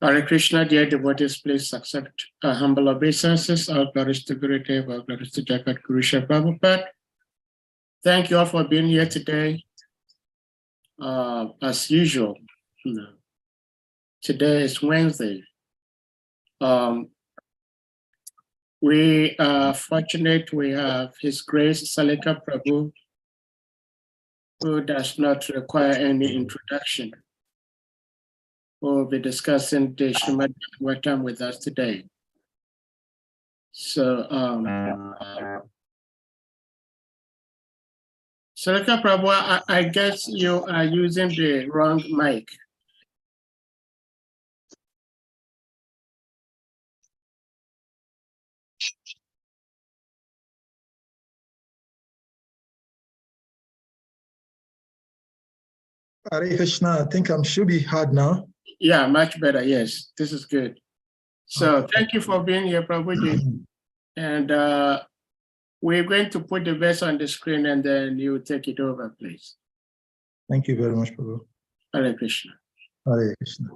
Hare Krishna, dear devotees, please accept humble obeisances. All glories to Gurudev, all glories to Jagat Guru Sri Prabhupada. Thank you all for being here today. As usual, today is Wednesday. We are fortunate we have His Grace Salika Prabhu, who does not require any introduction. We'll be discussing the SRIMAD BHAGAVATAM with us today. So, Salika Prabhu, I guess you are using the wrong mic. Hare Krishna, I think I should be heard now. Yeah, much better. Yes, this is good. So thank you for being here, Prabhuji. And we're going to put the verse on the screen and then you take it over, please. Thank you very much, Prabhu. Hare Krishna. Hare Krishna.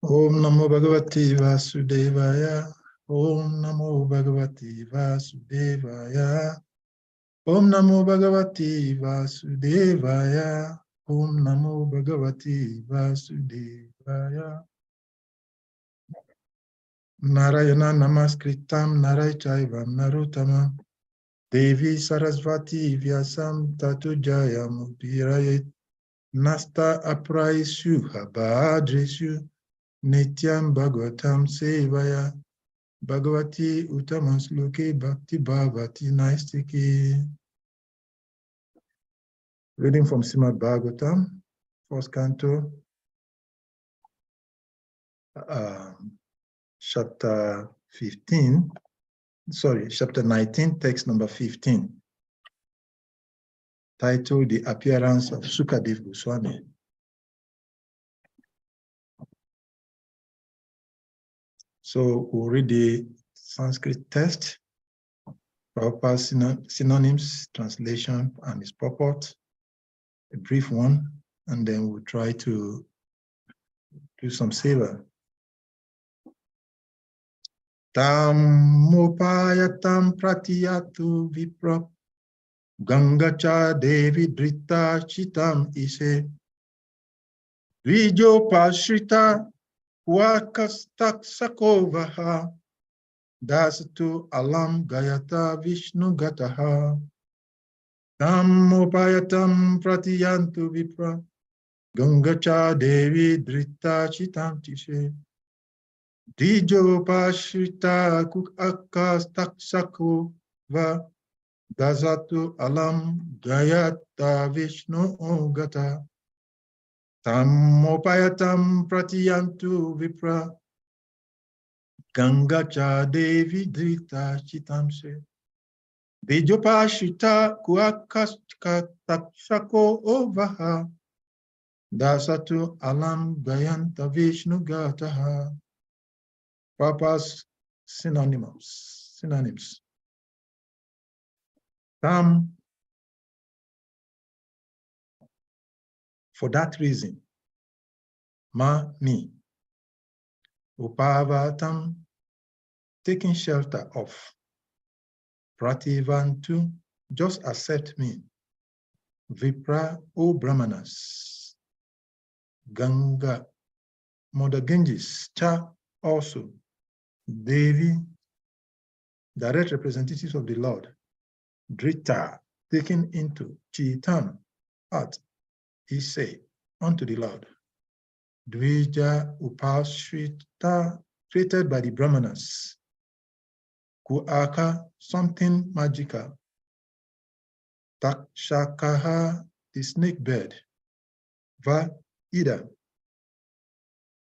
Om Namo Bhagavati Vasudevaya. Om Namo Bhagavati Vasudevaya. Om Namo Bhagavati Vasudevaya. Om Namo Bhagavati Vasudevaya. Narayana Namaskritam Narayachaivam Narottamam Devi Sarasvati Vyasam Tatu Jaya Muktirayet Nasta Apraishu Habadreshu Nityam Bhagavatam Sevaya Bhagavati Uttamasloke Bhakti Bhavati Naistiki. Reading from SRIMAD BHAGAVATAM, first canto, chapter 19, text number 15, titled The Appearance of Sukadev Goswami. So we'll read the Sanskrit text, proper synonyms, translation, and its purport, a brief one, and then we'll try to do some seva. Tam upayatam pratiyatu vipra gangacha devi drita chitam ise vijo pashrita wakastak sakovaha dasatu alam gayata vishnu gataha. Tam upayatam pratiyantu vipra gangacha devi drita chitam ise Dijo pashrita kuk akas taksako va dazatu alam gayata vishnu gata tamopayatam pratiyantu vipra gangacha devi drita chitamse Dijo pashrita kuk akas taksako vaha dazatu alam gayanta vishnu gata. Papa's synonyms. Tam, for that reason, ma, me. Upavatam, taking shelter of. Prativantu, just accept me. Vipra, O Brahmanas. Ganga, Mother Ganges, Cha, also. Devi, direct representatives of the Lord. Drita, taken into Chitam, heart, he say, unto the Lord. Dvija Upashrita, created by the Brahmanas. Kuaka, something magical. Takshakaha, the snake bird. Va, Ida.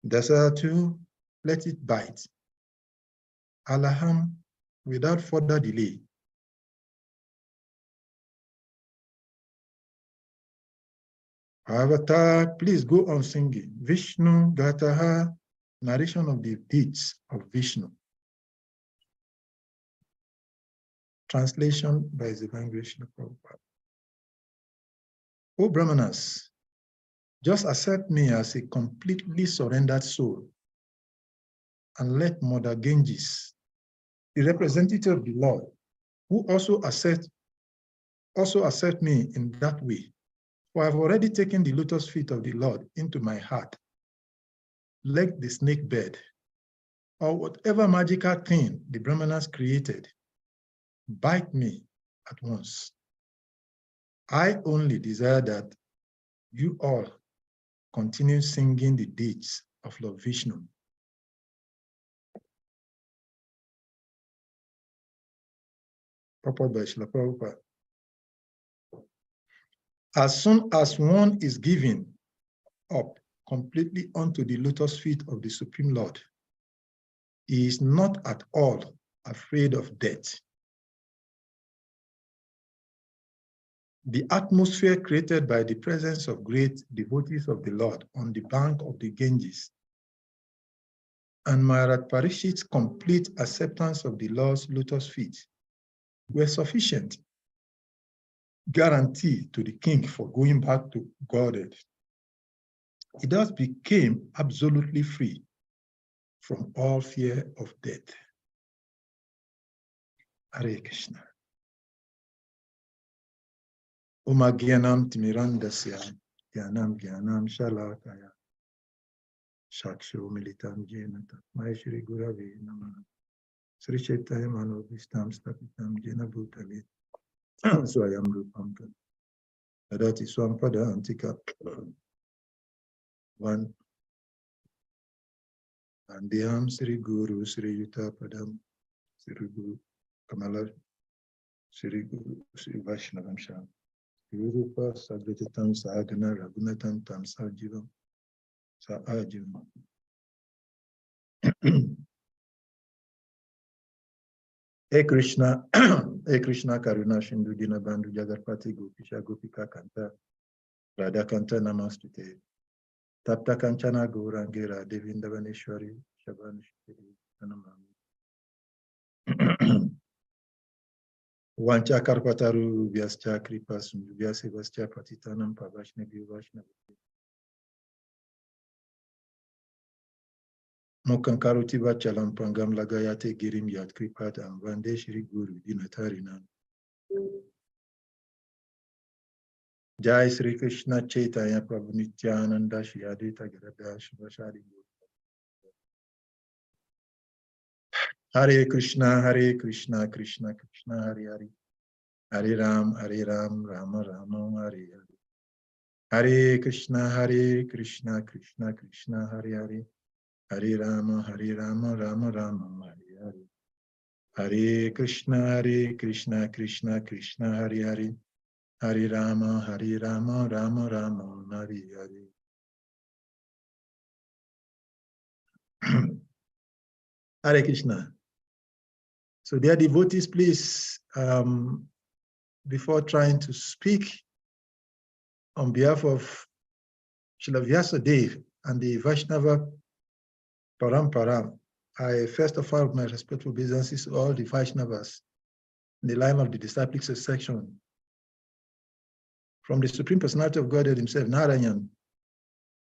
Dasatu, let it bite. Alaham, without further delay. Avatar, please go on singing. Vishnu Gataha, narration of the deeds of Vishnu. Translation by His Divine Grace Srila Prabhupada. O Brahmanas, just accept me as a completely surrendered soul and let Mother Ganges, the representative of the Lord, who also accept me in that way. For I have already taken the lotus feet of the Lord into my heart, like the snake bed, or whatever magical thing the Brahmanas created, bite me at once. I only desire that you all continue singing the deeds of Lord Vishnu. Purport by Srila Prabhupada. As soon as one is given up completely unto the lotus feet of the Supreme Lord, he is not at all afraid of death. The atmosphere created by the presence of great devotees of the Lord on the bank of the Ganges and Maharaj Parikshit's complete acceptance of the Lord's lotus feet were sufficient guarantee to the king for going back to Godhead. He thus became absolutely free from all fear of death. Hare Krishna. Oma Gyanam Timirandasya Gyanam Gyanam Shalakaya Shakshu Militam Jena Tatmai Shri Gurave Namah Sri Chaitanya Manobhistam Stapitam Jena Bhutale Swayam Rupam Adati Swampada Antika 1. Andhyam Sri Guru Sri Yuta Padam Sri Guru Kamala Sri Guru Sri Vaishnavam Sham Rupa Sagritatam Sahagana Raghunatam Tam Sajivam Sahajivam. Hey Krishna, Hey Krishna Karuna Shindu Dina Bandhu Jagarpati Gopisha Gopika Kanta Radha Kanta Namastute Tapta Kanchana Gaurangera Devindavaneshwari Shabanishwari Anamami Vancha Karpataru Vyascha Kripas Vyasevascha Patitanam Pavashnevi Vashnavi Mokankaruti Vachalam Pangam Lagayate Girim Yat Kripat and Vande Shri Guru Dinatarinan Jai Sri Krishna Chaitanya Prabhu Nityananda Shri Advaita Gadadhar Shivashari Hare Krishna, Krishna Krishna, Hare Hare, Hare Ram, Rama Rama, Hare Hare. Hare Krishna, Krishna Krishna, Hare Hare, Hare Rama, Rama Rama, Hare Hare. Hare Krishna, Krishna Krishna, Hare Hare, Hare Rama, Rama Rama, Hare Hare. Hare Krishna. So dear devotees, please, before trying to speak on behalf of Srila Vyasadeva and the Vaishnava Parampara, I first of all, my respectful obeisances to all the Vaishnavas in the line of the disciplic section, from the Supreme Personality of Godhead himself, Narayan,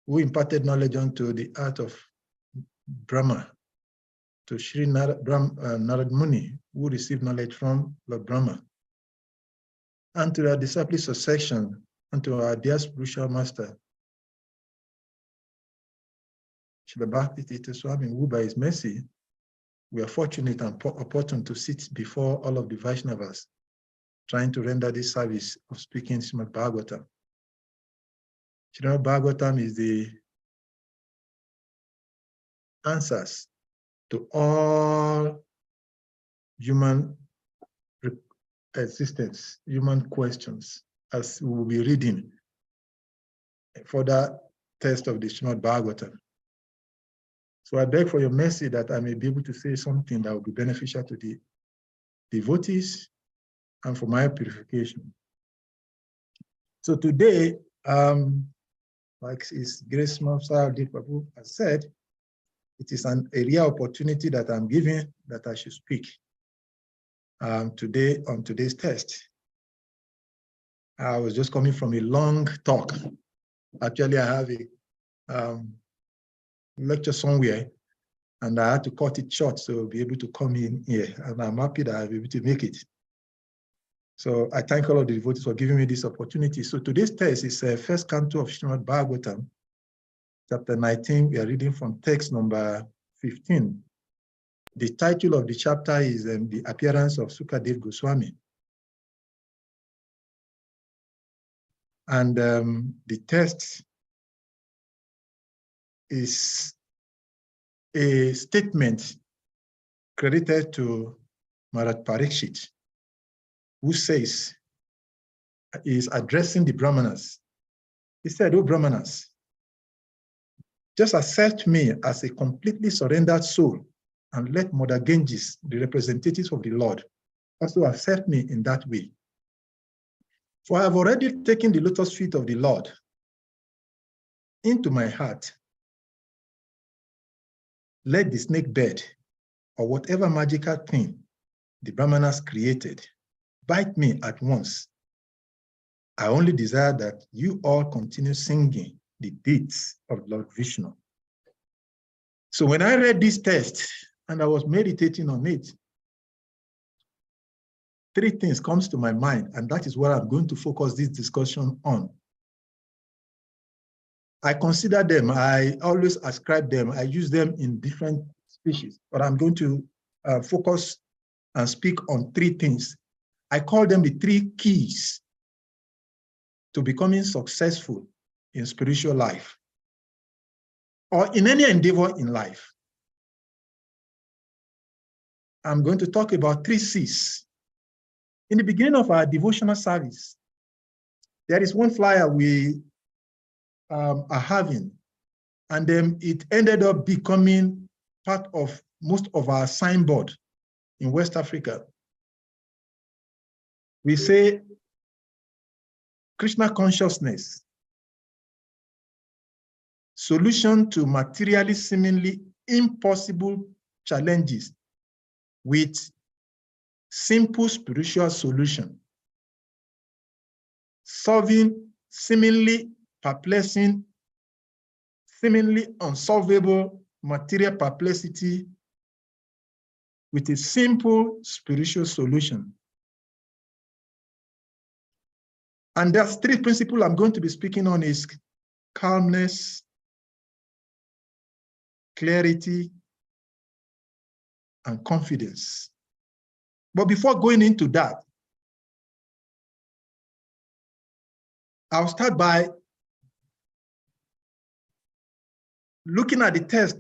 who imparted knowledge unto the art of Brahma, to Sri Narad Muni, who received knowledge from Lord Brahma, and to our disciplic section, and to our dear spiritual master, Srila Bhakti Tirtha Swami, who by his mercy, we are fortunate and opportune to sit before all of the Vaishnavas, trying to render this service of speaking Srimad Bhagavatam. Srimad Bhagavatam is the answers to all human existence, human questions, as we will be reading for that test of the Srimad Bhagavatam. So I beg for your mercy that I may be able to say something that will be beneficial to the devotees and for my purification. So today, like His Grace Master Prabhu has said, it is a real opportunity that I'm given that I should speak today on today's test. I was just coming from a long talk. Actually, I have a lecture somewhere, and I had to cut it short to be able to come in here. And I'm happy that I'll be able to make it. So I thank all of the devotees for giving me this opportunity. So today's text is first canto of SRIMAD BHAGAVATAM, chapter 19. We are reading from text number 15. The title of the chapter is The Appearance of Sukadev Goswami. And the text is a statement credited to Maharaj Parikshit, who says, he is addressing the Brahmanas. He said, "Oh Brahmanas, just accept me as a completely surrendered soul and let Mother Ganges, the representatives of the Lord, also accept me in that way. For I have already taken the lotus feet of the Lord into my heart. Let the snake bed or whatever magical thing the Brahmanas created bite me at once. I only desire that you all continue singing the deeds of Lord Vishnu." So when I read this text and I was meditating on it, three things comes to my mind, and that is what I'm going to focus this discussion on. I consider them, I always ascribe them, I use them in different species, but I'm going to focus and speak on three things. I call them the three keys to becoming successful in spiritual life or in any endeavor in life. I'm going to talk about 3 C's. In the beginning of our devotional service, there is one flyer we are having, and then it ended up becoming part of most of our signboard in West Africa. We say Krishna consciousness, solution to materially seemingly impossible challenges with simple spiritual solution, solving seemingly perplexing, seemingly unsolvable material perplexity with a simple spiritual solution. And there's 3 principles I'm going to be speaking on is calmness, clarity, and confidence. But before going into that, I'll start by looking at the text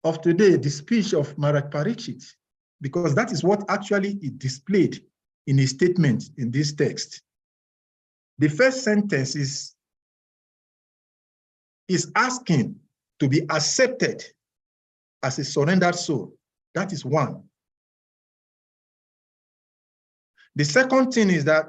of today, the speech of Maharaj Parikshit, because that is what actually is displayed in his statement in this text. The first sentence is asking to be accepted as a surrendered soul. That is one. The second thing is that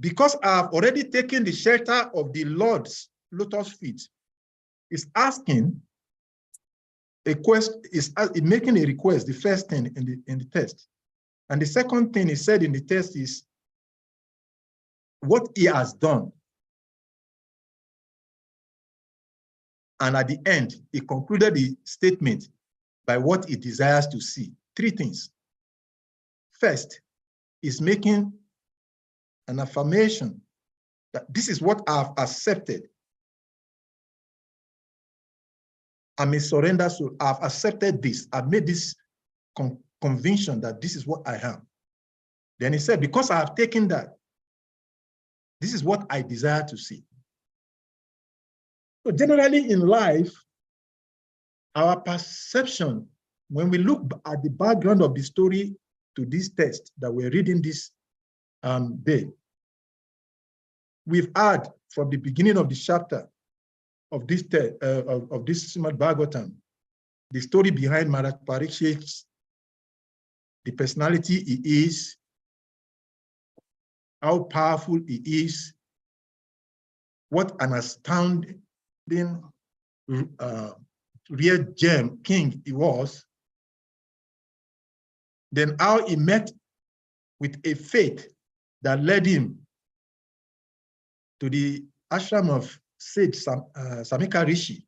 because I have already taken the shelter of the Lord's lotus feet, is asking a question, is making a request, the first thing in the text. And the second thing he said in the text is what he has done. And at the end, he concluded the statement by what he desires to see. 3 things. First, he's making an affirmation that this is what I've accepted. I'm a surrender soul. I've accepted this. I've made this conviction that this is what I am. Then he said, because I have taken that, this is what I desire to see. So generally in life, our perception, when we look at the background of the story to this text that we're reading this day, we've had from the beginning of the chapter of this SRIMAD BHAGAVATAM, the story behind Maharaj Parikshit's the personality he is, how powerful he is, what an astounding real gem king he was, then how he met with a faith that led him to the ashram of sage Samika Rishi,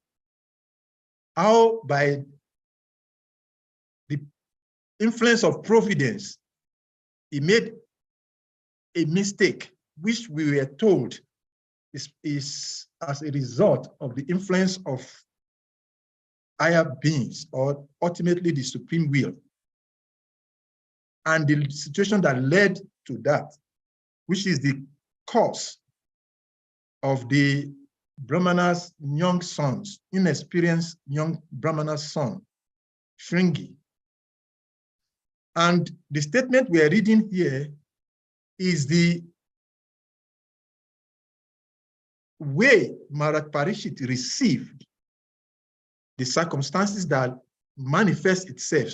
how by the influence of providence, he made a mistake, which we were told is as a result of the influence of higher beings, or ultimately the supreme will. And the situation that led to that, which is the cause of the Brahmana's young sons, inexperienced young Brahmana's son, Shringi. And the statement we are reading here is the way Maharaj Parikshit received the circumstances that manifest itself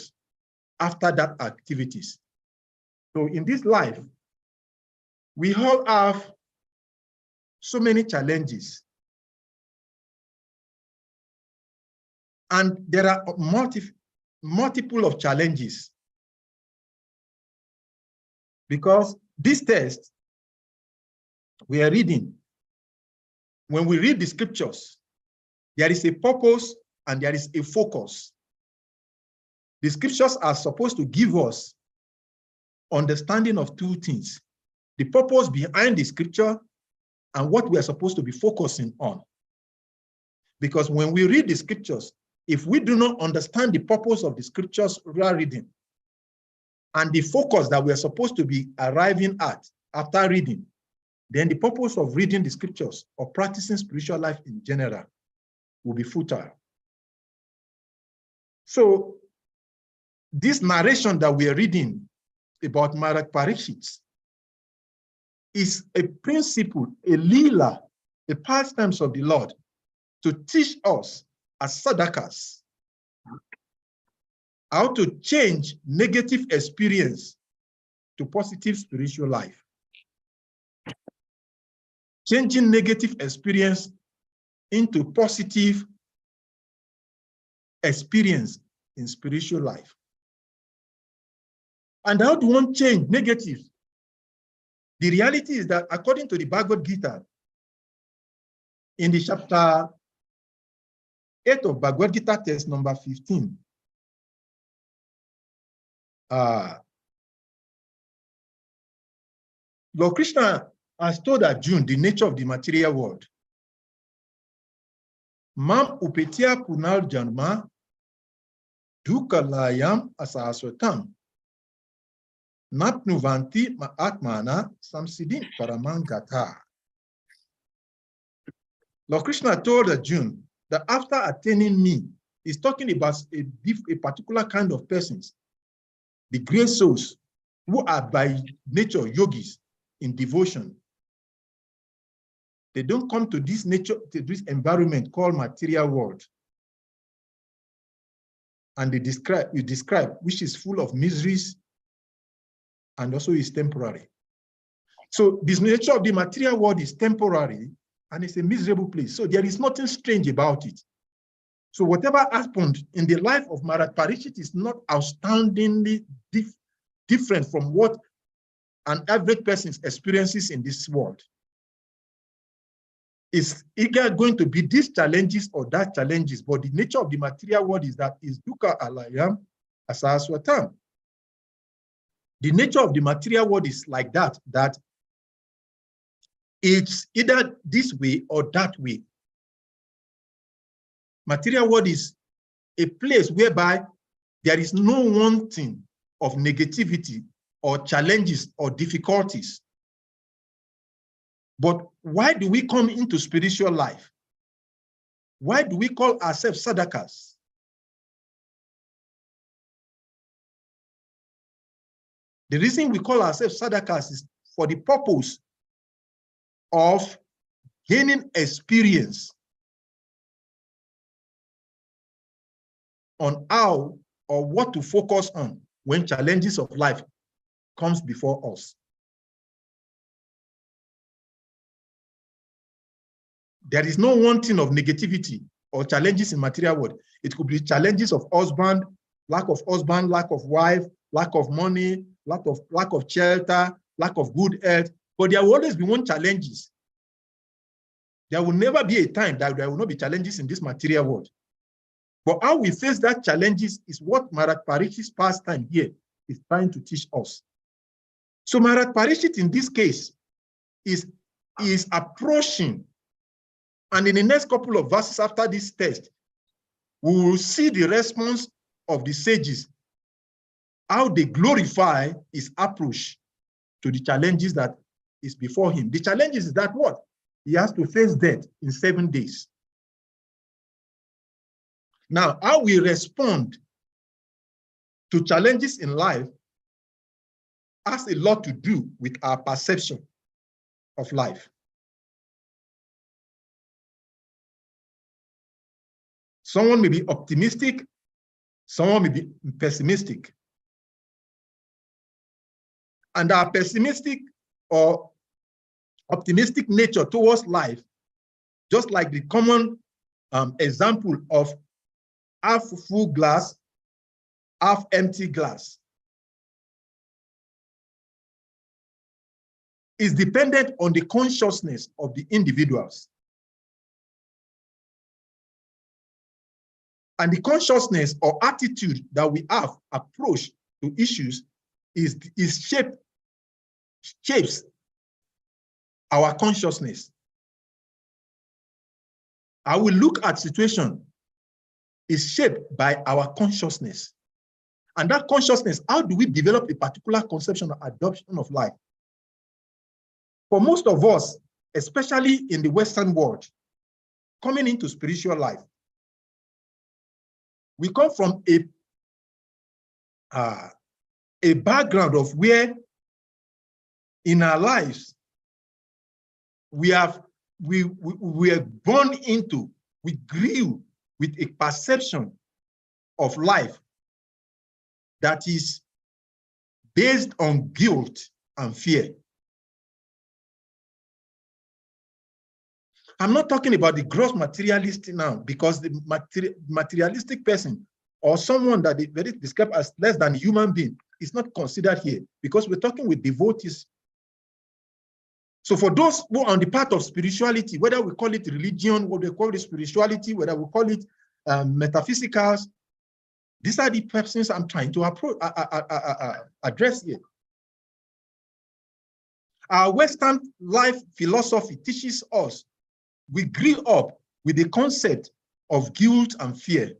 after that activities. So in this life, we all have so many challenges. And there are multiple of challenges. Because this text we are reading, when we read the scriptures, there is a purpose and there is a focus. The scriptures are supposed to give us understanding of two things: the purpose behind the scripture and what we are supposed to be focusing on. Because when we read the scriptures, if we do not understand the purpose of the scriptures we are reading and the focus that we are supposed to be arriving at after reading, then the purpose of reading the scriptures or practicing spiritual life in general will be futile. So this narration that we are reading about Maharaj Parikshit is a principle, a lila, a pastimes of the Lord to teach us as sadhakas how to change negative experience to positive spiritual life. Changing negative experience into positive experience in spiritual life. And how do one change negative? The reality is that according to the Bhagavad Gita, in the chapter 8 of Bhagavad Gita text number 15, Lord Krishna has told Arjuna the nature of the material world. Mam upetia punal janma dukalayam asaswatam napnuvanti ma'atmana samsidin paramangata. Lord Krishna told Arjuna that after attaining me, he's talking about a particular kind of persons, the great souls who are by nature yogis in devotion. They don't come to this nature, to this environment called material world. And you describe which is full of miseries and also is temporary. So this nature of the material world is temporary and it's a miserable place. So there is nothing strange about it. So whatever happened in the life of Maharaj Parikshit is not astoundingly different from what an average person experiences in this world. It's either going to be these challenges or that challenges, but the nature of the material world is that is dukkha alayam asaswatam. The nature of the material world is like that, that it's either this way or that way. Material world is a place whereby there is no wanting of negativity or challenges or difficulties. But why do we come into spiritual life? Why do we call ourselves sadhakas? The reason we call ourselves sadhakas is for the purpose of gaining experience on how or what to focus on when challenges of life comes before us. There is no wanting of negativity or challenges in material world. It could be challenges of husband, lack of wife, lack of money, lack of shelter, lack of good health. But there will always be one challenges. There will never be a time that there will not be challenges in this material world. But how we face that challenges is what Maharaj Parikshit's pastime here is trying to teach us. So Maharaj Parikshit in this case is approaching, and in the next couple of verses after this test, we will see the response of the sages, how they glorify his approach to the challenges that is before him. The challenges is that what? He has to face death in 7 days. Now, how we respond to challenges in life has a lot to do with our perception of life. Someone may be optimistic, someone may be pessimistic. And our pessimistic or optimistic nature towards life, just like the common example of half full glass, half empty glass, is dependent on the consciousness of the individuals. And the consciousness or attitude that we have approach to issues shapes our consciousness. How we look at situation is shaped by our consciousness. And that consciousness, how do we develop a particular conception or adoption of life? For most of us, especially in the Western world, coming into spiritual life, we come from a background of where in our lives we were born into, we grew with a perception of life that is based on guilt and fear. I'm not talking about the gross materialistic now, because the materialistic person or someone that is very described as less than a human being is not considered here, because we're talking with devotees. So for those who are on the path of spirituality, whether we call it religion, whether we call it spirituality, whether we call it metaphysicals, these are the persons I'm trying to address here. Our Western life philosophy teaches us we grew up with the concept of guilt and fear.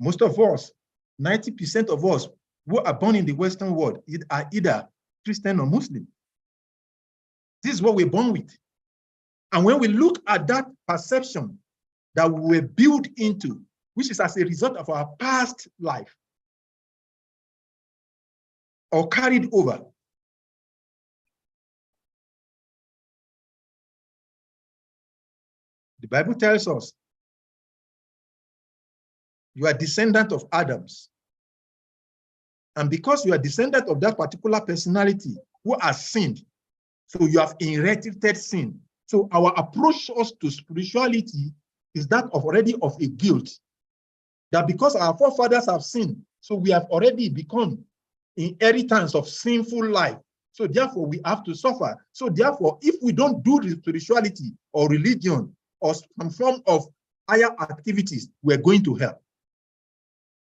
Most of us, 90% of us who are born in the Western world are either Christian or Muslim. This is what we're born with. And when we look at that perception that we were built into, which is as a result of our past life or carried over, the Bible tells us you are descendant of Adams. And because you are descendant of that particular personality who has sinned, so you have inherited sin. So our approach to spirituality is that of already of a guilt. That because our forefathers have sinned, so we have already become inheritance of sinful life. So therefore we have to suffer. So therefore, if we don't do the spirituality or religion or some form of higher activities, we're going to hell.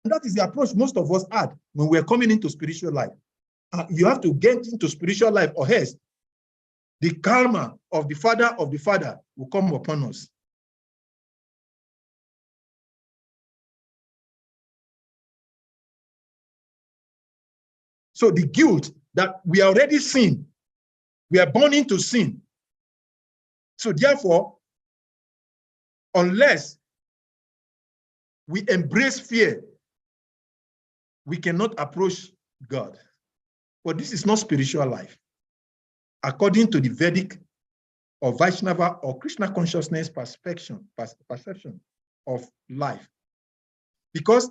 And that is the approach most of us had when we're coming into spiritual life. You have to get into spiritual life, or else the karma of the father will come upon us. So the guilt that we are already sin, we are born into sin. So therefore, unless we embrace fear, we cannot approach God. But this is not spiritual life, according to the Vedic or Vaishnava or Krishna consciousness perception of life. Because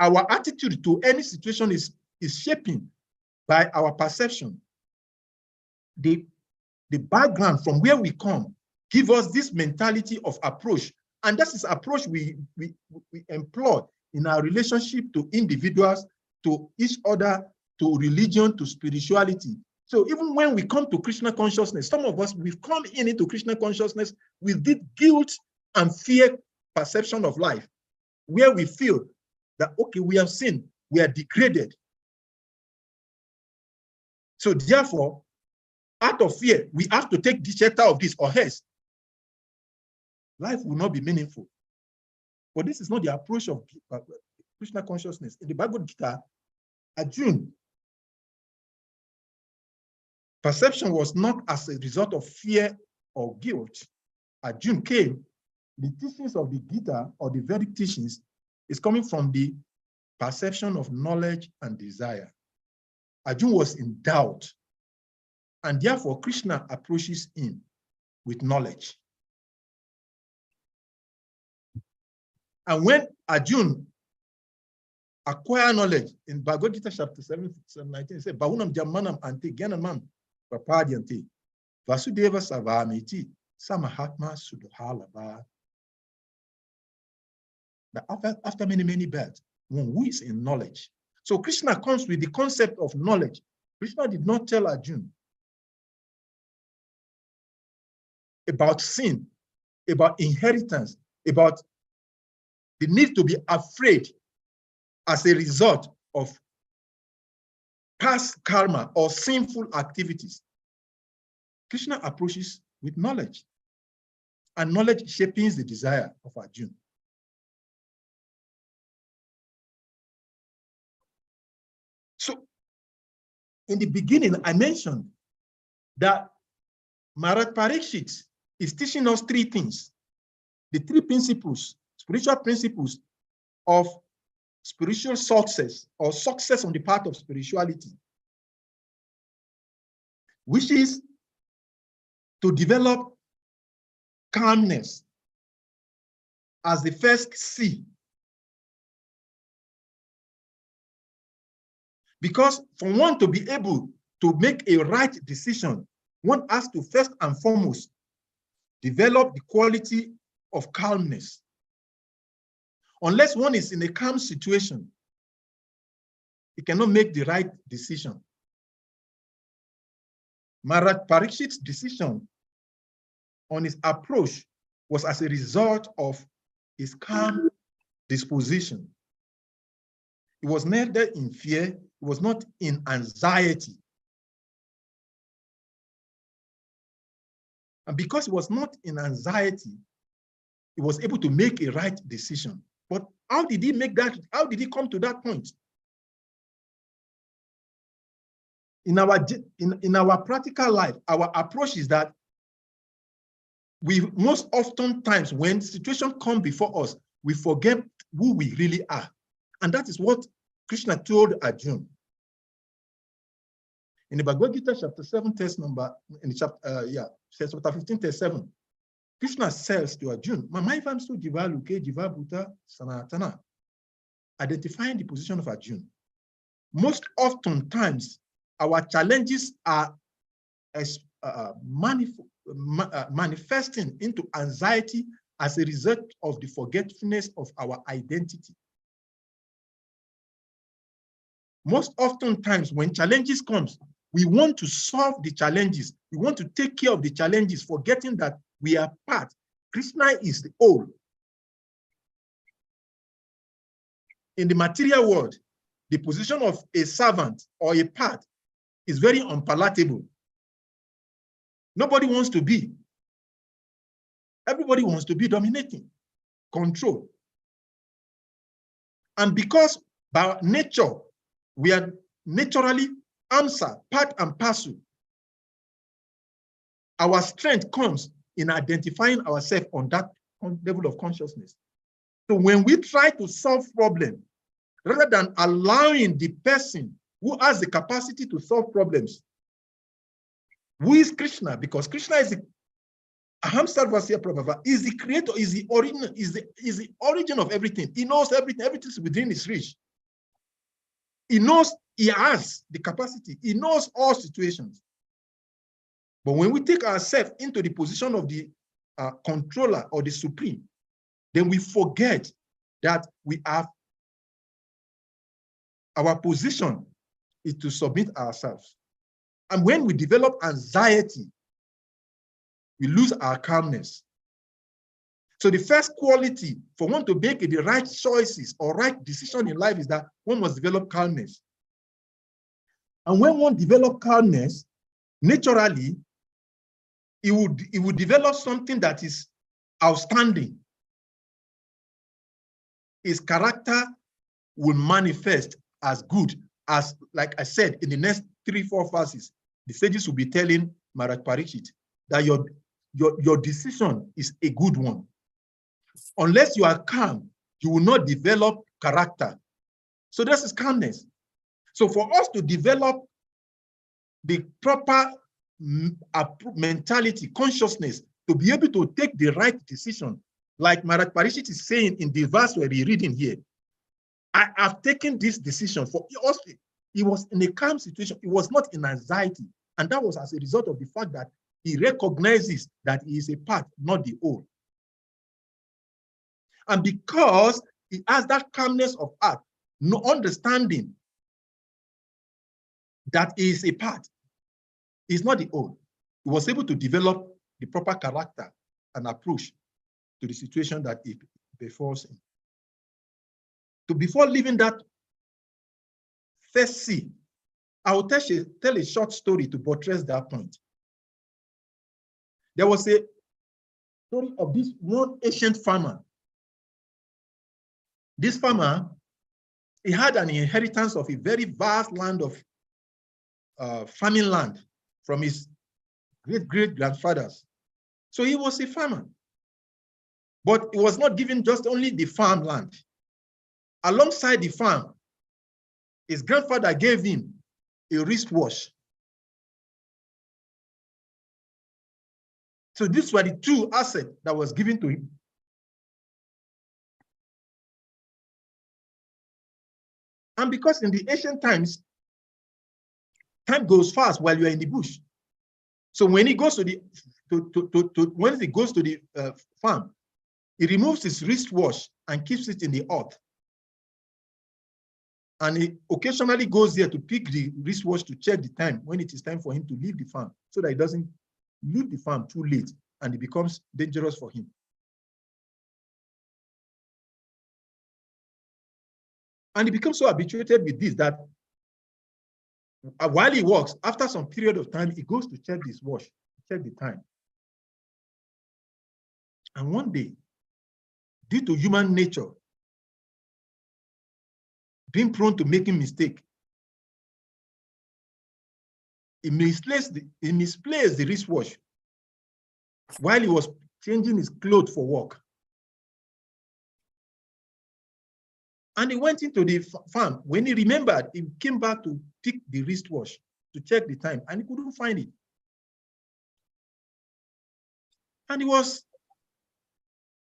our attitude to any situation is shaping by our perception. The background from where we come give us this mentality of approach. And that is approach we employ in our relationship to individuals, to each other, to religion, to spirituality. So even when we come to Krishna consciousness, some of us, we've come into Krishna consciousness with this guilt and fear perception of life, where we feel that, okay, we have sinned, we are degraded. So therefore, out of fear, we have to take the shelter of this, or else life will not be meaningful. But this is not the approach of Krishna consciousness. In the Bhagavad Gita, Arjuna, perception was not as a result of fear or guilt. Arjuna came, the teachings of the Gita, or the Vedic teachings, is coming from the perception of knowledge and desire. Arjuna was in doubt, and therefore Krishna approaches him with knowledge. And when Arjuna acquire knowledge, in Bhagavad Gita chapter 7, 19, it says, Bahunam Jamanam Ante Gyanamam Prapadyanti Vasudeva Savamiti Samahatma Suduhalaba. After many, many births, one who is in knowledge. So Krishna comes with the concept of knowledge. Krishna did not tell Arjuna about sin, about inheritance, about the need to be afraid as a result of past karma or sinful activities. Krishna approaches with knowledge, and knowledge shapes the desire of Arjuna. So in the beginning, I mentioned that Maharaj Parikshit is teaching us three things, the three principles, spiritual principles of spiritual success, or success on the part of spirituality, which is to develop calmness as the first C. Because for one to be able to make a right decision, one has to first and foremost develop the quality of calmness. Unless one is in a calm situation, he cannot make the right decision. Maharaj Parikshit's decision on his approach was as a result of his calm disposition. He was neither in fear, he was not in anxiety. And because he was not in anxiety, he was able to make a right decision. But how did he make that? How did he come to that point? In our practical life, our approach is that we most often times when situations come before us, we forget who we really are. And that is what Krishna told Arjuna. In the Bhagavad Gita, chapter 7, text number, in the chapter, chapter 15, text 7, Krishna says to Arjuna, Mamaivamsu Jiva Luke Jiva Bhuta Sanatana, identifying the position of Arjuna. Most often times, our challenges are manifesting into anxiety as a result of the forgetfulness of our identity. Most often times when challenges comes, we want to solve the challenges. We want to take care of the challenges, forgetting that we are part. Krishna is the whole. In the material world, the position of a servant or a part is very unpalatable. Nobody wants to be. Everybody wants to be dominating, control. And because by nature, we are naturally answer, part and parcel. Our strength comes in identifying ourselves on that level of consciousness. So when we try to solve problems, rather than allowing the person who has the capacity to solve problems, who is Krishna, because Krishna is the Prabhu, is the creator, is the origin, is the origin of everything. He knows everything, everything is within his reach. He knows, he has the capacity, he knows all situations. But when we take ourselves into the position of the controller or the supreme, then we forget that we have, our position is to submit ourselves. And when we develop anxiety, we lose our calmness. So the first quality for one to make the right choices or right decision in life is that one must develop calmness. And when one develops calmness, naturally, it would develop something that is outstanding. His character will manifest as good as, like I said, in the next 3-4 verses, the sages will be telling Maharaj Parikshit that your decision is a good one. Unless you are calm, you will not develop character. So this is calmness. So for us to develop the proper mentality, consciousness, to be able to take the right decision, like Maharaj Parikshit is saying in the verse we're reading here, I have taken this decision. For us, he was in a calm situation. He was not in anxiety. And that was as a result of the fact that he recognizes that he is a part, not the whole. And because he has that calmness of heart, no understanding that he is a part, he's not the whole. He was able to develop the proper character and approach to the situation that he befalls him. So before leaving that first C, I will tell a short story to buttress that point. There was a story of this one ancient farmer. This farmer, he had an inheritance of a very vast land of farming land from his great-great-grandfathers. So he was a farmer. But he was not given just only the farmland. Alongside the farm, his grandfather gave him a wristwatch. So these were the two assets that was given to him. And because in the ancient times, time goes fast while you are in the bush. So when he goes to the farm, he removes his wristwatch and keeps it in the earth. And he occasionally goes there to pick the wristwatch to check the time when it is time for him to leave the farm, so that he doesn't leave the farm too late and it becomes dangerous for him. And he becomes so habituated with this that while he walks, after some period of time, he goes to check his watch, check the time. And one day, due to human nature, being prone to making mistakes, he misplaced the wristwatch while he was changing his clothes for work. And he went into the farm. When he remembered, he came back to pick the wristwatch to check the time, and he couldn't find it. And he was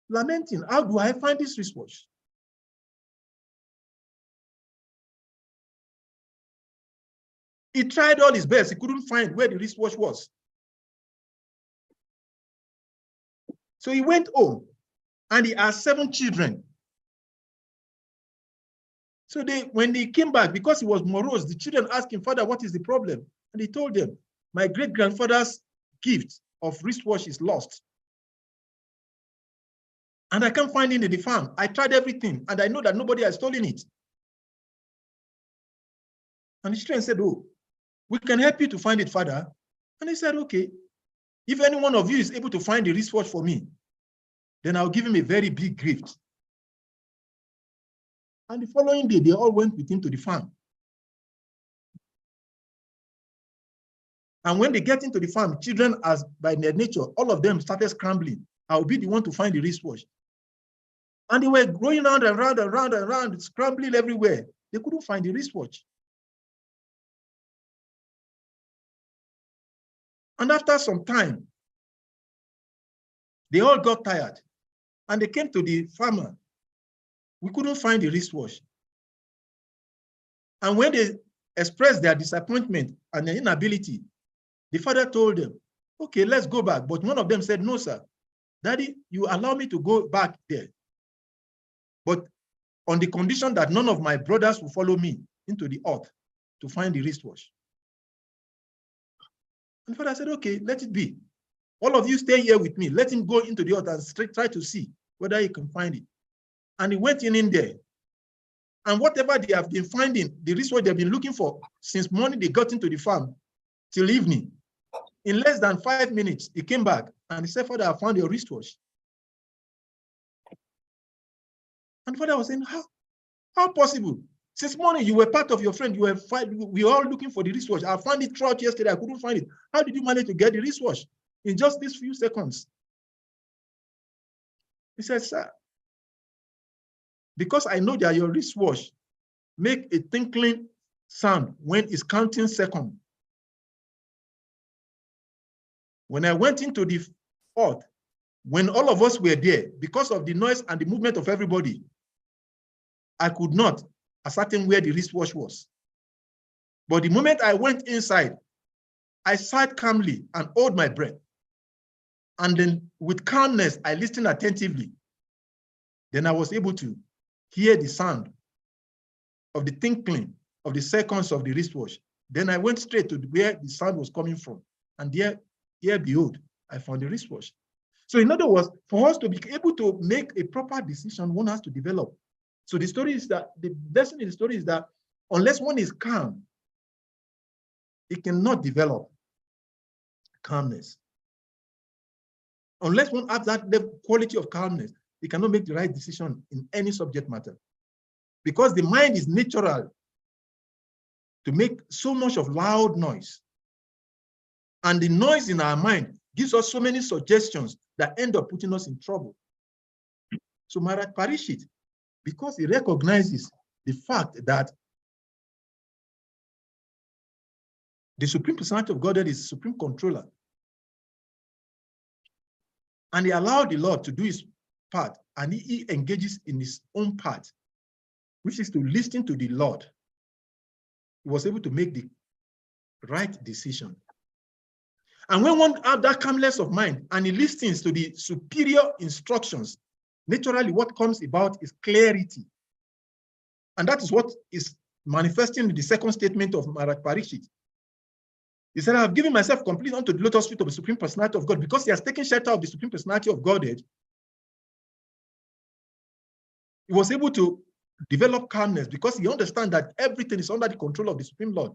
lamenting, how do I find this wristwatch? He tried all his best. He couldn't find where the wristwatch was. So he went home, and he had 7 children. So when they came back, because he was morose, the children asked him, Father, what is the problem? And he told them, my great-grandfather's gift of wristwatch is lost. And I can't find it in the farm. I tried everything, and I know that nobody has stolen it. And the children said, oh, we can help you to find it, Father. And he said, okay, if any one of you is able to find the wristwatch for me, then I'll give him a very big gift. And the following day, they all went with him to the farm. And when they get into the farm, children, as by their nature, all of them started scrambling. I'll be the one to find the wristwatch. And they were going round and round and round and round, scrambling everywhere. They couldn't find the wristwatch. And after some time, they all got tired. And they came to the farmer. We couldn't find the wristwatch. And when they expressed their disappointment and their inability, the father told them, okay, let's go back. But one of them said, no, sir. Daddy, you allow me to go back there, but on the condition that none of my brothers will follow me into the earth to find the wristwatch. And the father said, okay, let it be. All of you stay here with me. Let him go into the earth and try to see whether he can find it. And he went in there. And whatever they have been finding, the wristwatch they've been looking for since morning they got into the farm till evening, in less than 5 minutes, he came back and he said, Father, I found your wristwatch. And Father was saying, how possible? Since morning, you were part of your friend, we were all looking for the wristwatch. I found it throughout yesterday, I couldn't find it. How did you manage to get the wristwatch in just these few seconds? He said, sir, because I know that your wristwatch make a tinkling sound when it's counting seconds. When I went into the earth, when all of us were there, because of the noise and the movement of everybody, I could not ascertain where the wristwatch was. But the moment I went inside, I sat calmly and held my breath. And then with calmness, I listened attentively. Then I was able to hear the sound of the tinkling of the seconds of the wristwatch. Then I went straight to where the sound was coming from. And there, behold, I found the wristwatch. So in other words, for us to be able to make a proper decision, one has to develop. So the story is that, the lesson in the story is that unless one is calm, it cannot develop calmness. Unless one has that quality of calmness, it cannot make the right decision in any subject matter. Because the mind is natural to make so much of loud noise. And the noise in our mind gives us so many suggestions that end up putting us in trouble. So Maharaj Parikshit, because he recognizes the fact that the Supreme Personality of Godhead is the Supreme Controller, and he allowed the Lord to do his part, and he engages in his own part, which is to listen to the Lord. He was able to make the right decision. And when one has that calmness of mind and he listens to the superior instructions, naturally what comes about is clarity. And that is what is manifesting in the second statement of Maharaj Parikshit. He said, I have given myself completely unto the lotus feet of the Supreme Personality of God. Because he has taken shelter of the Supreme Personality of Godhead, he was able to develop calmness because he understands that everything is under the control of the Supreme Lord.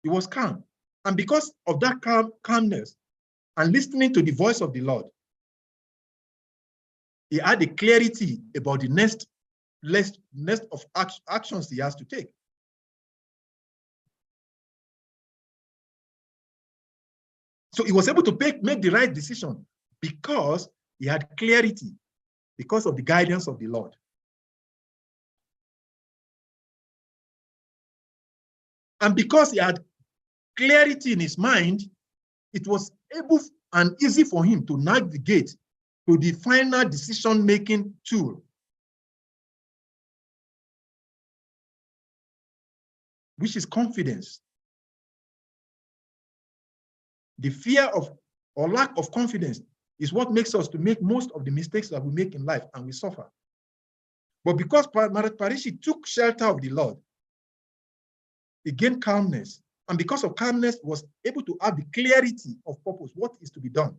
He was calm. And because of that calmness and listening to the voice of the Lord, he had a clarity about the next of actions he has to take. So he was able to make the right decision because he had clarity, because of the guidance of the Lord. And because he had clarity in his mind, it was able and easy for him to navigate to the final decision-making tool, which is confidence. The fear of or lack of confidence is what makes us to make most of the mistakes that we make in life, and we suffer. But because Maharaj Parikshit took shelter of the Lord, he gained calmness. And because of calmness, was able to have the clarity of purpose, what is to be done.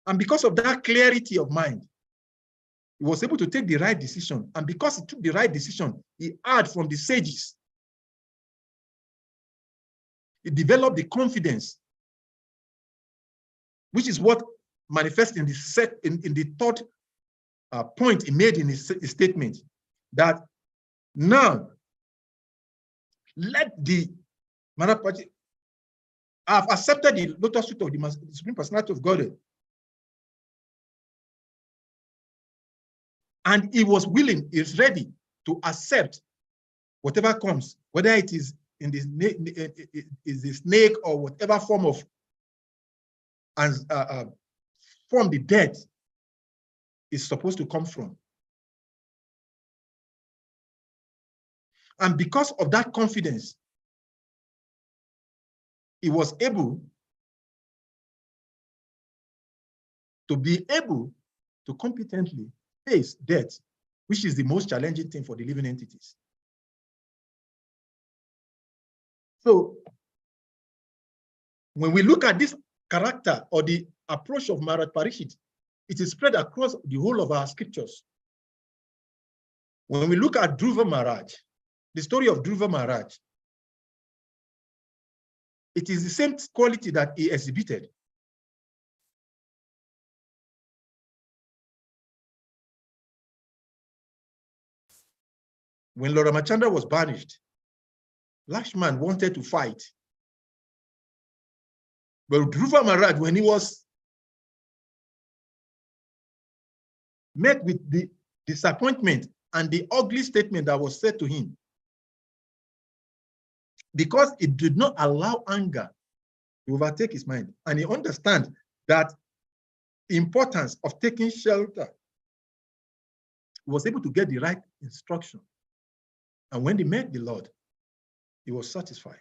And because of that clarity of mind, he was able to take the right decision. And because he took the right decision, he heard from the sages. He developed the confidence, which is what manifests in the third point he made in his statement, that now let the Maharaj Parikshit have accepted the lotus feet of the Supreme Personality of Godhead. And he was willing, he is ready to accept whatever comes, whether it is in the snake or whatever form of form the death is supposed to come from. And because of that confidence, he was able to competently face death, which is the most challenging thing for the living entities. So when we look at this character or the approach of Maharaj Parikshit, it is spread across the whole of our scriptures. When we look at Dhruva Maharaj, the story of Dhruva Maharaj, it is the same quality that he exhibited. When Lord Ramachandra was banished, Lakshman wanted to fight. But Dhruva Maharaj, when he was met with the disappointment and the ugly statement that was said to him, because it did not allow anger to overtake his mind, and he understands that importance of taking shelter, he was able to get the right instruction. And when he met the Lord, he was satisfied.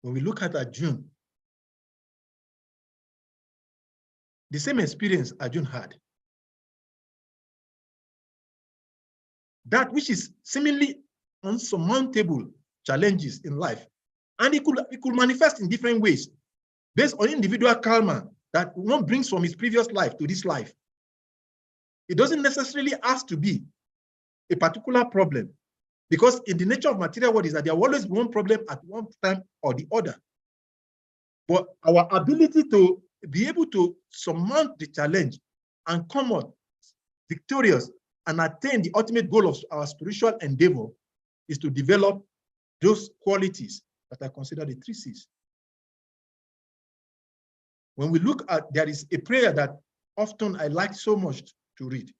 When we look at Arjuna, the same experience Arjuna had. That which is seemingly unsurmountable challenges in life. And it could manifest in different ways based on individual karma that one brings from his previous life to this life. It doesn't necessarily have to be a particular problem, because in the nature of material world is that there will always be one problem at one time or the other. But our ability to be able to surmount the challenge and come out victorious and attain the ultimate goal of our spiritual endeavor is to develop those qualities that are considered the 3 C's. When we look at, there is a prayer that often I like so much to read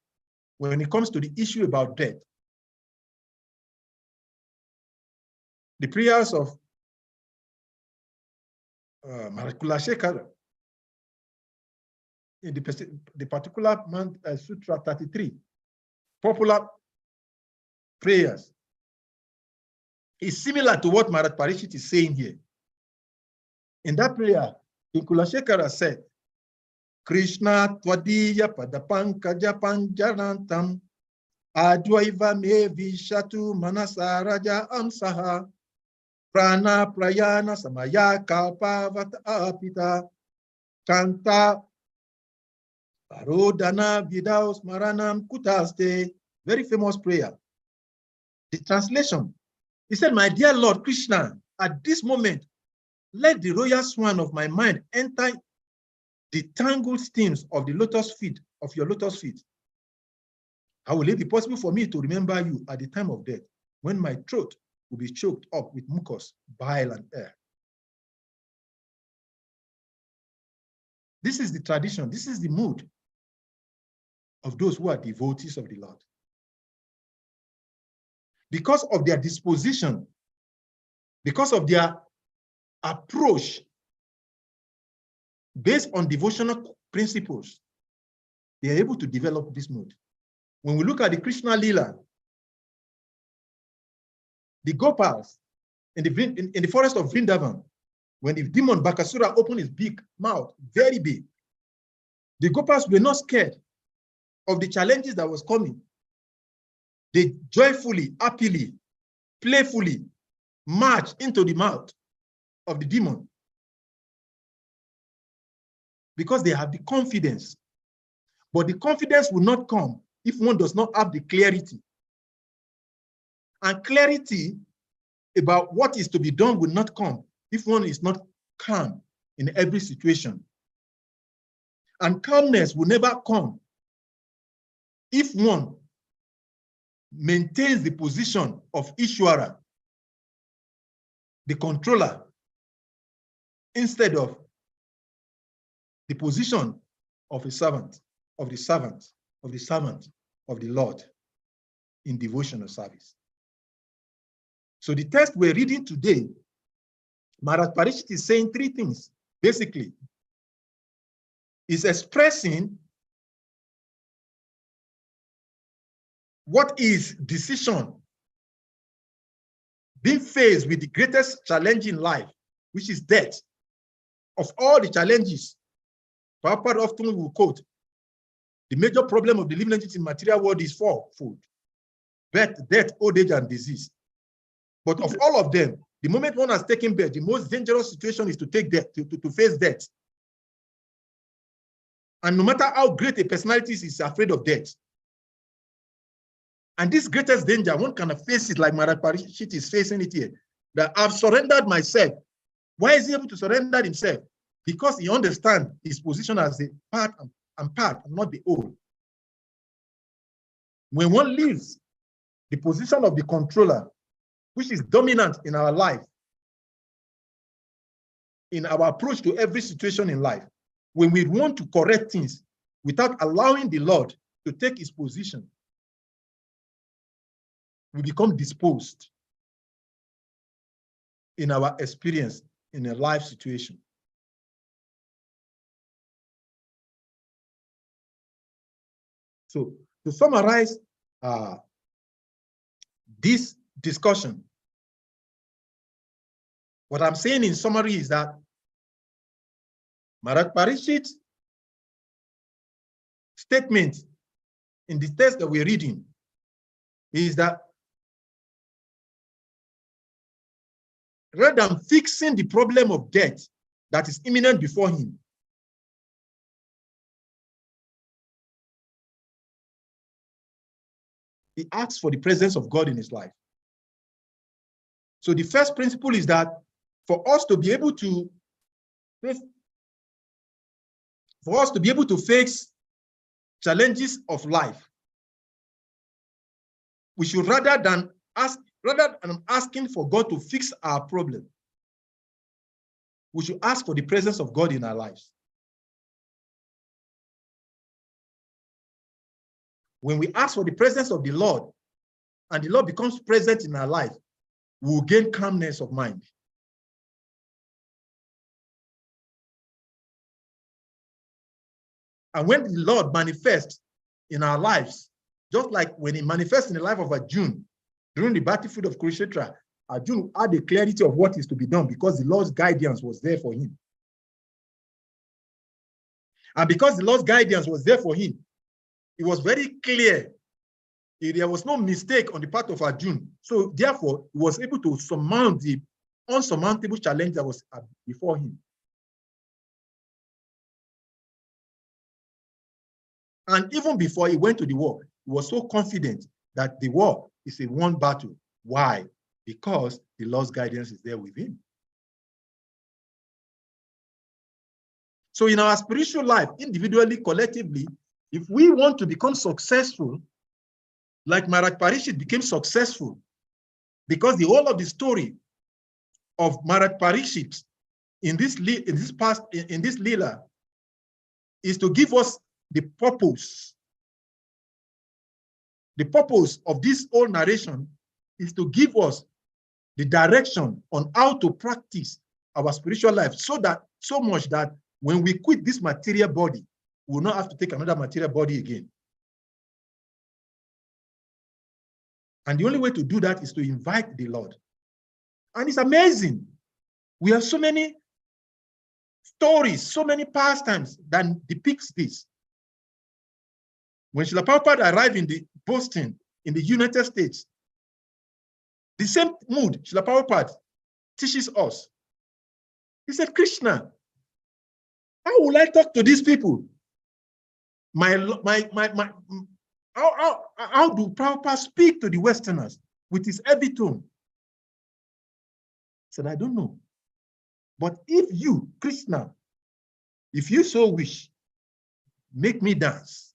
when it comes to the issue about death. The prayers of Maharaj Kulashekara in the particular month, Sutra 33, popular prayers, is similar to what Maharaj Parikshit is saying here. In that prayer, Kulashekara said, Krishna Tvadiya Padapankaja Panjarantam Advaiva Me Vishatu Manasaraja Amsaha Prana Prayana Samaya Kalpavata Apita Kanta Parodana Vidaus Maranam Kutaste. Very famous prayer. The translation, he said, my dear Lord Krishna, at this moment, let the royal swan of my mind enter the tangled steams of the lotus feet, of your lotus feet. How will it be possible for me to remember you at the time of death, when my throat will be choked up with mucus, bile, and air? This is the tradition, this is the mood of those who are devotees of the Lord. Because of their disposition, because of their approach based on devotional principles, they are able to develop this mood. When we look at the Krishna Lila, the Gopals in the forest of Vrindavan, when the demon Bakasura opened his big mouth, very big, the Gopals were not scared of the challenges that was coming. They joyfully, happily, playfully marched into the mouth of the demon, because they have the confidence. But the confidence will not come if one does not have the clarity. And clarity about what is to be done will not come if one is not calm in every situation. And calmness will never come if one maintains the position of Ishwara, the controller, instead of the position of a servant, of the servant, of the servant of the Lord in devotional service. So the text we're reading today, Maharaj Parikshit is saying 3 things, basically. Is expressing what is decision? Being faced with the greatest challenge in life, which is death. Of all the challenges, Prabhupada often will quote, the major problem of the living entity in material world is fourfold: birth, death, old age, and disease. But of all of them, the moment one has taken birth, the most dangerous situation is to take death, to face death. And no matter how great a personality is afraid of death. And this greatest danger, one can face it like Maharaj Parikshit is facing it here, that I've surrendered myself. Why is he able to surrender himself? Because he understands his position as a part and part, and not the whole. When one leaves the position of the controller, which is dominant in our life, in our approach to every situation in life, when we want to correct things without allowing the Lord to take his position, we become disposed in our experience in a life situation. So to summarize this discussion, what I'm saying in summary is that Maharaj Parikshit's statement in the text that we're reading is that rather than fixing the problem of death that is imminent before him, he asks for the presence of God in his life. So the first principle is that for us to be able to face challenges of life, we should rather than asking for God to fix our problem, we should ask for the presence of God in our lives. When we ask for the presence of the Lord, and the Lord becomes present in our life, we will gain calmness of mind. And when the Lord manifests in our lives, just like when he manifests in the life of Arjuna during the battlefield of Kurukshetra, Arjuna had the clarity of what is to be done because the Lord's guidance was there for him. And because the Lord's guidance was there for him, it was very clear. There was no mistake on the part of Arjuna. So therefore, he was able to surmount the unsurmountable challenge that was before him. And even before he went to the war, he was so confident that the war is a won battle. Why? Because the Lord's guidance is there with him. So in our spiritual life, individually, collectively, if we want to become successful, like Maharaj Parikshit became successful, because the whole of the story of Maharaj Parikshit in this Leela is to give us the purpose. The purpose of this whole narration is to give us the direction on how to practice our spiritual life so much that when we quit this material body, we will not have to take another material body again. And the only way to do that is to invite the Lord. And it's amazing. We have so many stories, so many pastimes that depicts this. When Srila Prabhupada arrived in Boston, in the United States, the same mood Srila Prabhupada teaches us. He said, Krishna, how will I talk to these people? How do Prabhupada speak to the Westerners with his heavy tone? He said, I don't know. But if you, Krishna, if you so wish, make me dance.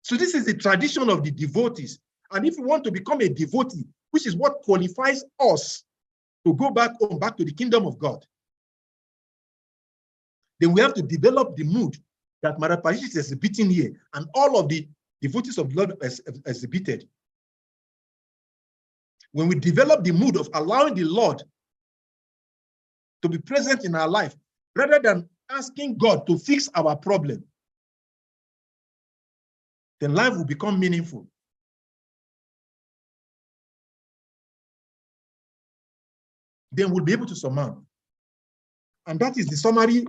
So this is the tradition of the devotees. And if we want to become a devotee, which is what qualifies us to go back home, back to the kingdom of God, then we have to develop the mood that Maharaj Parikshit is exhibiting here, and all of the devotees of the Lord exhibited. When we develop the mood of allowing the Lord to be present in our life, rather than asking God to fix our problem, then life will become meaningful. Then we'll be able to surmount. And that is the summary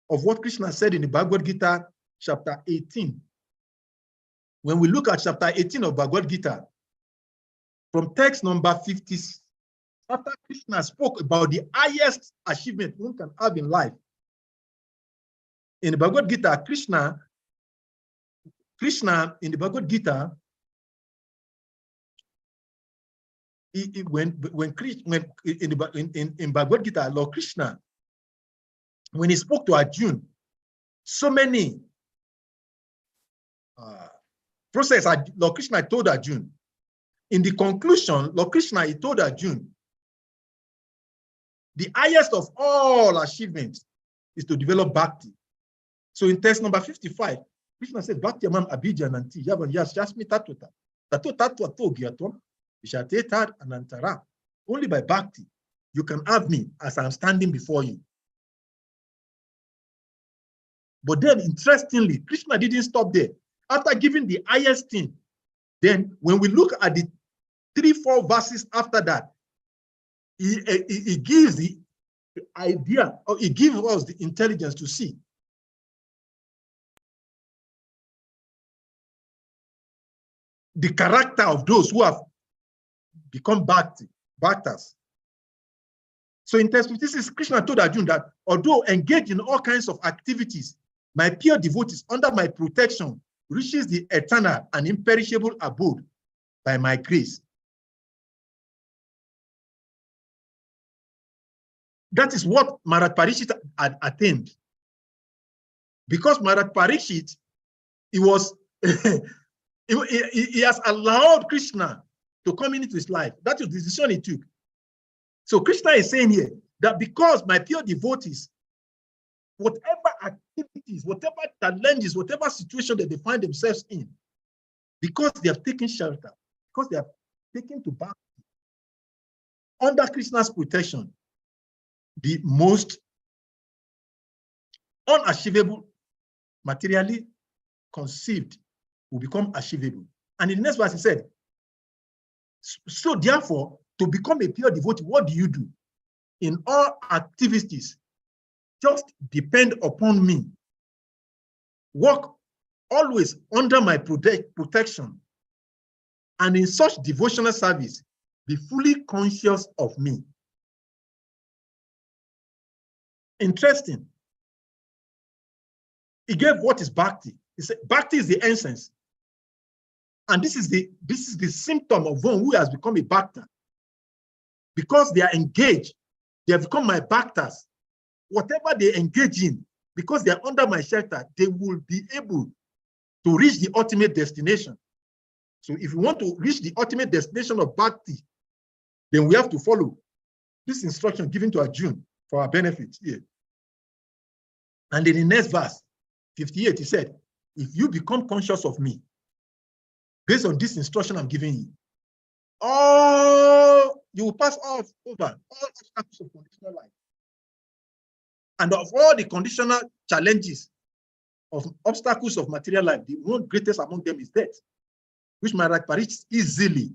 of what Krishna said in the Bhagavad Gita, chapter 18. When we look at chapter 18 of Bhagavad Gita, from text number 50, after Krishna spoke about the highest achievement one can have in life, in the Bhagavad Gita, Krishna in the Bhagavad Gita, in Bhagavad Gita, Lord Krishna, when he spoke to Arjuna, so many process Lord Krishna told Arjuna. In the conclusion, Lord Krishna, he told Arjuna, the highest of all achievements is to develop bhakti. So in text number 55, Krishna said, Bhakti amam abhijananti yavan yasmi tatuta. Tato tatwa to gyatvam vishatetad anantara. Only by bhakti you can have me as I'm standing before you. But then, interestingly, Krishna didn't stop there. After giving the highest thing, then when we look at the 3-4 verses after that, he gives the idea, or he gives us the intelligence to see the character of those who have become bhaktas. So in text 56, Krishna told Arjuna that although engaged in all kinds of activities, my pure devotees under my protection reaches the eternal and imperishable abode by my grace. That is what Maharaj Parikshit had attained. Because Maharaj Parikshit, he has allowed Krishna to come into his life. That is the decision he took. So Krishna is saying here that because my pure devotees, whatever activities, whatever challenges, whatever situation that they find themselves in, because they have taken shelter, because they have taken to back under Krishna's protection, the most unachievable, materially conceived, will become achievable. And in the next verse, he said, so therefore, to become a pure devotee, what do you do? In all activities, just depend upon me. Walk always under my protection. And in such devotional service, be fully conscious of me. Interesting. He gave what is bhakti. He said bhakti is the essence. And this is the symptom of one who has become a bhakta. Because they are engaged, they have become my bhaktas. Whatever they engage in, because they are under my shelter, they will be able to reach the ultimate destination. So if we want to reach the ultimate destination of bhakti, then we have to follow this instruction given to Arjuna for our benefit here. And in the next verse, 58, he said, if you become conscious of me, based on this instruction I'm giving you, you will pass over all obstacles of conditional life. And of all the conditional challenges of obstacles of material life, the one greatest among them is death, which Maharaj Parikshit easily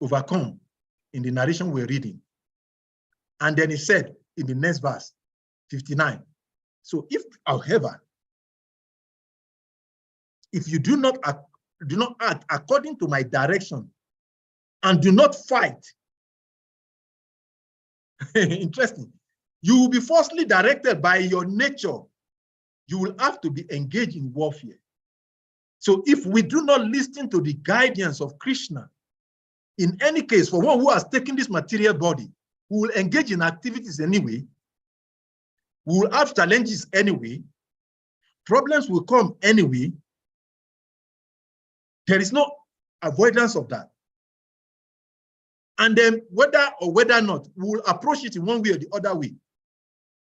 overcome in the narration we're reading. And then he said in the next verse, 59, so if, however, if you do not act according to my direction and do not fight, interesting, you will be falsely directed by your nature. You will have to be engaged in warfare. So if we do not listen to the guidance of Krishna, in any case, for one who has taken this material body, we will engage in activities anyway, we will have challenges anyway, problems will come anyway. There is no avoidance of that. And then whether or whether not, we will approach it in one way or the other way.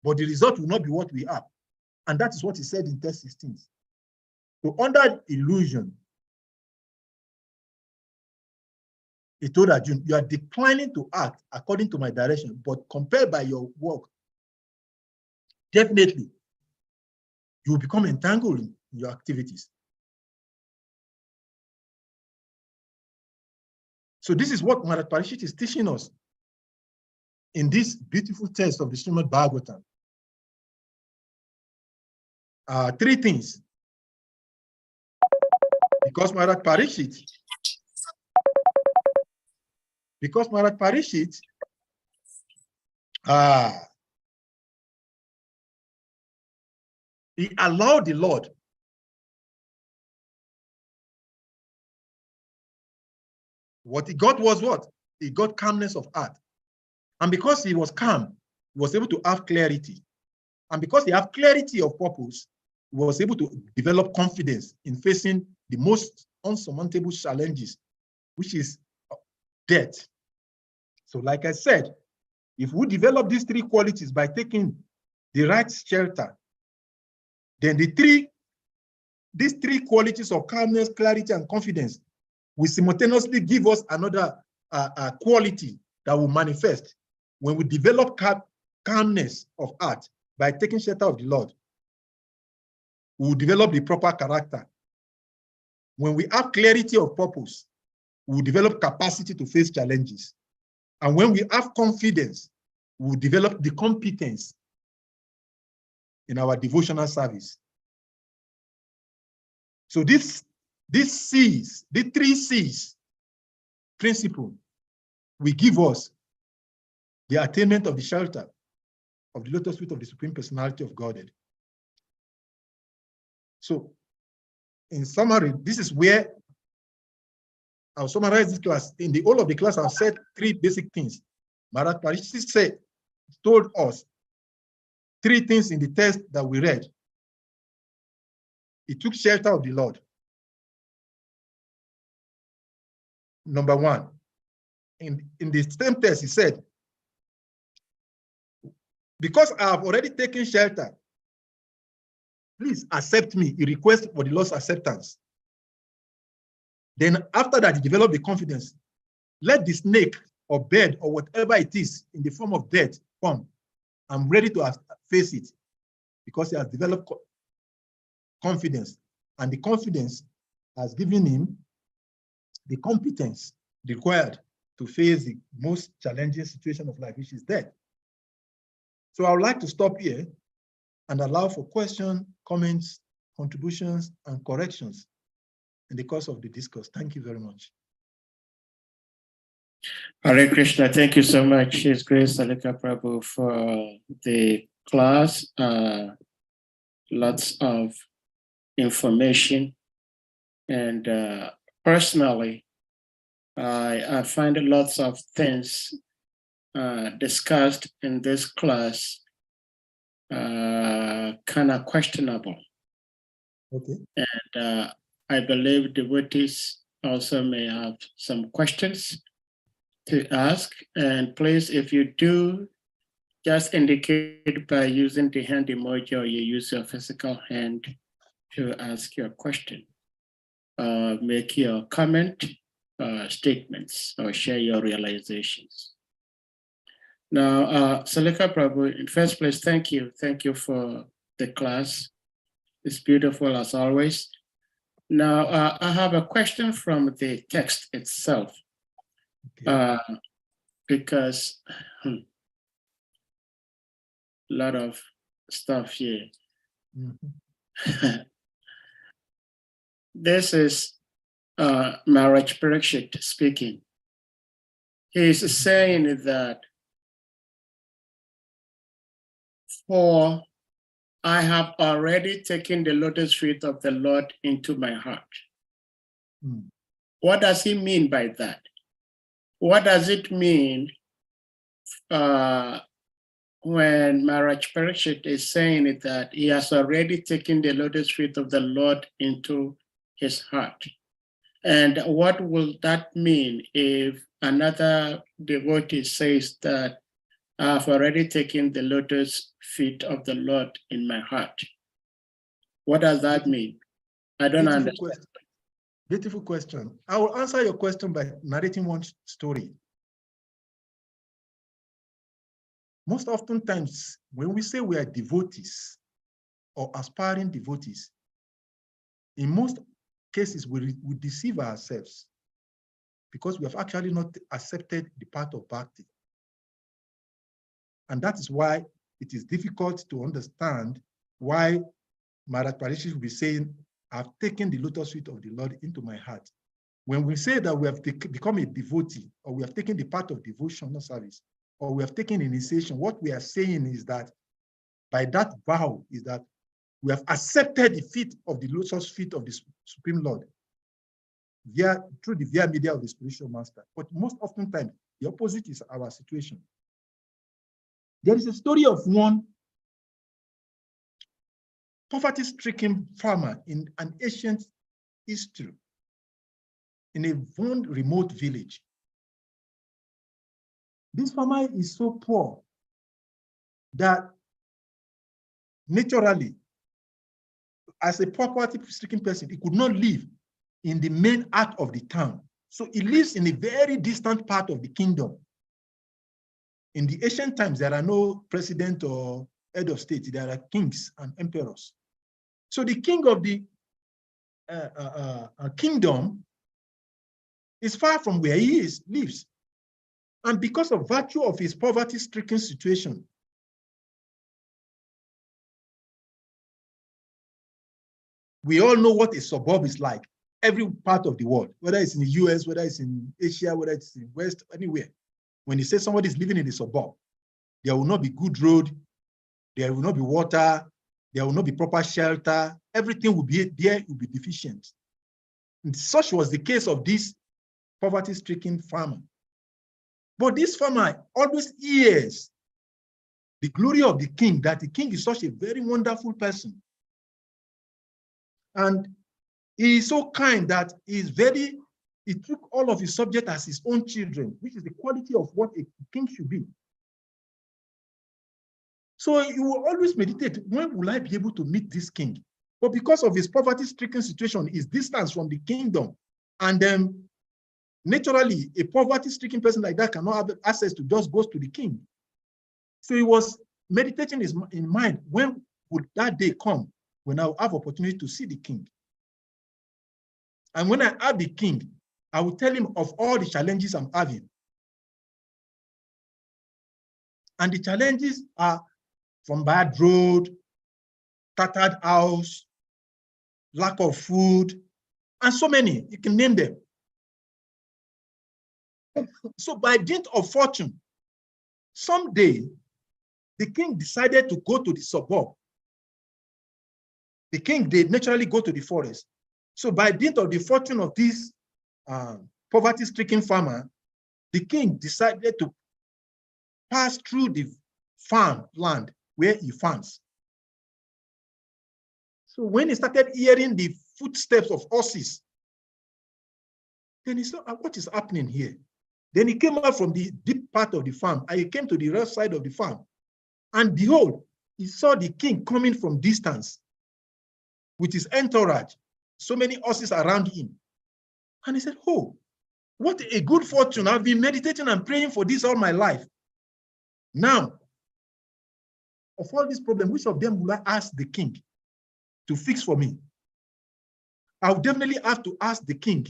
But the result will not be what we are. And that is what he said in text 16. So under illusion, he told Arjuna, you are declining to act according to my direction, but compared by your work, definitely you will become entangled in your activities. So this is what Maharaj Parikshit is teaching us in this beautiful text of the SRIMAD BHAGAVATAM. Three things. Because Maharaj Parikshit he allowed the Lord what he got was what? He got calmness of heart. And because he was calm, he was able to have clarity. And because he had clarity of purpose, he was able to develop confidence in facing the most unsurmountable challenges, which is death. So like I said, if we develop these three qualities by taking the right shelter, then these three qualities of calmness, clarity, and confidence will simultaneously give us another quality that will manifest when we develop calmness of heart by taking shelter of the Lord. We will develop the proper character. When we have clarity of purpose, we will develop capacity to face challenges. And when we have confidence, we will develop the competence in our devotional service. So these C's, the three C's principle will give us the attainment of the shelter of the lotus feet of the Supreme Personality of Godhead. So in summary, this is where I'll summarize this class. In the whole of the class, I've said three basic things. Maharaj Parikshit told us three things in the text that we read. He took shelter of the Lord. Number one, in the same text, he said, because I have already taken shelter, please accept me. He requests for the Lord's acceptance. Then after that, he developed the confidence. Let the snake or bird or whatever it is in the form of death come. I'm ready to face it because he has developed confidence. And the confidence has given him the competence required to face the most challenging situation of life, which is death. So I would like to stop here and allow for questions, comments, contributions, and corrections in the course of the discourse. Thank you very much. Hare Krishna, thank you so much, His Grace Salika Prabhu, for the class. Lots of information. And personally, I find lots of things discussed in this class kind of questionable. Okay. And I believe devotees also may have some questions to ask. And please, if you do, just indicate by using the hand emoji or you use your physical hand to ask your question. Make your comment, statements, or share your realizations. Now, Salika Prabhu, in first place, thank you. Thank you for the class. It's beautiful as always. Now, I have a question from the text itself, okay. Because a lot of stuff here. Mm-hmm. This is Maharaj Parikshit speaking. He's saying that, for I have already taken the lotus feet of the Lord into my heart. What does he mean by that? What does it mean when Maharaj Parikshit is saying that he has already taken the lotus feet of the Lord into his heart? And what will that mean if another devotee says that I've already taken the lotus feet of the Lord in my heart? What does that mean? I don't understand. Question. Beautiful question. I will answer your question by narrating one story. Most oftentimes, when we say we are devotees or aspiring devotees, in most cases, we deceive ourselves because we have actually not accepted the part of bhakti. And that is why it is difficult to understand why Maharaj Parikshit will be saying, I've taken the lotus feet of the Lord into my heart. When we say that we have become a devotee, or we have taken the part of devotional service, or we have taken initiation, what we are saying is that by that vow is that we have accepted the feet of the lotus feet of the Supreme Lord through the via media of the spiritual master. But most often times, the opposite is our situation. There is a story of one poverty-stricken farmer in an ancient history in a one remote village. This farmer is so poor that naturally, as a poverty-stricken person, he could not live in the main heart of the town. So he lives in a very distant part of the kingdom. In the ancient times, there are no president or head of state. There are kings and emperors. So the king of the kingdom is far from where he lives. And because of virtue of his poverty-stricken situation, we all know what a suburb is like. Every part of the world, whether it's in the US, whether it's in Asia, whether it's in West, anywhere. When you say somebody is living in a suburb, there will not be good road, there will not be water, there will not be proper shelter. Everything will be there, will be deficient. And such was the case of this poverty-stricken farmer. But this farmer always hears the glory of the king, that the king is such a very wonderful person. And he is so kind that he took all of his subjects as his own children, which is the quality of what a king should be. So he will always meditate, when will I be able to meet this king? But because of his poverty-stricken situation, his distance from the kingdom, and then naturally, a poverty-stricken person like that cannot have access to just go to the king. So he was meditating in mind, when would that day come when I will have opportunity to see the king? And when I have the king, I will tell him of all the challenges I'm having. And the challenges are from bad road, tattered house, lack of food, and so many, you can name them. So by dint of fortune, someday, the king decided to go to the suburb. The king, they naturally go to the forest. So by dint of the fortune of this poverty-stricken farmer, the king decided to pass through the farm land where he farms. So when he started hearing the footsteps of horses, then he saw, what is happening here? Then he came out from the deep part of the farm, and he came to the left side of the farm. And behold, he saw the king coming from distance with his entourage, so many horses around him. And he said, oh, what a good fortune. I've been meditating and praying for this all my life. Now, of all these problems, which of them will I ask the king to fix for me? I would definitely have to ask the king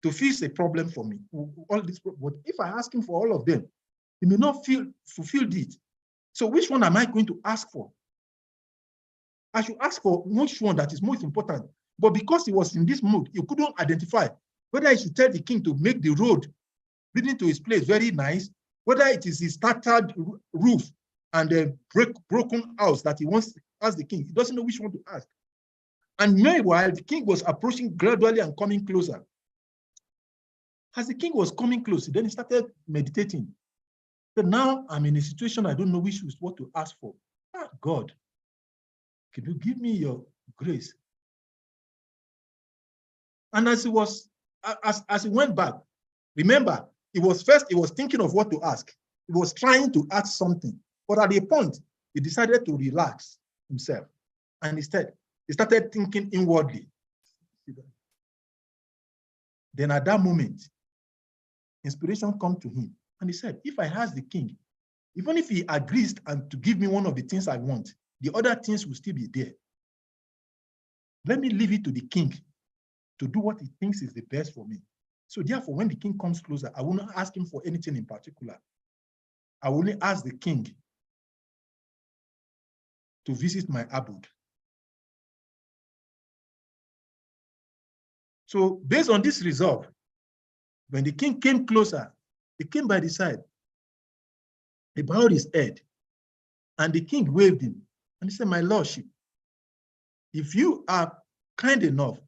to fix a problem for me. All this, but if I ask him for all of them, he may not fulfill it. So which one am I going to ask for? I should ask for which one that is most important. But because he was in this mood, he couldn't identify whether he should tell the king to make the road leading to his place very nice, whether it is his tattered roof and a broken house that he wants to ask the king. He doesn't know which one to ask. And meanwhile, the king was approaching gradually and coming closer. As the king was coming close, then he started meditating. So now I'm in a situation I don't know which is what to ask for. Ah, God, can you give me your grace? And as he went back, remember, he was thinking of what to ask. He was trying to ask something, but at a point, he decided to relax himself. And instead, he started thinking inwardly. Then at that moment, inspiration came to him. And he said, if I ask the king, even if he agrees and to give me one of the things I want, the other things will still be there. let me leave it to the king to do what he thinks is the best for me. So therefore, when the king comes closer, I will not ask him for anything in particular. I will only ask the king to visit my abode. So based on this resolve, when the king came closer, he came by the side. He bowed his head, and the king waved him. And he said, my lordship, if you are kind enough,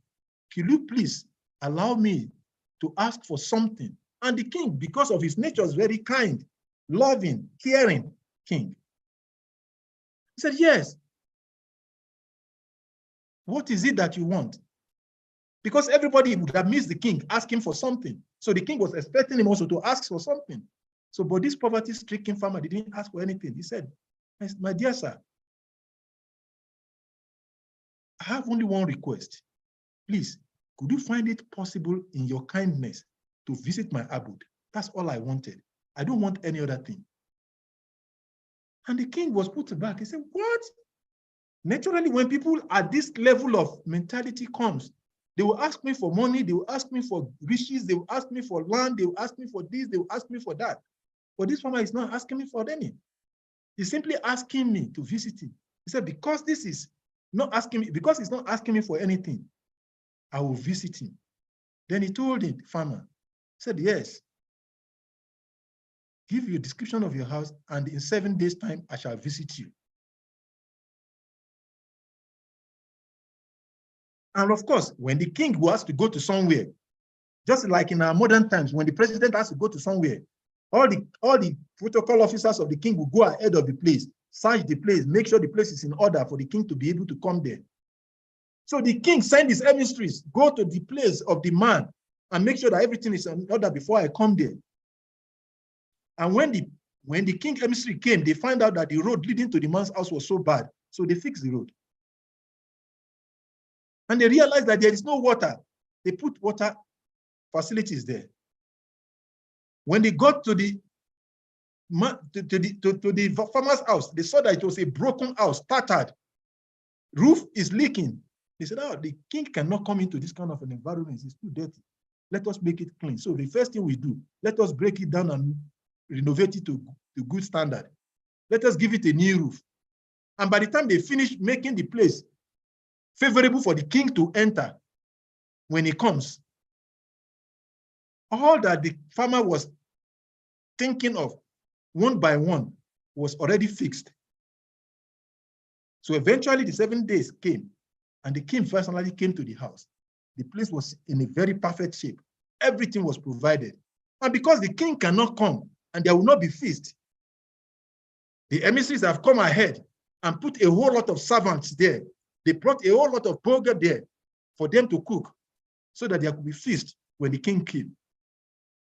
can you please allow me to ask for something? And the king, because of his nature, is very kind, loving, caring king. He said, yes. What is it that you want? Because everybody would have missed the king asking for something. So the king was expecting him also to ask for something. So, but this poverty-stricken farmer didn't ask for anything. He said, my dear sir, I have only one request. Please, could you find it possible in your kindness to visit my abode? That's all I wanted. I don't want any other thing. And the king was put back. He said, what? Naturally, when people at this level of mentality comes, they will ask me for money, they will ask me for riches, they will ask me for land, they will ask me for this, they will ask me for that. But this farmer is not asking me for any. He's simply asking me to visit him. He said, because this is not asking me, because he's not asking me for anything, I will visit him. Then he told him, the farmer, he said, yes, give you a description of your house, and in 7 days' time, I shall visit you. And of course, when the king was to go to somewhere, just like in our modern times, when the president has to go to somewhere, all the protocol officers of the king will go ahead of the place, search the place, make sure the place is in order for the king to be able to come there. So the king sent his emissaries, go to the place of the man and make sure that everything is in order before I come there. And when the king emissary came, they found out that the road leading to the man's house was so bad. So they fixed the road. And they realized that there is no water. They put water facilities there. When they got to the farmer's house, they saw that it was a broken house, tattered. Roof is leaking. They said, oh, the king cannot come into this kind of an environment. It's too dirty. Let us make it clean. So the first thing we do, let us break it down and renovate it to good standard. Let us give it a new roof. And by the time they finish making the place favorable for the king to enter when he comes, all that the farmer was thinking of one by one was already fixed. So eventually the 7 days came, and the king personally came to the house. The place was in a very perfect shape. Everything was provided. And because the king cannot come and there will not be feast, the emissaries have come ahead and put a whole lot of servants there. They brought a whole lot of burger there for them to cook so that there could be feast when the king came.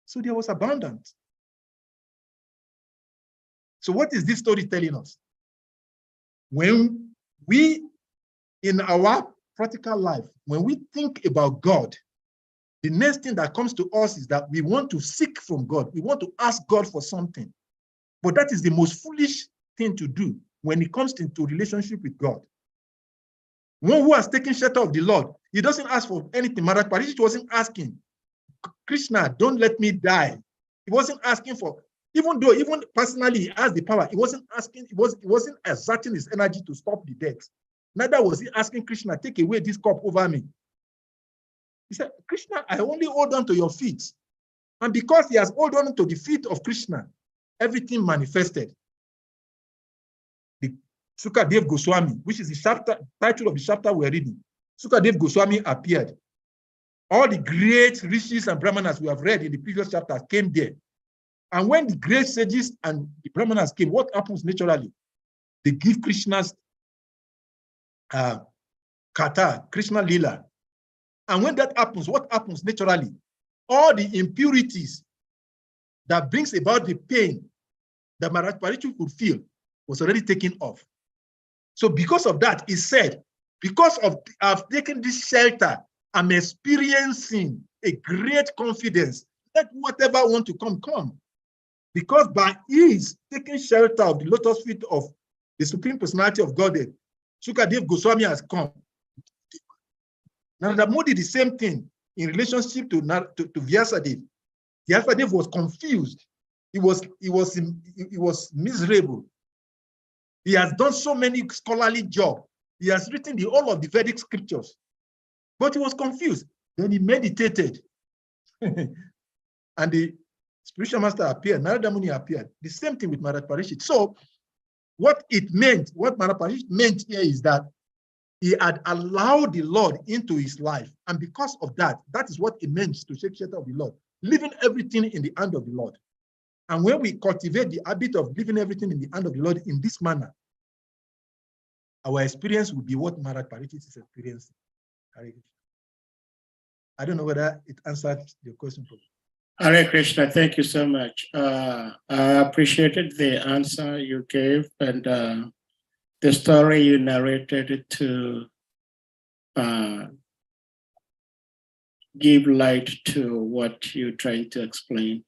So there was abundance. So what is this story telling us? When we, in our practical life, when we think about God, the next thing that comes to us is that we want to seek from God. We want to ask God for something. But that is the most foolish thing to do when it comes into relationship with God. One who has taken shelter of the Lord, he doesn't ask for anything. Maharaj Parikshit wasn't asking, Krishna, don't let me die. He wasn't asking for, even though even personally he has the power, he wasn't asking, he wasn't exerting his energy to stop the death. Neither was he asking Krishna, take away this cup over me. He said, Krishna, I only hold on to your feet. And because he has held on to the feet of Krishna, everything manifested. The Sukadev Goswami, which is the title of the chapter we're reading, Sukadev Goswami appeared. All the great rishis and brahmanas we have read in the previous chapter came there. And when the great sages and the brahmanas came, what happens naturally? They give Krishna's kata, Krishna Lila. And when that happens, what happens naturally? All the impurities that brings about the pain that Maharaj Parikshit could feel was already taken off. So because of that, he said, because I've taken this shelter, I'm experiencing a great confidence. Let whatever want to come, come. Because by his taking shelter of the lotus feet of the Supreme Personality of Godhead, Sukadev Goswami has come. Narendra Modi did the same thing in relationship to Vyasadeva. Vyasadeva was confused. He was miserable. He has done so many scholarly jobs. He has written all of the Vedic scriptures, but he was confused. Then he meditated, and the spiritual master appeared. Narada Muni appeared. The same thing with Maharaj Parikshit. So, what Maharaj Parikshit meant here is that he had allowed the Lord into his life, and because of that, that is what it means to take shelter of the Lord, leaving everything in the hand of the Lord. And when we cultivate the habit of leaving everything in the hand of the Lord in this manner, our experience will be what Maharaj Parikshit is experiencing. I don't know whether it answered your question. Hare Krishna, thank you so much. I appreciated the answer you gave and the story you narrated to give light to what you're trying to explain.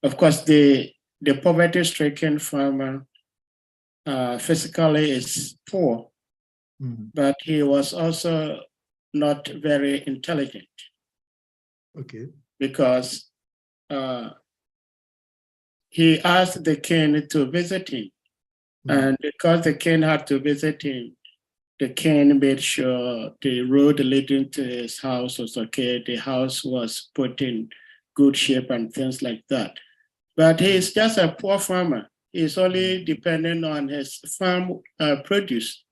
Of course, the poverty-stricken farmer physically is poor, but he was also not very intelligent. Okay. Because he asked the king to visit him. And because the king had to visit him, the king made sure the road leading to his house was okay. The house was put in good shape and things like that. But he's just a poor farmer. He's only dependent on his farm produce.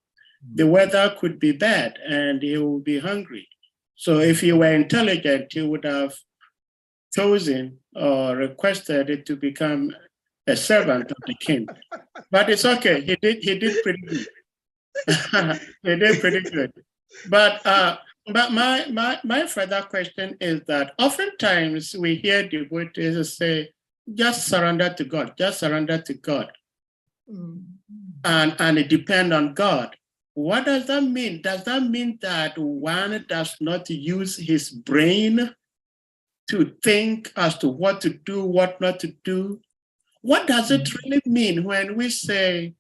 The weather could be bad and he would be hungry. So if he were intelligent, he would have chosen or requested it to become a servant of the king. But it's okay. He did pretty good. He did pretty good. But my further question is that oftentimes we hear devotees say, just surrender to God, just surrender to God. And it depends on God. What does that mean? Does that mean that one does not use his brain to think as to what to do, what not to do? What does it really mean when we say,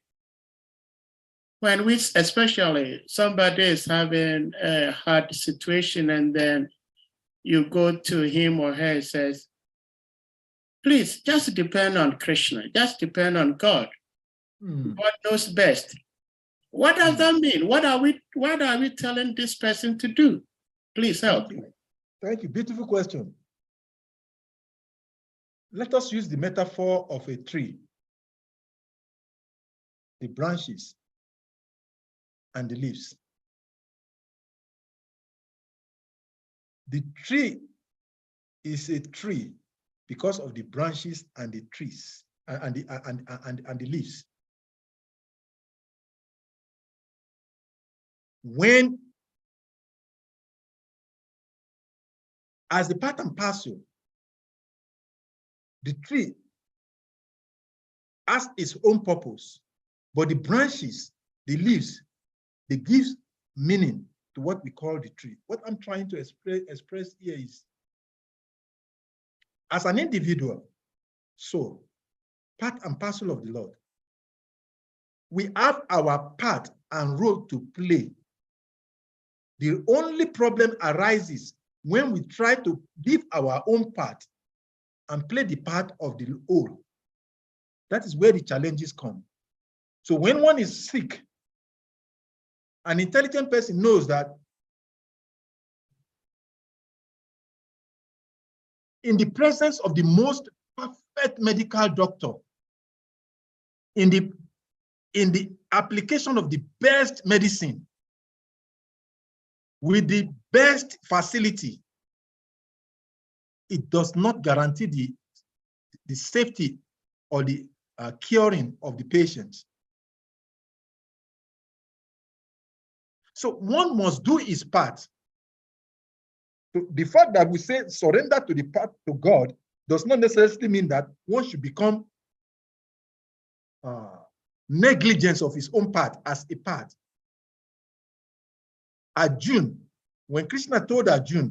especially somebody is having a hard situation and then you go to him or her and says, please just depend on Krishna, just depend on God. God knows best. What does that mean? What are we telling this person to do? Please help. Thank you. Beautiful question. Let us use the metaphor of a tree, the branches and the leaves. The tree is a tree because of the branches and the trees and the leaves. When, as the part and parcel, the tree has its own purpose, but the branches, the leaves, they give meaning to what we call the tree. What I'm trying to express here is, as an individual, so part and parcel of the Lord, we have our part and role to play. The only problem arises when we try to leave our own part and play the part of the whole. That is where the challenges come. So when one is sick, an intelligent person knows that in the presence of the most perfect medical doctor, in the application of the best medicine, with the best facility, it does not guarantee the safety or the curing of the patients. So one must do his part. The fact that we say surrender to the part to God does not necessarily mean that one should become negligence of his own part as a part. Arjuna, when Krishna told Arjuna,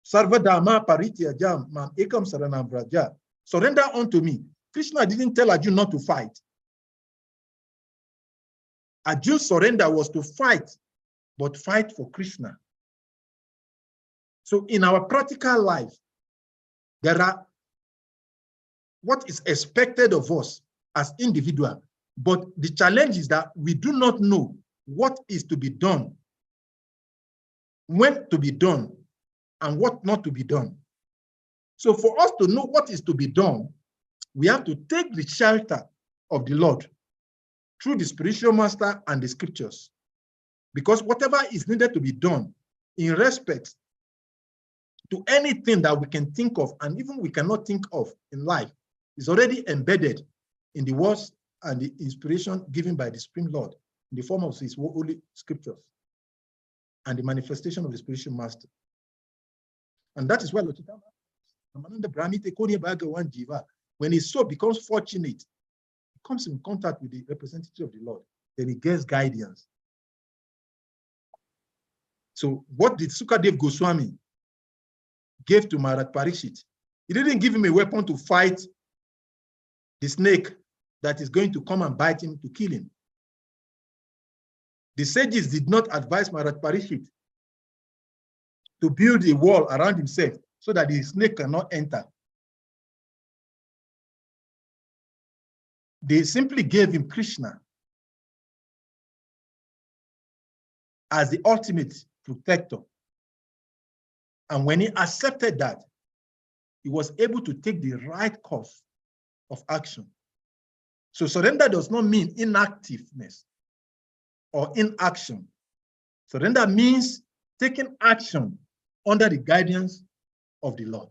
Sarva Dharma Parityajam Mam Ekam Saranam Vraja, surrender unto me. Krishna didn't tell Arjuna not to fight. Arjuna's surrender was to fight but fight for Krishna. So in our practical life, there are what is expected of us as individuals, but the challenge is that we do not know what is to be done, when to be done, and what not to be done. So for us to know what is to be done, we have to take the shelter of the Lord through the spiritual master and the scriptures. Because whatever is needed to be done in respect to anything that we can think of and even we cannot think of in life is already embedded in the words and the inspiration given by the Supreme Lord in the form of his holy scriptures and the manifestation of the spiritual master. And that is why when his soul becomes fortunate, he comes in contact with the representative of the Lord, then he gets guidance. So what did Sukadev Goswami gave to Maharaj Parikshit? He didn't give him a weapon to fight the snake that is going to come and bite him to kill him. The sages did not advise Maharaj Parikshit to build a wall around himself so that the snake cannot enter. They simply gave him Krishna as the ultimate protector. And when he accepted that, he was able to take the right course of action. So surrender does not mean inactiveness or inaction. Surrender means taking action under the guidance of the Lord.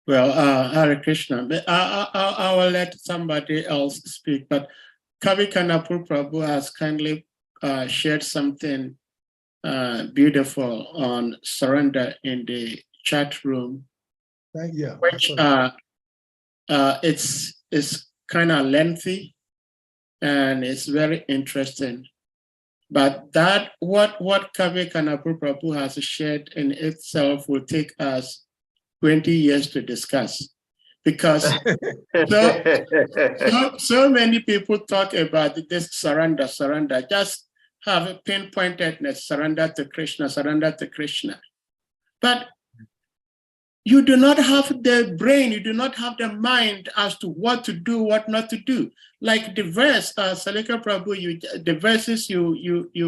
Well, Hare Krishna. I will let somebody else speak, but Kavi Kanapur Prabhu has kindly shared something beautiful on surrender in the chat room, which it's kind of lengthy and it's very interesting. But that what Kavi Kanapur Prabhu has shared in itself will take us 20 years to discuss, because so many people talk about this surrender, just have a pinpointedness, surrender to Krishna. But you do not have the brain, you do not have the mind as to what to do, what not to do. Like the verse, Salika Prabhu, the verses you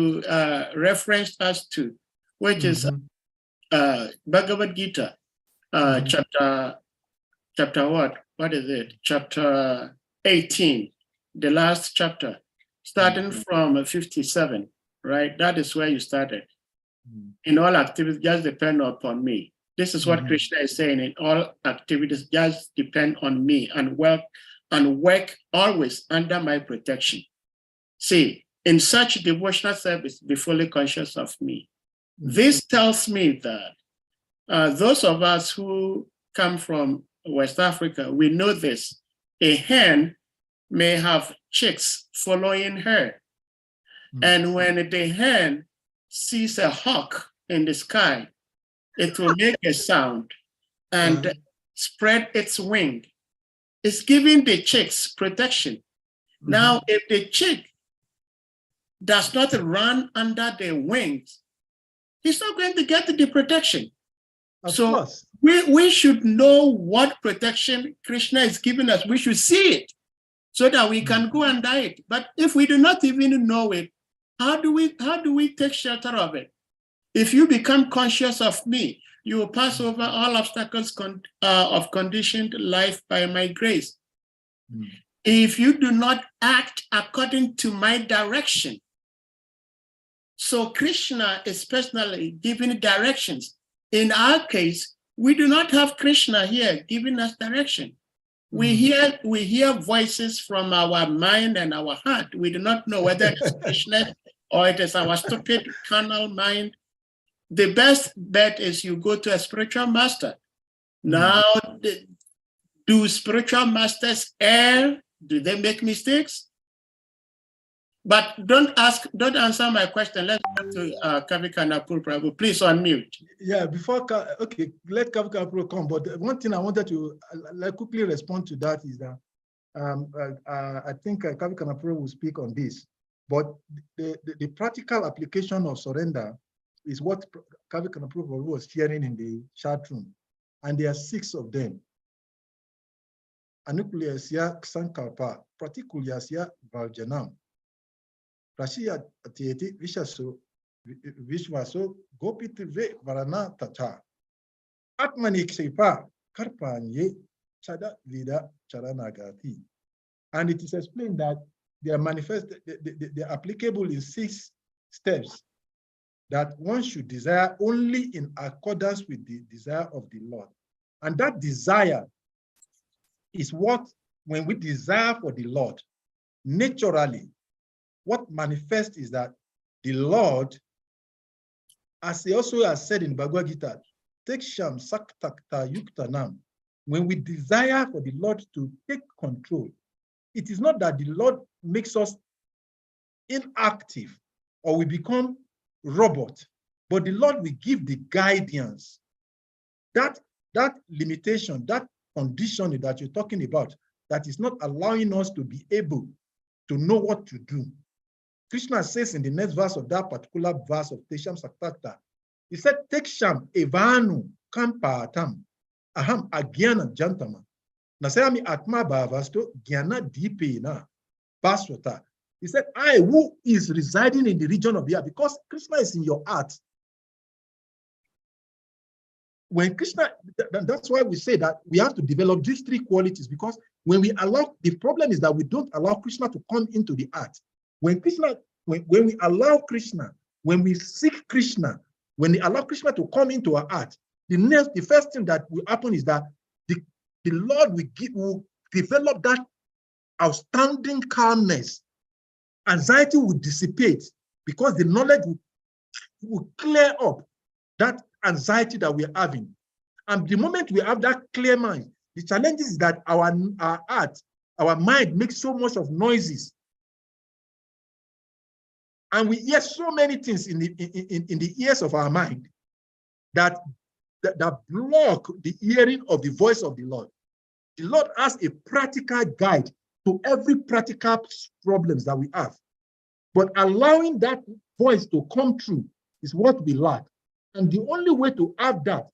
referenced us to, which is Bhagavad Gita. Chapter what? What is it? Chapter 18, the last chapter, starting from 57, right? That is where you started. In all activities, just depend upon me. This is what Krishna is saying. In all activities, just depend on me and work always under my protection. See, in such devotional service, be fully conscious of me. This tells me that those of us who come from West Africa, we know this. A hen may have chicks following her. And when the hen sees a hawk in the sky, it will make a sound and spread its wing. It's giving the chicks protection. Now, if the chick does not run under the wings, he's not going to get the protection. So we should know what protection Krishna is giving us. We should see it so that we can go under it. But if we do not even know it, how do we take shelter of it? If you become conscious of me, you will pass over all obstacles of conditioned life by my grace. If you do not act according to my direction, so Krishna is personally giving directions. In our case, we do not have Krishna here giving us direction. We hear voices from our mind and our heart. We do not know whether it's Krishna or it is our stupid carnal mind. The best bet is you go to a spiritual master. Now, do spiritual masters err? Do they make mistakes? But don't answer my question. Let's go to Kavi Kanapur Prabhu. Please unmute. Yeah, let Kavi Kanapur come. But one thing I wanted to quickly respond to that is that I think Kavi Kanapura will speak on this, but the practical application of surrender is what Kavi Kanapura was sharing in the chat room. And there are 6 of them. Anukuliasia Sankalpa, Pratikuliasia Valjanam, Prashia Atieti Vishwaso Gopitive Varana Tata, Atmani Ksipa, Karpanye, Chada Vida Charanagati. And it is explained that they are they are applicable in 6 steps that one should desire only in accordance with the desire of the Lord. And that desire is what, when we desire for the Lord, naturally, what manifests is that the Lord, as he also has said in Bhagavad Gita, Teksham Saktakta Yuktanam, when we desire for the Lord to take control, it is not that the Lord makes us inactive or we become robot, but the Lord will give the guidance. That limitation, that condition that you're talking about, that is not allowing us to be able to know what to do. Krishna says in the next verse of that particular verse of Tesham Saktakta, he said, Teksham Evanu Kampatam Aham Agyana Jantama. Nasayami Atma Bhavasto Gyana Dipena Baswata. He said, I who is residing in the region of the earth, because Krishna is in your heart. When Krishna, that's why we say that we have to develop these 3 qualities, because when we allow, the problem is that we don't allow Krishna to come into the heart. When we allow Krishna, when we seek Krishna, when we allow Krishna to come into our heart, the first thing that will happen is that the Lord will develop that outstanding calmness. Anxiety will dissipate because the knowledge will clear up that anxiety that we're having. And the moment we have that clear mind, the challenge is that our heart, our mind makes so much of noises. And we hear so many things in the ears of our mind that block the hearing of the voice of the Lord. The Lord has a practical guide to every practical problems that we have. But allowing that voice to come true is what we lack. And the only way to have that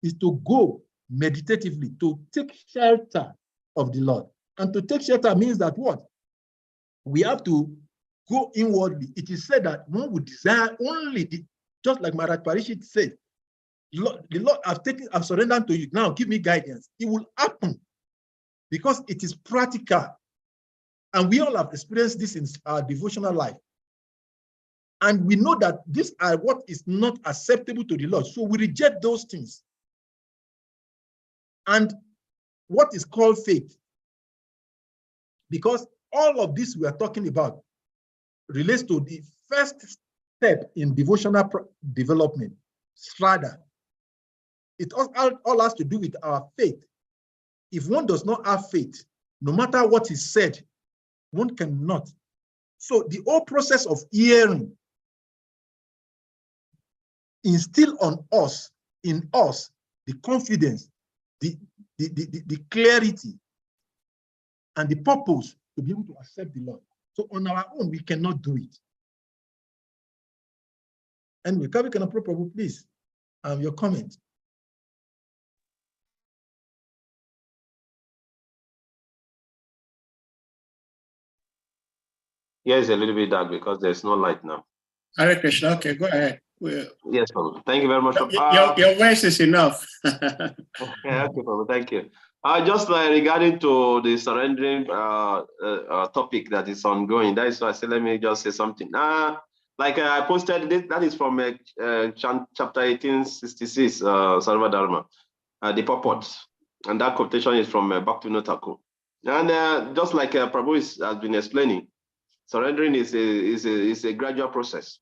is to go meditatively, to take shelter of the Lord. And to take shelter means that what? We have to go inwardly. It is said that one would desire only, just like Maharaj Parishit said, the Lord, I've surrendered to you. Now give me guidance. It will happen because it is practical. And we all have experienced this in our devotional life. And we know that these are what is not acceptable to the Lord. So we reject those things. And what is called faith? Because all of this we are talking about relates to the first step in devotional development, Shraddha. It all has to do with our faith. If one does not have faith, no matter what is said, one cannot. So the whole process of hearing instill in us, the confidence, the clarity, and the purpose to be able to accept the Lord. So on our own, we cannot do it. And we can Prabhu, please, your comment. Yeah, it's a little bit dark because there's no light now. Hare Krishna. Okay, go ahead. Yes, Prabhu. Thank you very much. Your voice is enough. Okay, Prabhu. Thank you. Just regarding to the surrendering topic that is ongoing, that is why I said, let me just say something. Like I posted this, that is from chapter 1866, Sarva Dharma, the purport. And that quotation is from Bhaktivinoda Thakur. And just like Prabhu has been explaining, surrendering is a gradual process.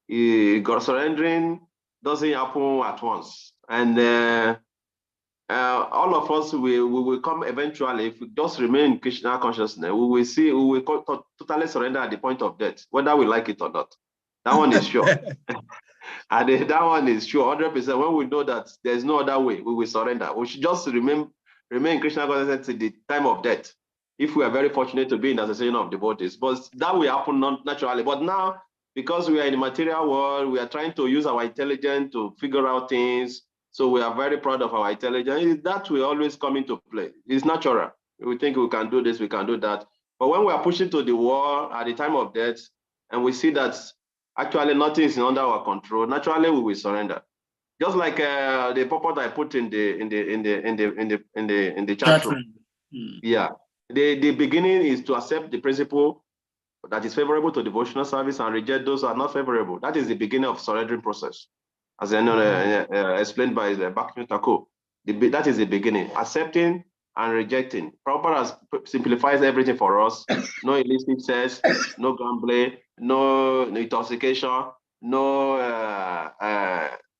Surrendering doesn't happen at once. And all of us we will come eventually. If we just remain in Krishna consciousness, we will totally surrender at the point of death, whether we like it or not. That one is sure. And that one is sure, 100%. When we know that there's no other way, we will surrender. We should just remain in Krishna consciousness till the time of death. if we are very fortunate to be in the association of devotees. But that will happen not naturally. But now, because we are in the material world, we are trying to use our intelligence to figure out things. So we are very proud of our intelligence. That will always come into play. It's natural. We think we can do this, we can do that. But when we are pushing to the wall at the time of death, and we see that actually nothing is under our control, naturally we will surrender. Just like the purport I put in the chat room. Yeah, the beginning is to accept the principle that is favorable to devotional service and reject those who are not favorable. That is the beginning of surrendering process, as explained by Bhakti Thakur. That is the beginning, accepting and rejecting. Prabhupada simplifies everything for us. No illicit sex, no gambling, no intoxication, no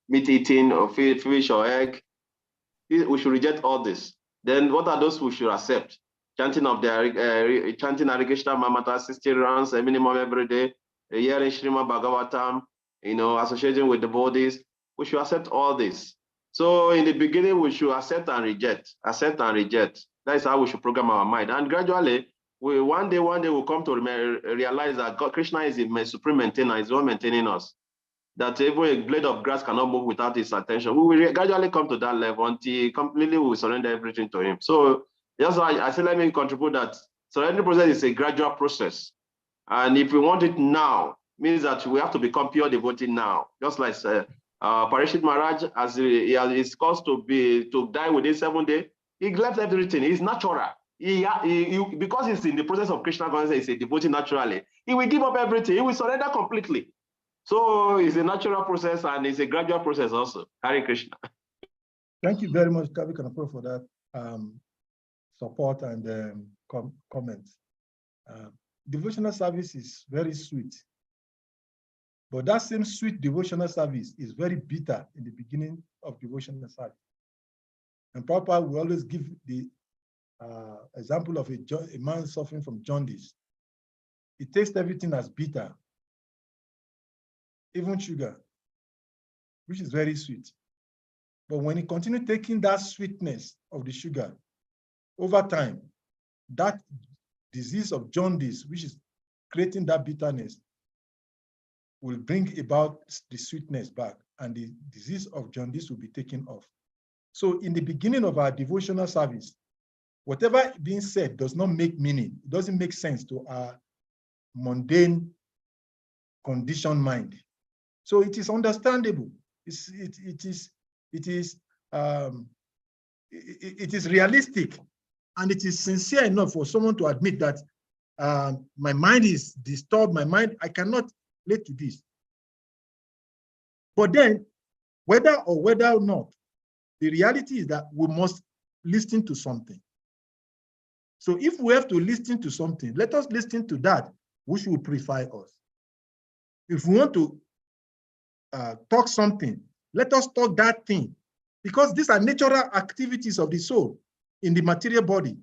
meat eating or fish or egg. We should reject all this. Then what are those we should accept? Chanting of the chanting Hare Mamata 60 rounds a minimum every day, hearing SRIMAD BHAGAVATAM, associating with the bodies. We should accept all this. So in the beginning, we should accept and reject, accept and reject. That is how we should program our mind. And gradually, one day we'll come to realize that God, Krishna is the supreme maintainer, is the one maintaining us. That even a blade of grass cannot move without his attention. We will gradually come to that level until completely we will surrender everything to him. So that's why I say, let me contribute that surrendering process is a gradual process. And if we want it now, means that we have to become pure devotee now. Just like Parishit Maharaj, as he is caused to die within 7 days, he left everything. It's natural. Because he's in the process of Krishna consciousness, he's a devotee naturally. He will give up everything. He will surrender completely. So it's a natural process and it's a gradual process also. Hare Krishna. Thank you very much, Kavi Kanapur, for that support and comments. Devotional service is very sweet. But that same sweet devotional service is very bitter in the beginning of devotional service. And Prabhupada will always give the example of a man suffering from jaundice. He tastes everything as bitter, even sugar, which is very sweet. But when he continues taking that sweetness of the sugar, over time, that disease of jaundice, which is creating that bitterness, will bring about the sweetness back, and the disease of jaundice will be taken off. So in the beginning of our devotional service, whatever being said does not make meaning. It doesn't make sense to our mundane, conditioned mind. So it is understandable. It is realistic, and it is sincere enough for someone to admit that my mind is disturbed. My mind, I cannot relate to this. But then, whether or not, the reality is that we must listen to something. So if we have to listen to something, let us listen to that which will purify us. If we want to talk something, let us talk that thing, because these are natural activities of the soul in the material body.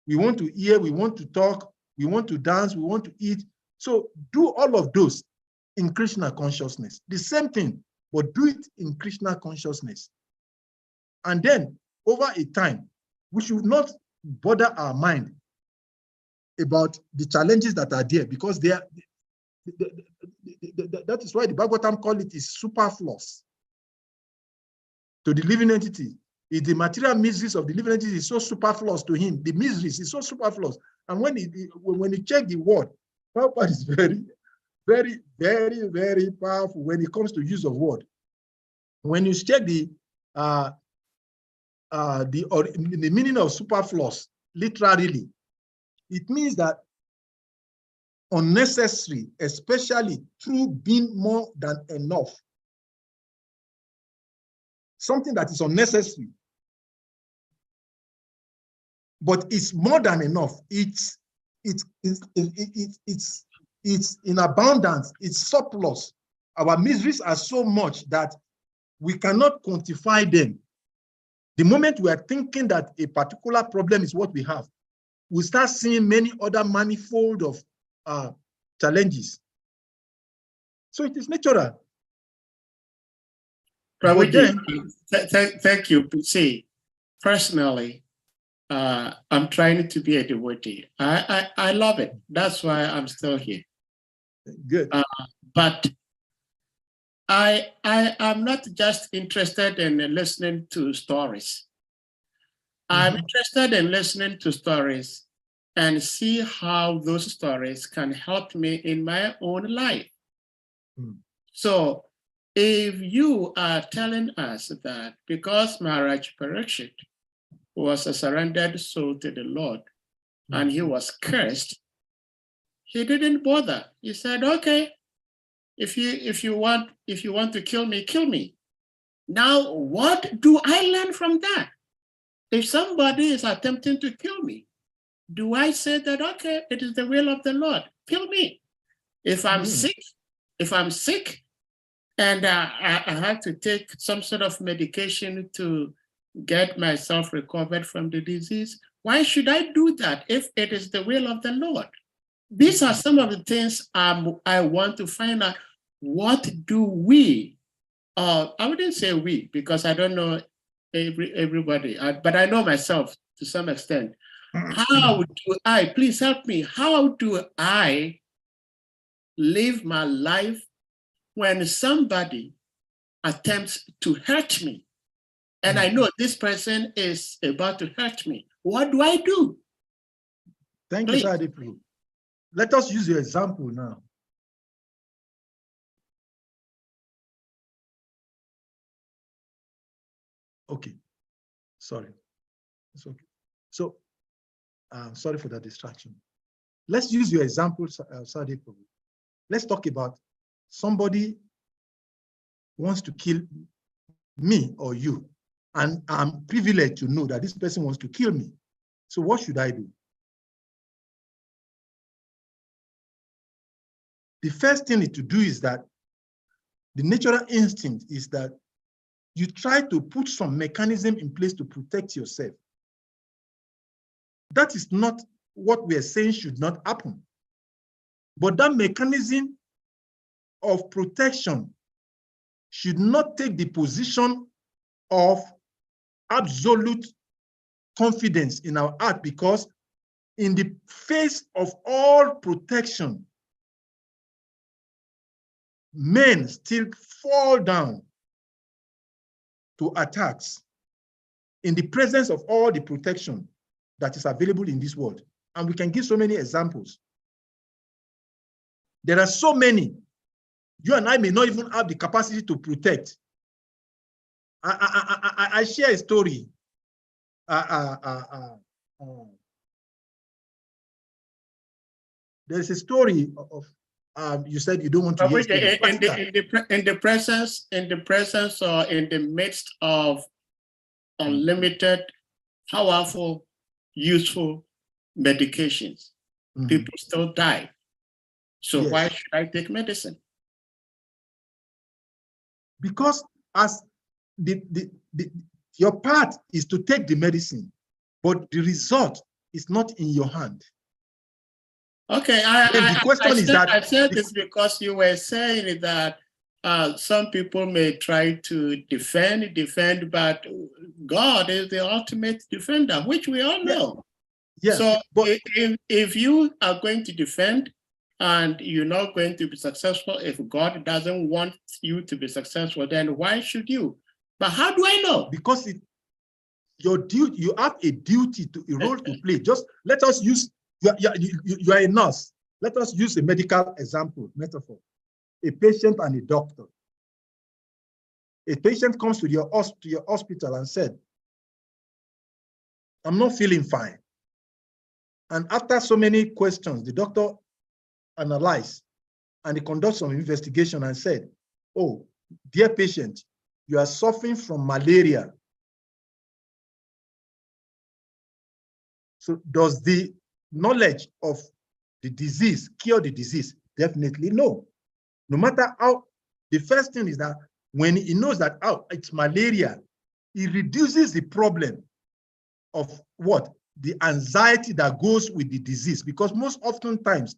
We want to hear, we want to talk, we want to dance, we want to eat. So do all of those in Krishna consciousness. The same thing, but do it in Krishna consciousness. And then over a time, we should not bother our mind about the challenges that are there, because they are, that is why the Bhagavatam call it is superfluous to the living entity. If the material miseries of the living entity is so superfluous to him, the miseries is so superfluous. And when you check the word, Prabhupada is very, very, very, very powerful when it comes to use of word. When you check the meaning of superfluous, literally, it means that unnecessary, especially through being more than enough. Something that is unnecessary, but it's more than enough. It's in abundance. It's surplus. Our miseries are so much that we cannot quantify them. The moment we are thinking that a particular problem is what we have, we start seeing many other manifold of challenges. So it is natural. Prabhuji, thank you. See, personally, I'm trying to be a devotee. I love it. That's why I'm still here. Good. But I am not just interested in listening to stories. I'm interested in listening to stories and see how those stories can help me in my own life. So if you are telling us that because Maharaj Parikshit was a surrendered soul to the Lord and he was cursed, he didn't bother. He said, okay, if you want to kill me, kill me. Now, what do I learn from that? If somebody is attempting to kill me, do I say that, okay, it is the will of the Lord, kill me? If I'm sick and I have to take some sort of medication to get myself recovered from the disease, why should I do that if it is the will of the Lord? These are some of the things I want to find out. What do we, I wouldn't say we, because I don't know everybody, but I know myself to some extent. How do I, please help me, how do I live my life when somebody attempts to hurt me? And I know this person is about to hurt me. What do I do? Thank Please. you, Sir Prabhu. Let us use your example now. Okay, sorry. It's okay. So, sorry for that distraction. Let's use your example, Sir Prabhu. Let's talk about somebody wants to kill me or you, and I'm privileged to know that this person wants to kill me. So what should I do? The first thing to do is that the natural instinct is that you try to put some mechanism in place to protect yourself. That is not what we are saying should not happen. But that mechanism of protection should not take the position of absolute confidence in our heart, because in the face of all protection, men still fall down to attacks in the presence of all the protection that is available in this world. And we can give so many examples. There are so many. You and I may not even have the capacity to protect. I share a story. There's a story of, you said you don't want to hear stories. In the presence or in the midst of unlimited, powerful, useful medications, people still die. So why should I take medicine? Because as your part is to take the medicine, but the result is not in your hand. Okay, I said this because you were saying that some people may try to defend, but God is the ultimate defender, which we all know. Yes, so but if you are going to defend and you're not going to be successful, if God doesn't want you to be successful, then why should you? But how do I know? Because your duty, you have a duty, a role to play. Just let us use, you are a nurse. Let us use a medical example, metaphor. A patient and a doctor. A patient comes to your hospital and said, I'm not feeling fine. And after so many questions, the doctor analyzed and he conducted some investigation and said, oh, dear patient, you are suffering from malaria. So does the knowledge of the disease cure the disease? Definitely no. No matter how, the first thing is that when he knows that, oh, it's malaria, he reduces the problem of what? The anxiety that goes with the disease, because most often times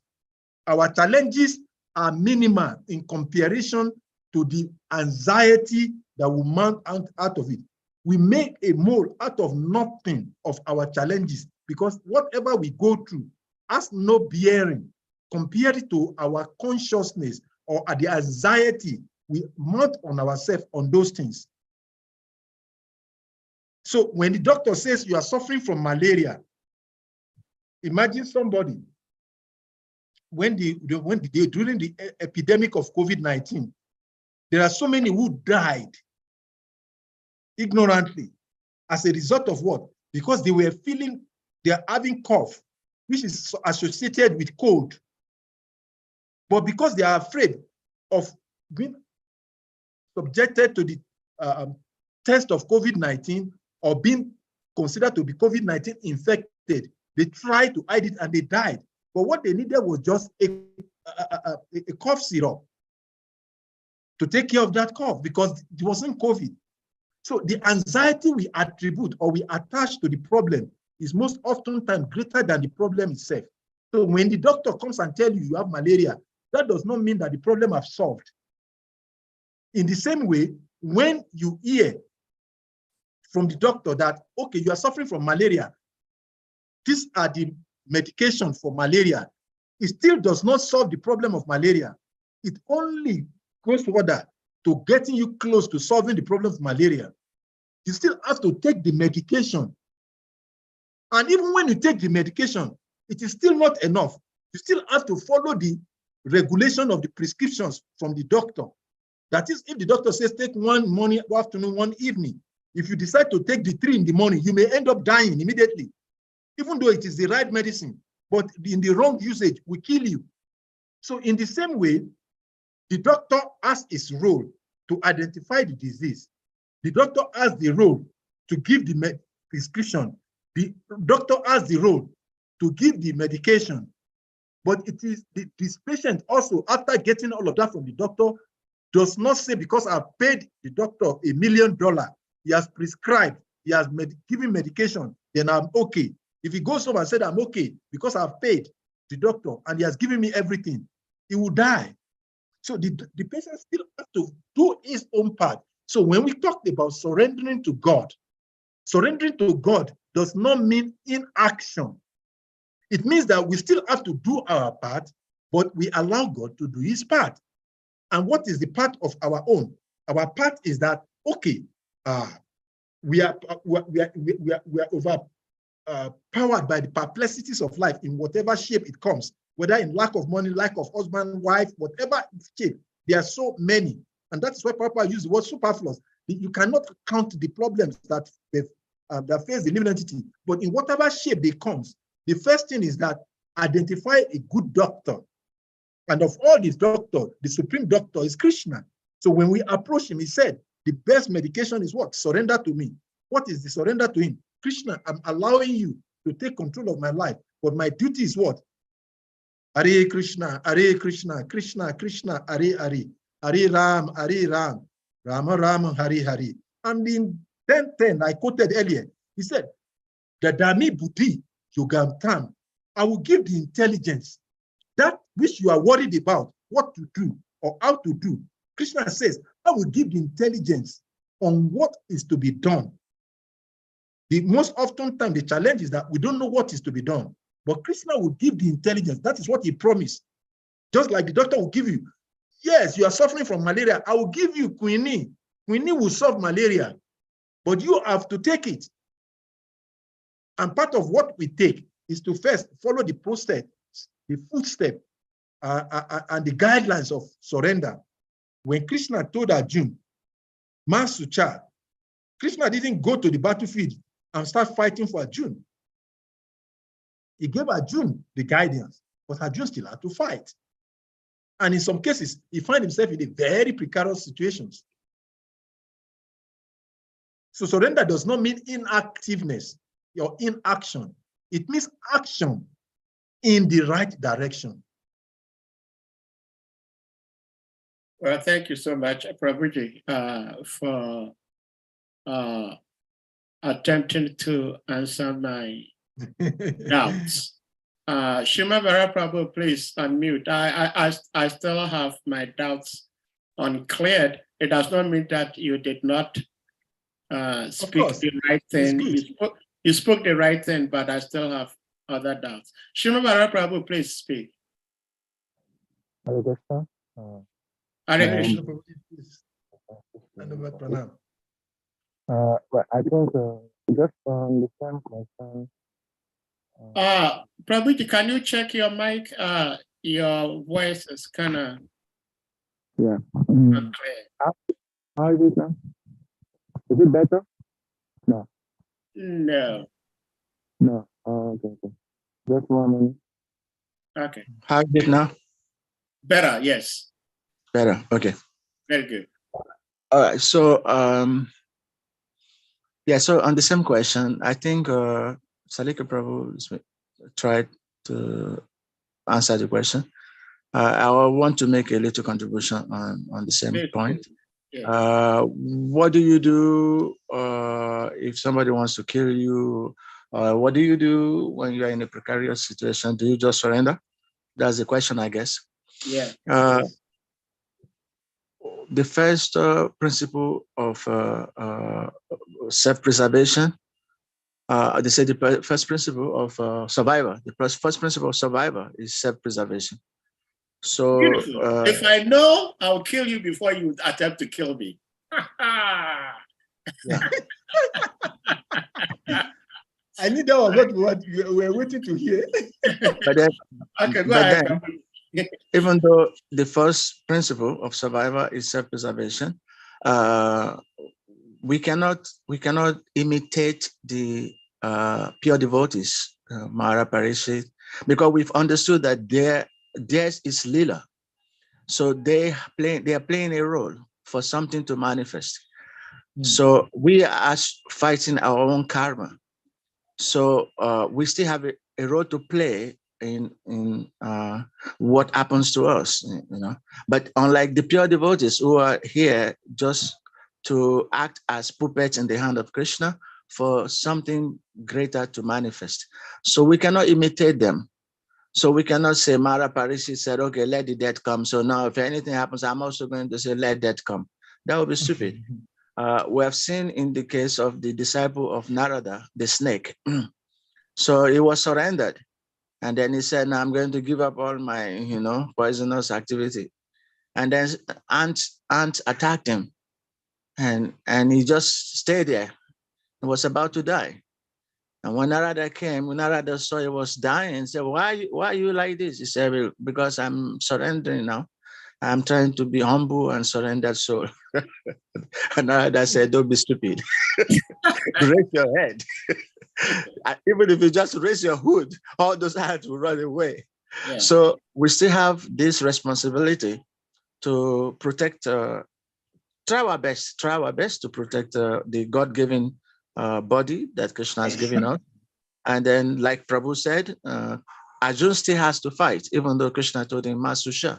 our challenges are minimal in comparison to the anxiety that will mount out of it. we make a mole out of nothing of our challenges, because whatever we go through has no bearing compared to our consciousness or the anxiety we mount on ourselves on those things. So when the doctor says you are suffering from malaria, imagine somebody during the epidemic of COVID-19, there are so many who died ignorantly as a result of what? Because they are having cough, which is associated with cold. But because they are afraid of being subjected to the test of COVID-19 or being considered to be COVID-19 infected, they tried to hide it and they died. But what they needed was just a cough syrup to take care of that cough, because it wasn't COVID. So the anxiety we attribute or we attach to the problem is most often time greater than the problem itself. So when the doctor comes and tells you you have malaria, that does not mean that the problem is solved. In the same way, when you hear from the doctor that, okay, you are suffering from malaria, these are the medications for malaria, it still does not solve the problem of malaria. It only goes further to getting you close to solving the problem of malaria. You still have to take the medication. And even when you take the medication, it is still not enough. You still have to follow the regulation of the prescriptions from the doctor. That is, if the doctor says take one morning, afternoon, one evening, if you decide to take the 3 in the morning, you may end up dying immediately, even though it is the right medicine, but in the wrong usage will kill you. So in the same way, the doctor has his role to identify the disease. The doctor has the role to give the prescription. The doctor has the role to give the medication. But it is this patient also, after getting all of that from the doctor, does not say, because I've paid the doctor $1 million, he has prescribed, he has given medication, then I'm okay. If he goes home and said, I'm okay because I've paid the doctor and he has given me everything, he will die. So the patient still has to do his own part. So when we talk about surrendering to God does not mean inaction. It means that we still have to do our part, but we allow God to do his part. And what is the part of our own? Our part is that, okay, we are powered by the perplexities of life in whatever shape it comes, whether in lack of money, lack of husband, wife, whatever shape. There are so many. And that's why Papa used the word superfluous. You cannot count the problems that face the living entity, but in whatever shape they comes, the first thing is that identify a good doctor. And of all these doctors, the supreme doctor is Krishna. So when we approach him, he said, the best medication is what? Surrender to me. What is the surrender to him? Krishna, I'm allowing you to take control of my life, but my duty is what? Hare Krishna, Krishna Krishna, Hare Hare, Hare Ram, Rama Rama, Hare Hare. And in 10:10, I quoted earlier, he said, Dadami Buddhi Yogamtam, I will give the intelligence, that which you are worried about, what to do or how to do. Krishna says, I will give the intelligence on what is to be done. The most often time, the challenge is that we don't know what is to be done. But Krishna will give the intelligence. That is what he promised. Just like the doctor will give you. Yes, you are suffering from malaria. I will give you quinine. Quinine will solve malaria. But you have to take it. And part of what we take is to first follow the process, the footstep, and the guidelines of surrender. When Krishna told Arjuna, Masucha, Krishna didn't go to the battlefield and start fighting for Arjuna. He gave Arjuna the guidance, but Arjuna still had to fight. And in some cases, he found himself in a very precarious situations. So surrender does not mean inactiveness or inaction. It means action in the right direction. Well, thank you so much, Prabhuji, for attempting to answer my doubts. Shimabara Prabhu, please unmute. I still have my doubts uncleared. It does not mean that you did not speak the right thing. You spoke the right thing, but I still have other doubts. Srimad Prabhu, please speak. Hare Krishna. Hare Krishna. Well, I think just on the same question. Prabhuji, can you check your mic? Your voice is kind of not clear. How is it now? Is it better? No. No. No. Okay. Just 1 minute. Okay. How is it now? Better, yes. Better. Okay. Very good. All right. So so on the same question, I think Salika Prabhu tried to answer the question. I want to make a little contribution on the same point. Yeah. What do you do if somebody wants to kill you? What do you do when you are in a precarious situation? Do you just surrender? That's the question, I guess. Yeah. The first principle of self-preservation, they say the first principle of survival, the first principle of survival is self-preservation. So if I know, I'll kill you before you attempt to kill me. Yeah. I knew that was what we were waiting to hear. But then, okay, go ahead. Even though the first principle of survival is self-preservation, we cannot imitate the pure devotees, Mara Parishit, because we've understood that theirs is lila. So they are playing a role for something to manifest. So we are fighting our own karma. So we still have a role to play in what happens to us, But unlike the pure devotees who are here just to act as puppets in the hand of Krishna for something greater to manifest. So we cannot imitate them. So we cannot say Mara Parishi said, okay, let the death come. So now if anything happens, I'm also going to say, let death come. That would be stupid. We have seen in the case of the disciple of Narada, the snake. So he was surrendered. And then he said, now I'm going to give up all my, poisonous activity. And then ants attacked him. And he just stayed there. He was about to die. And when Narada came, when Narada saw he was dying, he said, why are you like this? He said, because I'm surrendering now. I'm trying to be humble and surrendered soul. And Narada said, don't be stupid. Raise your head. Even if you just raise your hood, all those hands will run away. Yeah. So we still have this responsibility to protect, try our best to protect the God-given body that Krishna has given us. And then, like Prabhu said, Arjuna still has to fight, even though Krishna told him, Masusha.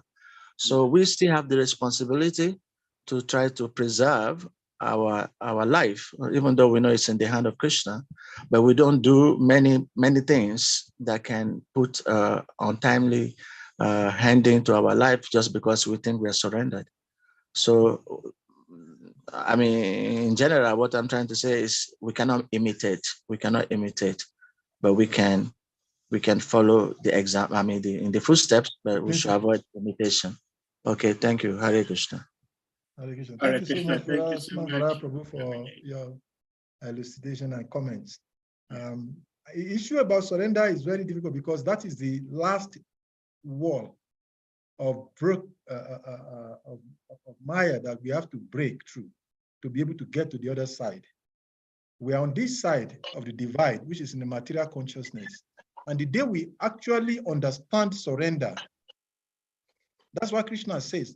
So we still have the responsibility to try to preserve our life, even though we know it's in the hand of Krishna, but we don't do many things that can put untimely ending to our life just because we think we are surrendered. So, I mean, in general, what I'm trying to say is we cannot imitate, but we can follow the example, in the footsteps, but we should avoid imitation. Okay, thank you. Hare Krishna. Hare Krishna. Thank you so much, Prabhu, for your elucidation and comments. The issue about surrender is very difficult because that is the last wall of Maya that we have to break through to be able to get to the other side. We are on this side of the divide, which is in the material consciousness. And the day we actually understand surrender, that's what Krishna says.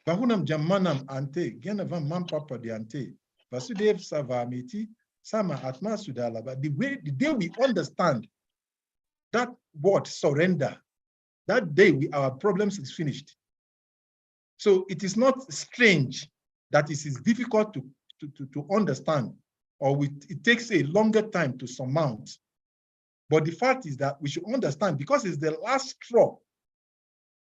Bahunam Jamanam Ante, Genavam Mampapa de Ante, Vasudev Savamiti, Sama Atma Sudala. But the day we understand that word surrender, that day our problems is finished. So it is not strange that it is difficult to understand, or it takes a longer time to surmount. But the fact is that we should understand, because it's the last straw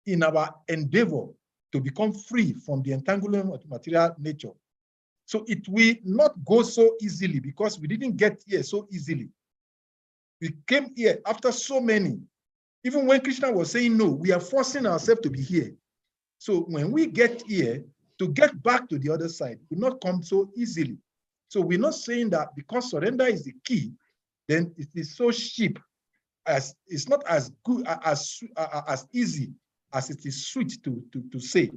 in our endeavor to become free from the entanglement of material nature. So it will not go so easily because we didn't get here so easily. We came here after so many. Even when Krishna was saying no, we are forcing ourselves to be here. So when we get here, to get back to the other side will not come so easily. So we're not saying that because surrender is the key, then it is so cheap, as it's not as good as easy as it is sweet to say.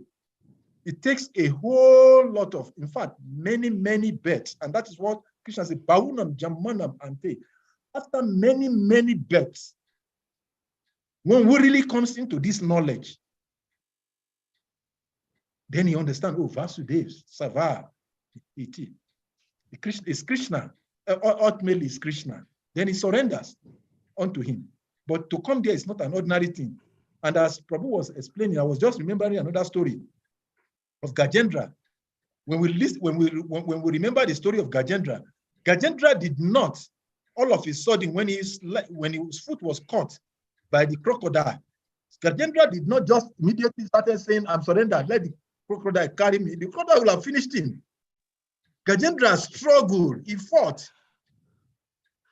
It takes a whole lot of, in fact, many bets, and that is what Krishna said. Bahunam Jamanam Ante. After many bets, when we really comes into this knowledge, then he understands, oh, Vasudev, Sava, Iti. It's Krishna, ultimately it's Krishna. Then he surrenders unto him. But to come there is not an ordinary thing. And as Prabhu was explaining, I was just remembering another story of Gajendra. When we remember the story of Gajendra, Gajendra did not, all of a sudden, when his foot was caught by the crocodile, Gajendra did not just immediately started saying, I'm surrendered, let the crocodile carry me. The crocodile will have finished him. Gajendra struggled, he fought.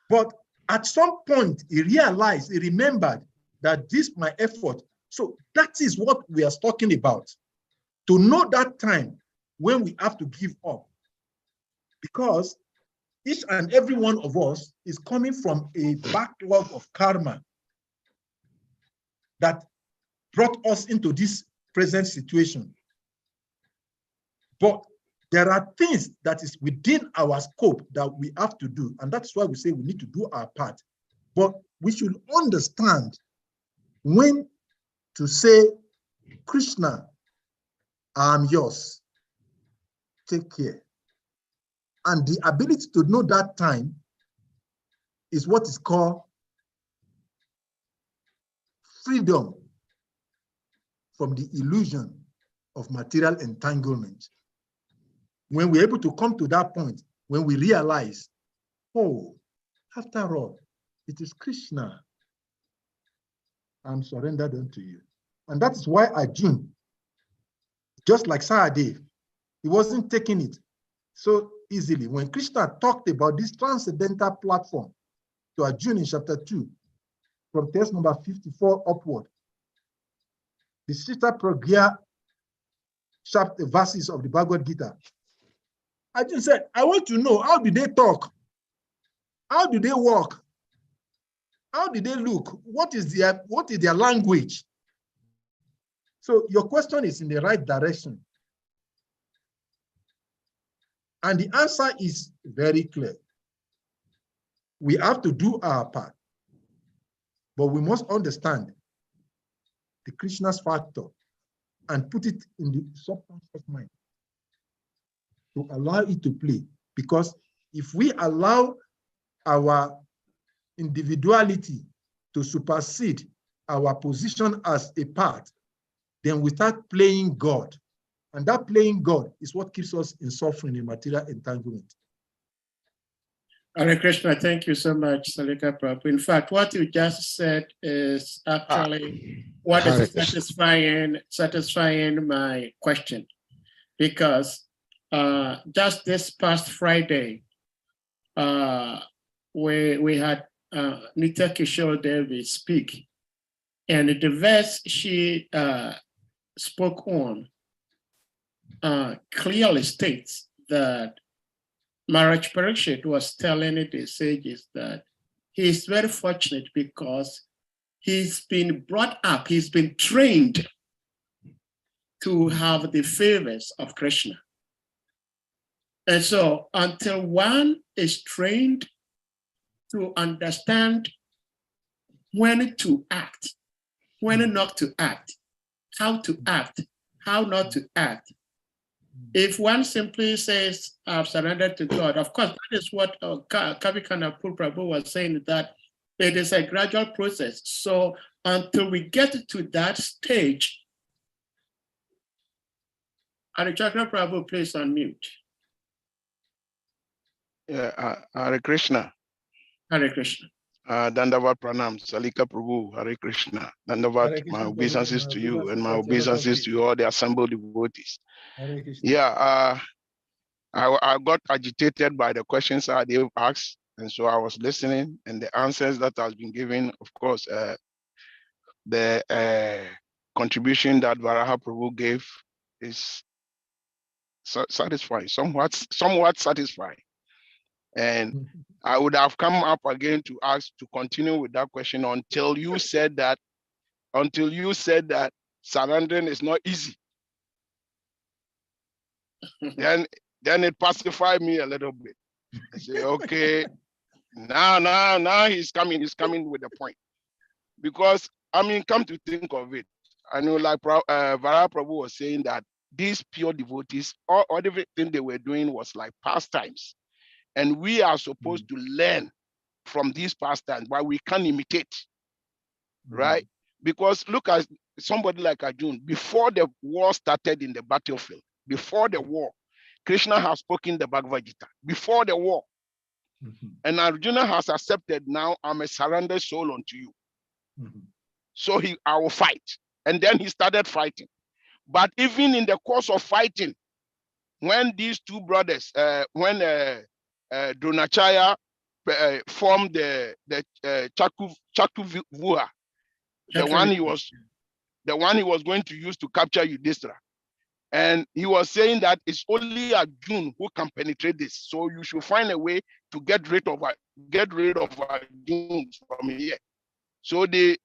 But at some point, he realized, he remembered that this my effort. So that is what we are talking about. To know that time when we have to give up. Because each and every one of us is coming from a backlog of karma that brought us into this present situation. But there are things that is within our scope that we have to do. And that's why we say we need to do our part. But we should understand when to say, Krishna, I'm yours. Take care. And the ability to know that time is what is called freedom from the illusion of material entanglement. When we're able to come to that point, when we realize, oh, after all, it is Krishna. I'm surrendered unto you. And that is why Arjuna, just like Sahadev, he wasn't taking it so easily. When Krishna talked about this transcendental platform to Arjuna in chapter 2, from text number 54 upward, the Sita Pragya chapter verses of the Bhagavad Gita, Arjuna said, I want to know, how did they talk? How do they walk? How did they look? What is their language? So your question is in the right direction. And the answer is very clear. We have to do our part, but we must understand the Krishna's factor and put it in the subconscious mind to allow it to play. Because if we allow our individuality to supersede our position as a part, then we start playing God. And that playing God is what keeps us in suffering in material entanglement. Hare Krishna, thank you so much, Salika Prabhu. In fact, what you just said is actually what is satisfying my question. Because just this past Friday, we had Nita Kishore Devi speak, and the verse she spoke on clearly states that Maharaj Parikshit was telling the sages that he is very fortunate because he's been brought up, he's been trained to have the favors of Krishna. And so until one is trained to understand when to act, when not to act, how not to act. If one simply says, I've surrendered to God, of course, that is what Kavikana Prabhu was saying, that it is a gradual process. So until we get to that stage, Harichakra Prabhu, please unmute. Yeah, Hare Krishna. Hare Krishna. Dandavat Pranam, Salika Prabhu, Hare Krishna. Dandavat, my obeisances to you and my obeisances to all the assembled devotees. Yeah, I got agitated by the questions that they asked, and so I was listening, and the answers that has been given, of course, the contribution that Varaha Prabhu gave is satisfying, somewhat satisfying. And I would have come up again to ask to continue with that question until you said that, surrendering is not easy. Then it pacified me a little bit. I say, okay, now he's coming with a point. Because I mean, come to think of it, I know like Varaha Prabhu was saying that these pure devotees, all everything they were doing was like pastimes. And we are supposed to learn from these pastimes, but we can't imitate, right? Because look at somebody like Arjuna, before the war started in the battlefield, before the war, Krishna has spoken the Bhagavad Gita, before the war. And Arjuna has accepted, now I'm a surrendered soul unto you. So I will fight. And then he started fighting. But even in the course of fighting, when these two brothers, when Dronacharya formed the Chakuvuha, the one he was going to use to capture Yudhishthira, and he was saying that it's only Arjuna who can penetrate this. So you should find a way to get rid of Arjuna from here. So they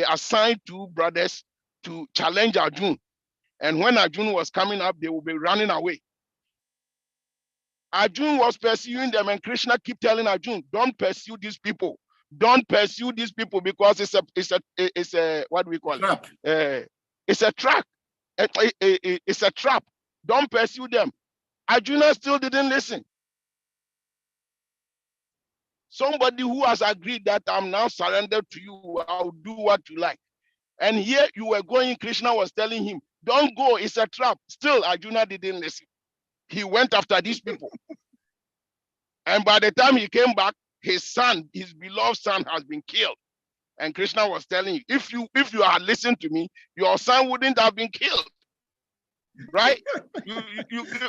assigned two brothers to challenge Arjuna. And when Arjuna was coming up, they will be running away. Arjuna was pursuing them, and Krishna keep telling Arjuna, don't pursue these people. Don't pursue these people, because it's a what do we call Trap. it? It's a trap. It's a trap. Don't pursue them. Arjuna still didn't listen. Somebody who has agreed that I'm now surrendered to you, I'll do what you like. And here you were going, Krishna was telling him, don't go, it's a trap. Still, Arjuna didn't listen. He went after these people. And by the time he came back, his son, his beloved son, has been killed. And Krishna was telling you, if you had listened to me, your son wouldn't have been killed. Right? You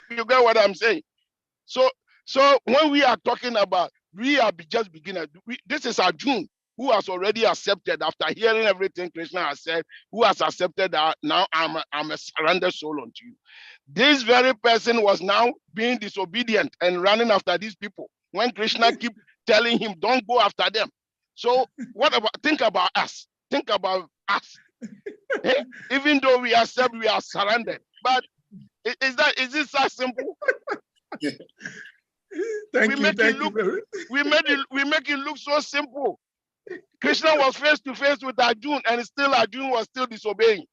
get what I'm saying? So when we are talking about, we are just beginners. This is Arjuna, who has already accepted, after hearing everything Krishna has said, who has accepted that now I'm a surrendered soul unto you. This very person was now being disobedient and running after these people, when Krishna keep telling him, don't go after them. So think about us. Think about us. Even though we accept, we are surrendered. But is it so simple? We make it look so simple. Krishna was face to face with Arjuna, and still Arjuna was still disobeying.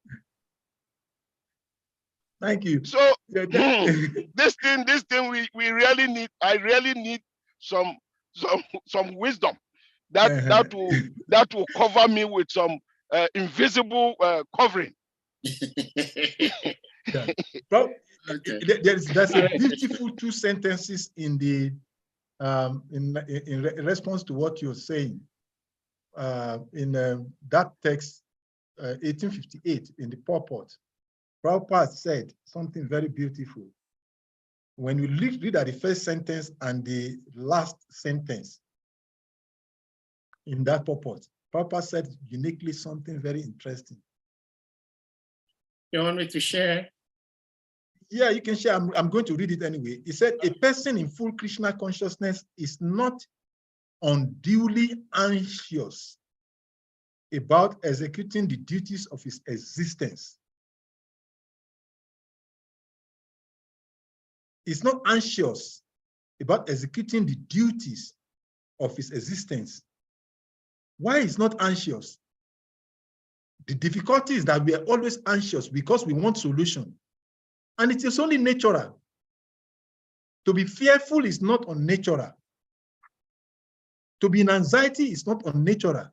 Thank you. So this thing we really need. I really need some wisdom that will cover me with some invisible covering. Well, there's a beautiful two sentences in the in response to what you're saying in that text 1858 in the purport. Prabhupada said something very beautiful. When you read at the first sentence and the last sentence in that purport, Prabhupada said uniquely something very interesting. You want me to share? Yeah, you can share. I'm going to read it anyway. He said, a person in full Krishna consciousness is not unduly anxious about executing the duties of his existence. He's not anxious about executing the duties of his existence. Why is not anxious? The difficulty is that we are always anxious because we want solution. And it is only natural. To be fearful is not unnatural. To be in anxiety is not unnatural.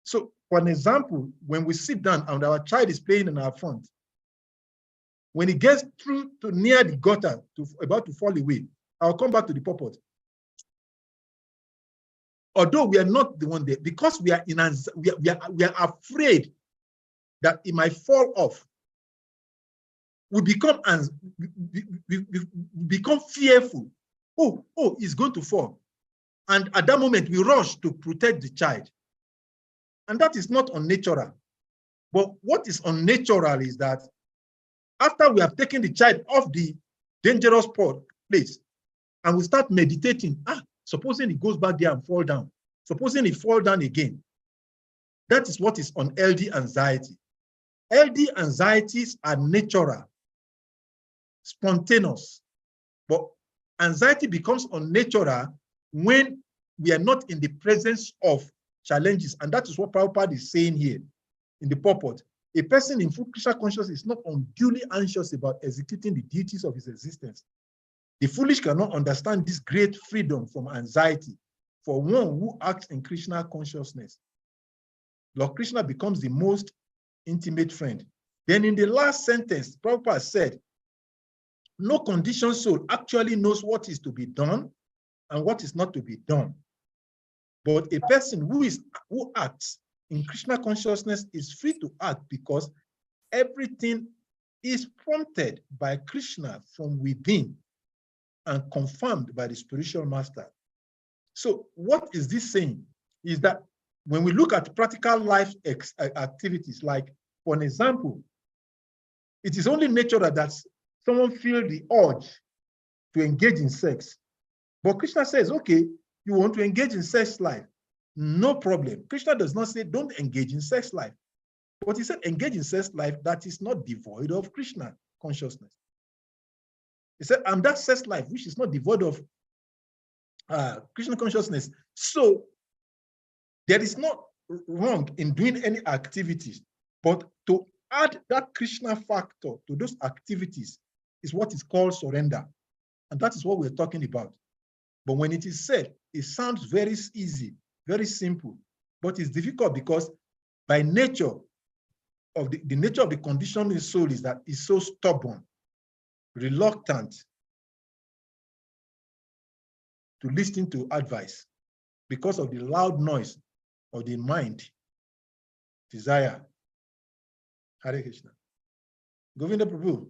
So, for an example, when we sit down and our child is playing in our front, when he gets through to near the gutter, about to fall away, I'll come back to the purport. Although we are not the one there, because we are in we are afraid that it might fall off, we become fearful. Oh, it's going to fall. And at that moment, we rush to protect the child. And that is not unnatural. But what is unnatural is that after we have taken the child off the dangerous place, and we start meditating, supposing it goes back there and fall down, supposing it fall down again. That is what is unhealthy anxiety. Healthy anxieties are natural, spontaneous, but anxiety becomes unnatural when we are not in the presence of challenges. And that is what Prabhupada is saying here in the purport. A person in full Krishna consciousness is not unduly anxious about executing the duties of his existence. The foolish cannot understand this great freedom from anxiety for one who acts in Krishna consciousness. Lord Krishna becomes the most intimate friend. Then in the last sentence, Prabhupada said, no conditioned soul actually knows what is to be done and what is not to be done. But a person who acts in Krishna consciousness is free to act because everything is prompted by Krishna from within and confirmed by the spiritual master. So what is this saying? Is that when we look at practical life activities, like for an example, it is only natural that someone feels the urge to engage in sex. But Krishna says, okay, you want to engage in sex life, no problem. Krishna does not say don't engage in sex life, but he said engage in sex life that is not devoid of Krishna consciousness. He said, and that sex life which is not devoid of Krishna consciousness. So there is not wrong in doing any activities, but to add that Krishna factor to those activities is what is called surrender. And that is what we're talking about. But when it is said, it sounds very easy, very simple, but it's difficult because by nature of the nature of the conditioned soul is that it's so stubborn, reluctant to listen to advice because of the loud noise of the mind, desire. Hare Krishna. Govinda Prabhu.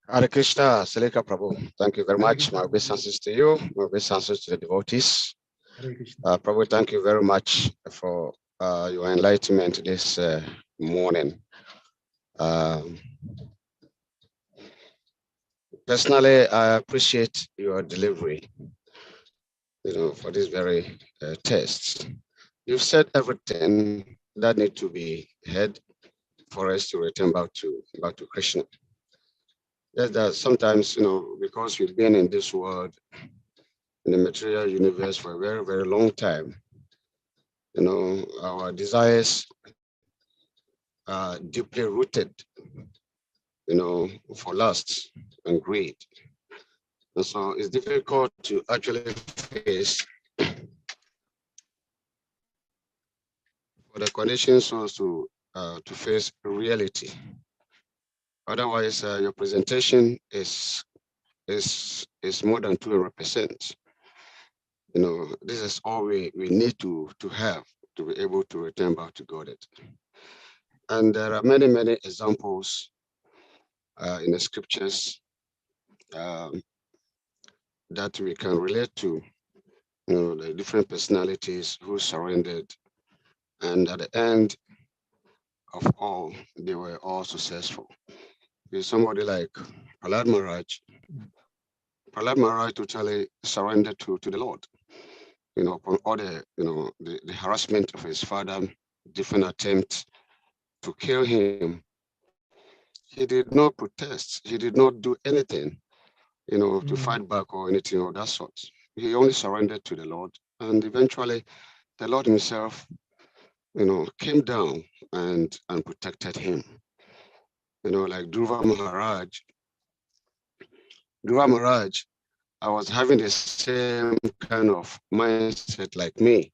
Hare Krishna, Salika Prabhu. Thank you very much. My obeisances to you, my obeisances to the devotees. Prabhu, thank you very much for your enlightenment this morning. Personally, I appreciate your delivery, for this very test. You've said everything that needs to be heard for us to return back to Krishna. Yes, that sometimes, because we've been in this world, in the material universe for a very, very long time, our desires are deeply rooted, for lust and greed. And so it's difficult to actually face for the conditioned souls to face reality. Otherwise, your presentation is more than 200%. This is all we need to have to be able to return back to Godhead. And there are many, many examples in the scriptures that we can relate to, the different personalities who surrendered, and at the end of all, they were all successful. There's somebody like Prahlad Maharaj. Prahlad Maharaj totally surrendered to the Lord. Upon all the harassment of his father, different attempts to kill him, he did not protest. He did not do anything, to fight back or anything of that sort. He only surrendered to the Lord, and eventually, the Lord Himself, came down and protected him. Like Dhruva Maharaj. Dhruva Maharaj, I was having the same kind of mindset like me.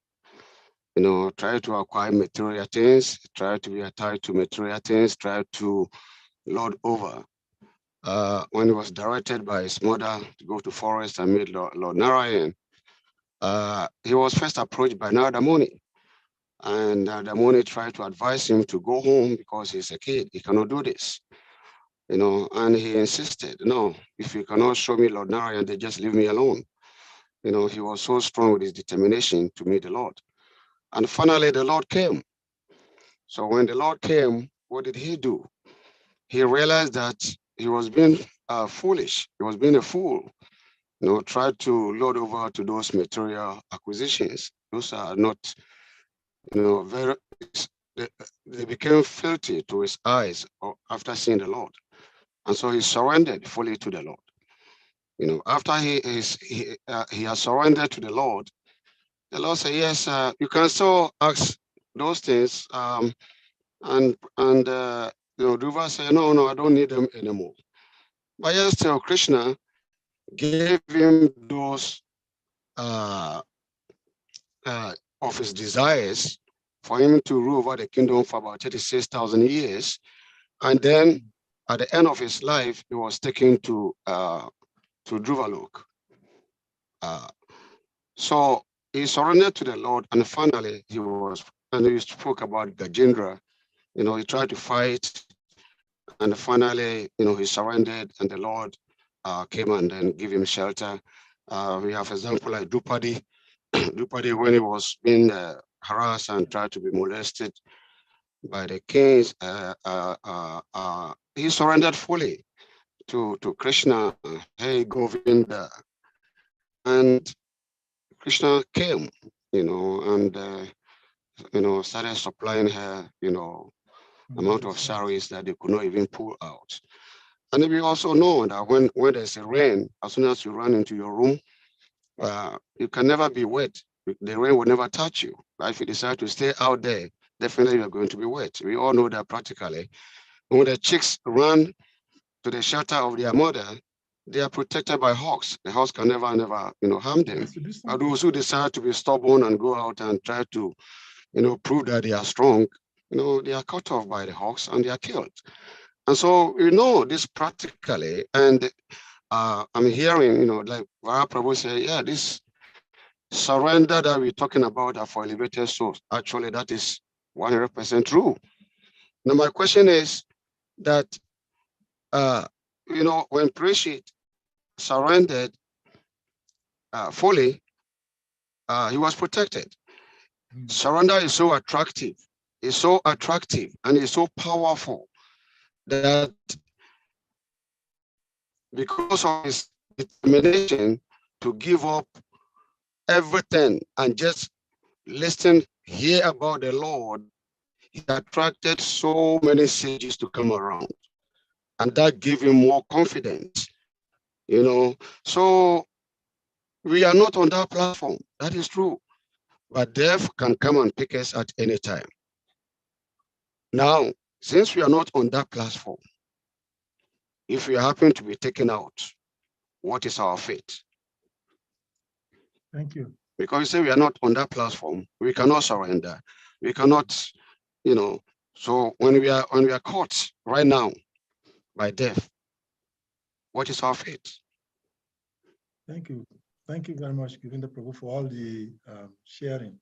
Try to acquire material things, try to be attached to material things, try to lord over. When he was directed by his mother to go to forest and meet Lord Narayan, he was first approached by Narada Muni. And Narada Muni tried to advise him to go home because he's a kid, he cannot do this. You know, and he insisted, no, if you cannot show me Lord Narayan, then just leave me alone. You know, he was so strong with his determination to meet the Lord. And finally, the Lord came. So when the Lord came, what did he do? He realized that he was being foolish. He was being a fool. You know, tried to load over to those material acquisitions. Those are not, you know, very, they became filthy to his eyes after seeing the Lord. And so he surrendered fully to the Lord. You know, after he has surrendered to the Lord said, yes, you can still ask those things. You know, Dhruva said, no, I don't need them anymore. But yes, still Krishna gave him those of his desires for him to rule over the kingdom for about 36,000 years. And then at the end of his life, he was taken to Dhruvalok. So he surrendered to the Lord, and finally he spoke about Gajendra. You know, he tried to fight, and finally, you know, he surrendered, and the Lord came and then gave him shelter. We have example like Drupadi. Drupadi, when he was being harassed and tried to be molested by the kings, he surrendered fully to Krishna. Hey, Govinda, and Krishna came, you know, and you know, started supplying her, you know, amount of saris that they could not even pull out. And we also know that when there's a rain, as soon as you run into your room, you can never be wet. The rain will never touch you. But if you decide to stay out there, definitely you're going to be wet. We all know that practically. When the chicks run to the shelter of their mother, they are protected by hawks. The hawks can never, you know, harm them. But those who decide to be stubborn and go out and try to, you know, prove that they are strong, you know, they are cut off by the hawks and they are killed. And so we know this practically, and I'm hearing, you know, like Prabhu say, yeah, this surrender that we're talking about are for elevated souls. Actually, that is 100% true. Now, my question is that, you know, when Parikshit surrendered fully, he was protected. Surrender is so attractive. It's so attractive and it's so powerful that because of his determination to give up everything and just listen, hear about the Lord, he attracted so many sages to come around. And that gave him more confidence, you know. So we are not on that platform. That is true. But death can come and pick us at any time. Now, since we are not on that platform, if we happen to be taken out, what is our fate? Thank you. Because you say we are not on that platform, we cannot surrender. We cannot, you know. So when we are caught right now by death, what is our fate? Thank you. Thank you very much, Govinda Prabhu, for all the sharing.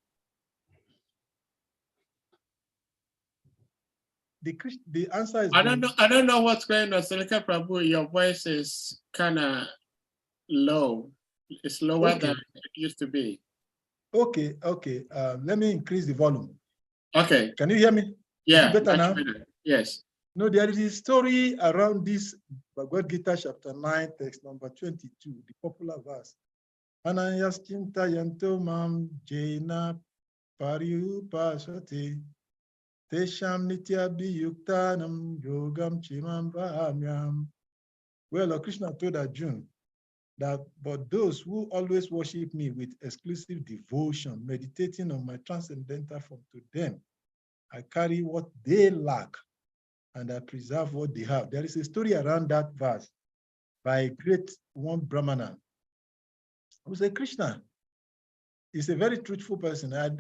The answer is I don't know what's going on, Salika Prabhu. Your voice is kind of low. It's lower than it used to be. Okay. Let me increase the volume. Okay. Can you hear me? Yeah. Is it better now? Better. Yes. No, there is a story around this Bhagavad Gita chapter 9, text number 22, the popular verse. Anayaschinta yanto mam jena pariyupasate tesham nityabhiyuktanam yogam chimam vahamyam. Well, Lord Krishna told Arjuna that, but those who always worship me with exclusive devotion, meditating on my transcendental form, to them, I carry what they lack and I preserve what they have. There is a story around that verse by a great one Brahmana who said, Krishna is a very truthful person. I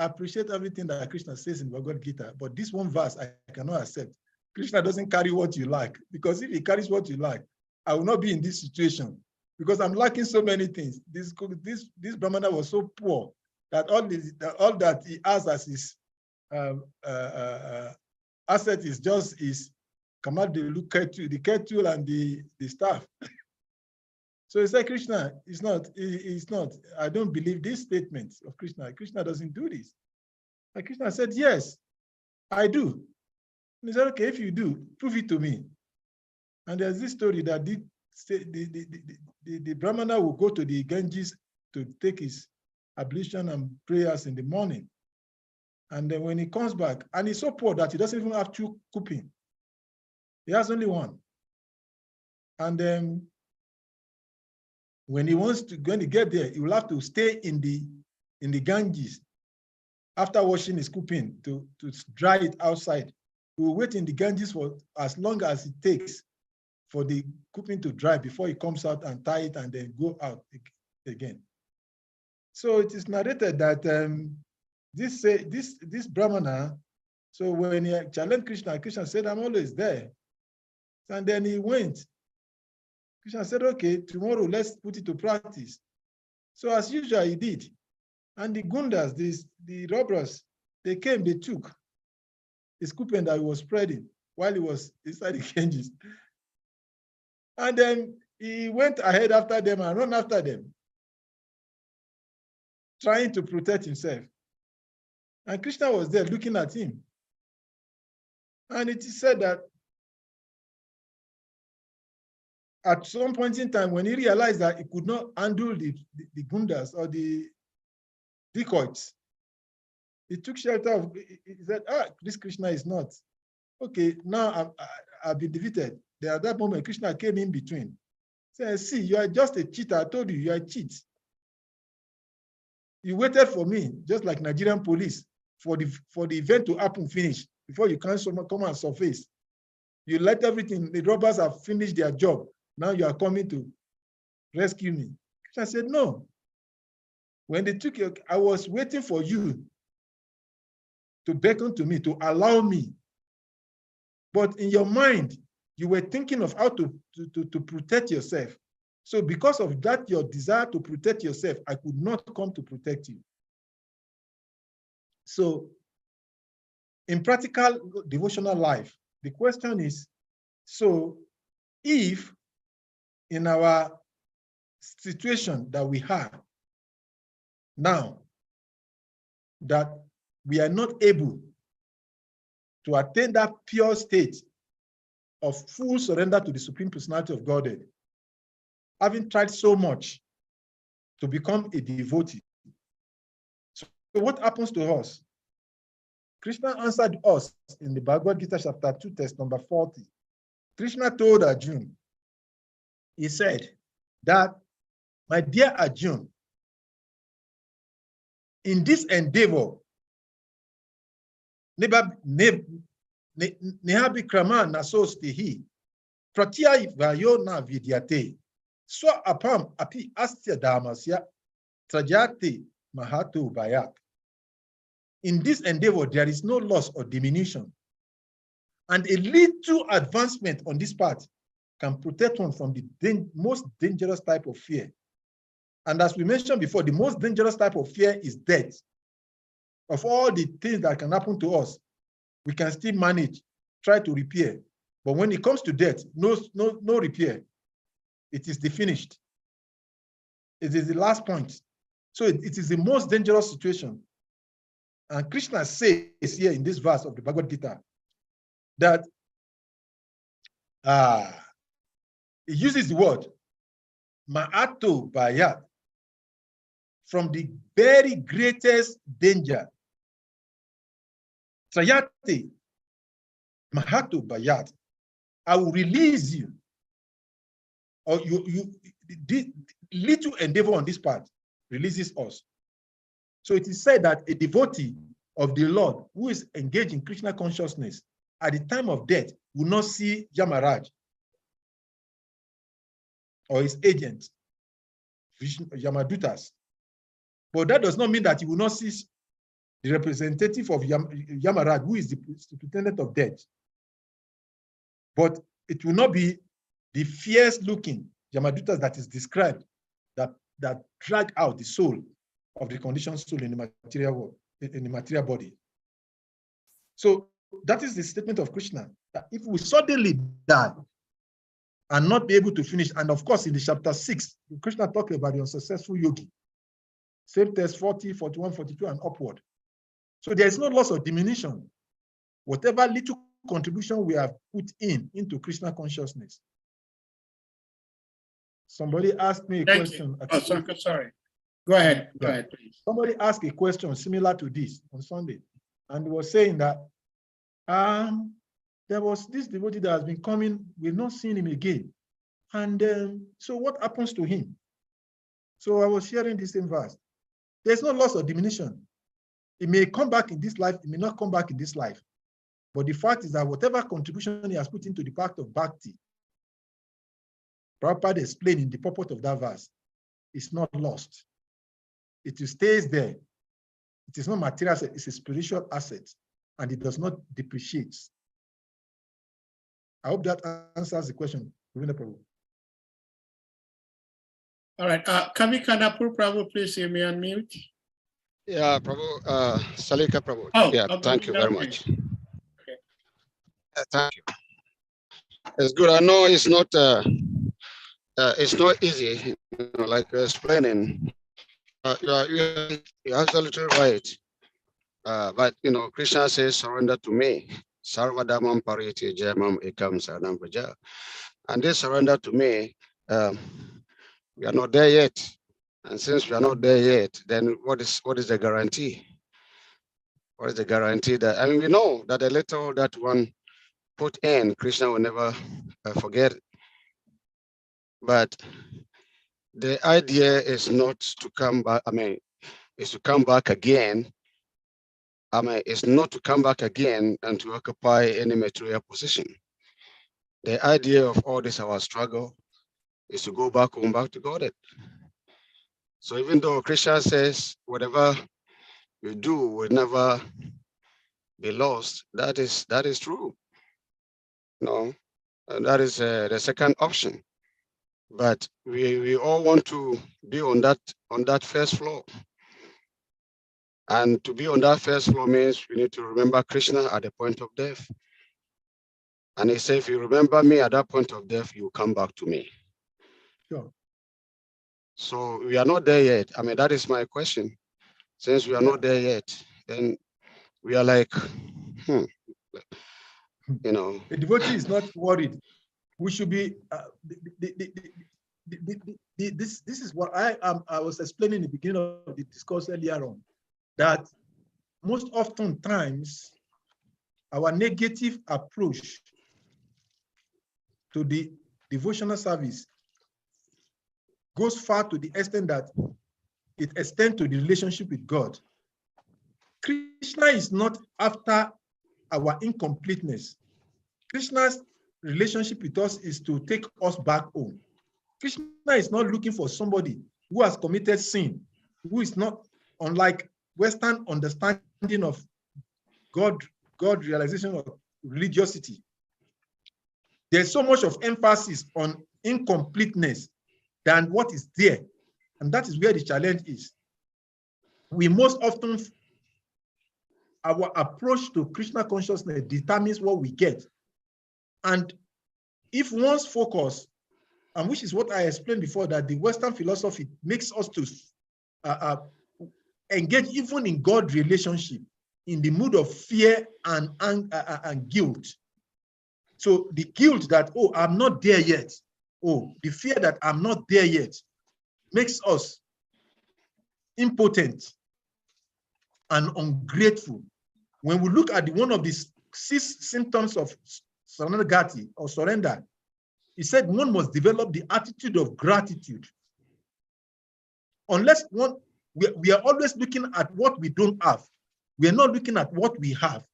appreciate everything that Krishna says in Bhagavad Gita, but this one verse I cannot accept. Krishna doesn't carry what you like, because if he carries what you like, I will not be in this situation. because I'm lacking so many things. This Brahmana was so poor that all that he has as his asset is just his the kettle and the staff. So he said, Krishna, it's not. I don't believe these statements of Krishna. Krishna doesn't do this. And Krishna said, yes, I do. And he said, okay, if you do, prove it to me. And there's this story that the Brahmana will go to the Ganges to take his ablution and prayers in the morning. And then when he comes back, and he's so poor that he doesn't even have 2 kupin. He has only 1. And then when he get there, he will have to stay in the Ganges after washing his kupin to dry it outside. He will wait in the Ganges for as long as it takes for the kupin to dry before he comes out and tie it and then go out again. So it is narrated that this Brahmana, so when he challenged Krishna, Krishna said, I'm always there. And then he went. Krishna said, okay, tomorrow let's put it to practice. So as usual, he did. And the Gundas, the robbers, they came, they took his kupin that he was spreading while he was inside the Ganges. And then he went ahead after them and ran after them, trying to protect himself. And Krishna was there looking at him. And it is said that at some point in time, when he realized that he could not handle the gundas or the decoys, he took shelter of, he said, this Krishna is not. Okay, now I've been defeated. There at that moment, Krishna came in between. Said, see, you are just a cheater. I told you, you are a cheat. You waited for me, just like Nigerian police, for the event to happen, finish, before you can come and surface. You let everything, the robbers have finished their job. Now you are coming to rescue me. Krishna said, no. When they took you, I was waiting for you to beckon to me, to allow me. But in your mind, you were thinking of how to protect yourself. So because of that, your desire to protect yourself, I could not come to protect you. So in practical devotional life, the question is, so if in our situation that we have now, that we are not able to attain that pure state of full surrender to the Supreme Personality of Godhead, having tried so much to become a devotee. So what happens to us? Krishna answered us in the Bhagavad Gita chapter 2, text number 40. Krishna told Arjuna, he said that, my dear Arjuna, in this endeavor, nehabikrama nasostihi, pratya vayo na vidyate, swa apam api astya dhamasya, trajate mahato bayat. In this endeavor, there is no loss or diminution. And a little advancement on this path can protect one from the most dangerous type of fear. And as we mentioned before, the most dangerous type of fear is death. Of all the things that can happen to us, we can still manage, try to repair. But when it comes to death, no repair. It is the finished. It is the last point. So it is the most dangerous situation. And Krishna says here in this verse of the Bhagavad Gita that he uses the word ma'ato bayat, from the very greatest danger. Trayate mahato bayat, I will release you. Or the little endeavor on this part releases us. So it is said that a devotee of the Lord who is engaged in Krishna consciousness at the time of death will not see Yamaraj or his agent, Yamadutas. But that does not mean that he will not see the representative of Yamaraj, who is the superintendent of death. But it will not be the fierce-looking Yamadutas that is described that drag out the soul of the conditioned soul in the material world, in the material body. So that is the statement of Krishna, that if we suddenly die and not be able to finish, and of course in the chapter 6, Krishna talked about the unsuccessful yogi. Same text 40, 41, 42, and upward. So there is no loss of diminution. Whatever little contribution we have put into Krishna consciousness. Somebody asked me a question. Oh, sorry. Go ahead. Go ahead, please. Somebody asked a question similar to this on Sunday, and was saying that there was this devotee that has been coming, we've not seen him again. And so what happens to him? So I was sharing the same verse. There's no loss or diminution. It may come back in this life, it may not come back in this life. But the fact is that whatever contribution he has put into the path of bhakti, Prabhupada explained in the purport of that verse, is not lost. It stays there. It is not material asset, it's a spiritual asset, and it does not depreciate. I hope that answers the question. All right, Kavi Kanapur, Prabhu, please hear me on mute. Yeah, Prabhu, Salika Prabhu. Oh, yeah, okay, thank you very okay. much. Thank you. It's good. I know it's not easy, you know, like explaining. You're absolutely right. But you know, Krishna says, "Surrender to me." Sarvadamam pariti jamam ekam saranam praja. And this surrender to me, we are not there yet. And since we are not there yet, then what is the guarantee? What is the guarantee that, I mean, we know that the little that one put in, Krishna will never forget. But the idea is not to come back, I mean, is to come back again. I mean, it's not to come back again and to occupy any material position. The idea of all this, our struggle, is to go back home, back to Godhead. So even though Krishna says whatever you do will never be lost, that is true. No, and that is the second option. But we all want to be on that first floor. And to be on that first floor means we need to remember Krishna at the point of death. And he said, if you remember me at that point of death, you come back to me. Sure. So we are not there yet. I mean, that is my question. Since we are not there yet, then we are like, you know. The devotee is not worried. We should be, this is what I was explaining in the beginning of the discourse earlier on, that most often times our negative approach to the devotional service goes far to the extent that it extends to the relationship with God. Krishna is not after our incompleteness. Krishna's relationship with us is to take us back home. Krishna is not looking for somebody who has committed sin, who is not, unlike Western understanding of God realization of religiosity. There's so much of emphasis on incompleteness than what is there. And that is where the challenge is. We most often, our approach to Krishna consciousness determines what we get. And if one's focus, and which is what I explained before, that the Western philosophy makes us to engage even in God relationship in the mood of fear and guilt. So the guilt that, oh, I'm not there yet. Oh, the fear that I'm not there yet makes us impotent and ungrateful. When we look at one of the 6 symptoms of Saranagati or surrender, he said one must develop the attitude of gratitude. Unless we are always looking at what we don't have. We are not looking at what we have.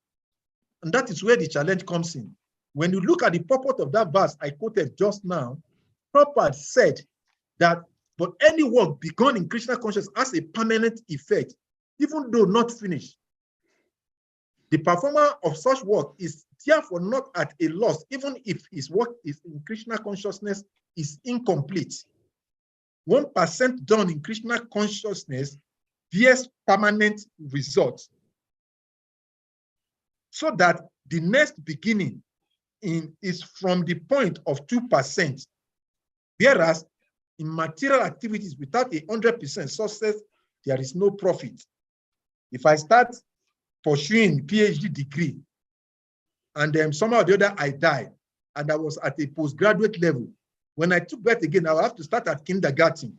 And that is where the challenge comes in. When you look at the purport of that verse I quoted just now, Prabhupada said that, but any work begun in Krishna consciousness has a permanent effect, even though not finished. The performer of such work is therefore not at a loss, even if his work is in Krishna consciousness is incomplete. 1% done in Krishna consciousness bears permanent results, so that the next beginning is from the point of 2%, whereas in material activities without a 100% success, there is no profit. If I start pursuing PhD degree and then somehow or the other I die, and I was at a postgraduate level, when I took that again, I will have to start at kindergarten.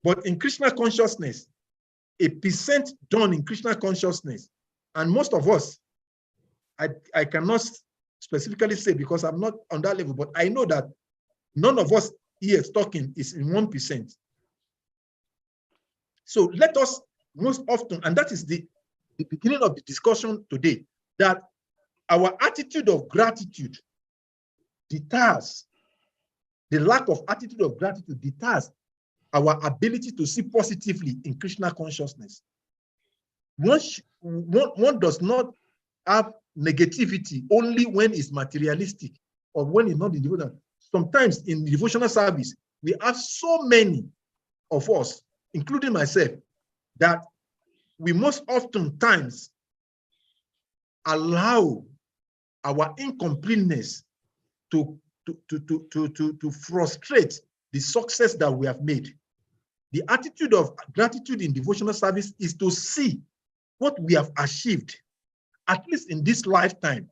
But in Krishna consciousness, 1% done in Krishna consciousness, and most of us, I cannot specifically say because I'm not on that level, but I know that none of us here talking is in 1%. So let us most often, and that is the beginning of the discussion today, that our attitude of gratitude deters, the lack of attitude of gratitude deters our ability to see positively in Krishna consciousness. One does not have negativity only when it's materialistic or when it's not in devotion. Sometimes in devotional service, we have so many of us, including myself, that we most often times allow our incompleteness to frustrate the success that we have made. The attitude of gratitude in devotional service is to see what we have achieved, at least in this lifetime.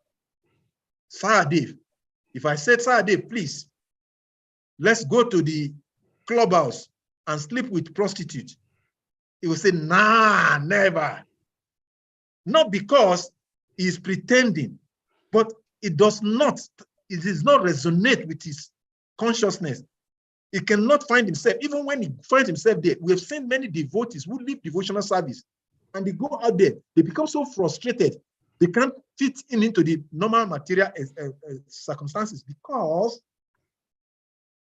Sahadev, if I said, Sahadev, please, let's go to the clubhouse and sleep with prostitutes, he will say, nah, never. Not because he's pretending, but it does not resonate with his consciousness. He cannot find himself, even when he finds himself there. We have seen many devotees who leave devotional service and they go out there, they become so frustrated, they can't fit into the normal material circumstances because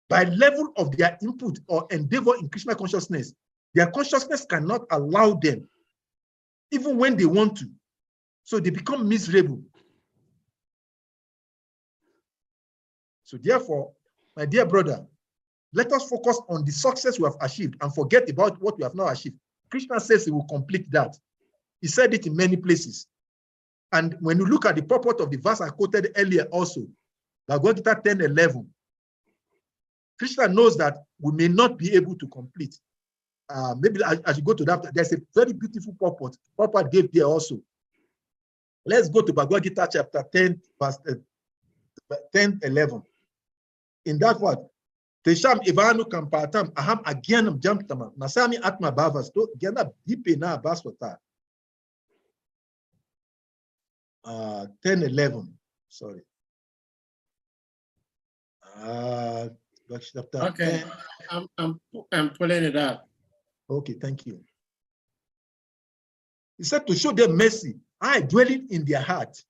by level of their input or endeavor in Krishna consciousness, their consciousness cannot allow them, even when they want to. So they become miserable. So therefore, my dear brother, let us focus on the success we have achieved and forget about what we have not achieved. Krishna says he will complete that. He said it in many places. And when you look at the purport of the verse I quoted earlier also, Bhagavad Gita 10:11, Krishna knows that we may not be able to complete. Maybe I should go to that. There's a very beautiful purport. Purport gave there also. Let's go to Bhagavad Gita chapter 10, verse 10:11. In that word, Tesham Ivanu Kampatam Aham Agyanam Jamtama Nasami Atma Bhavas to Gyana Dipena Baswata. 10:11. Sorry. Okay, I'm pulling it up. Okay, thank you. He said to show them mercy, I dwelling in their heart,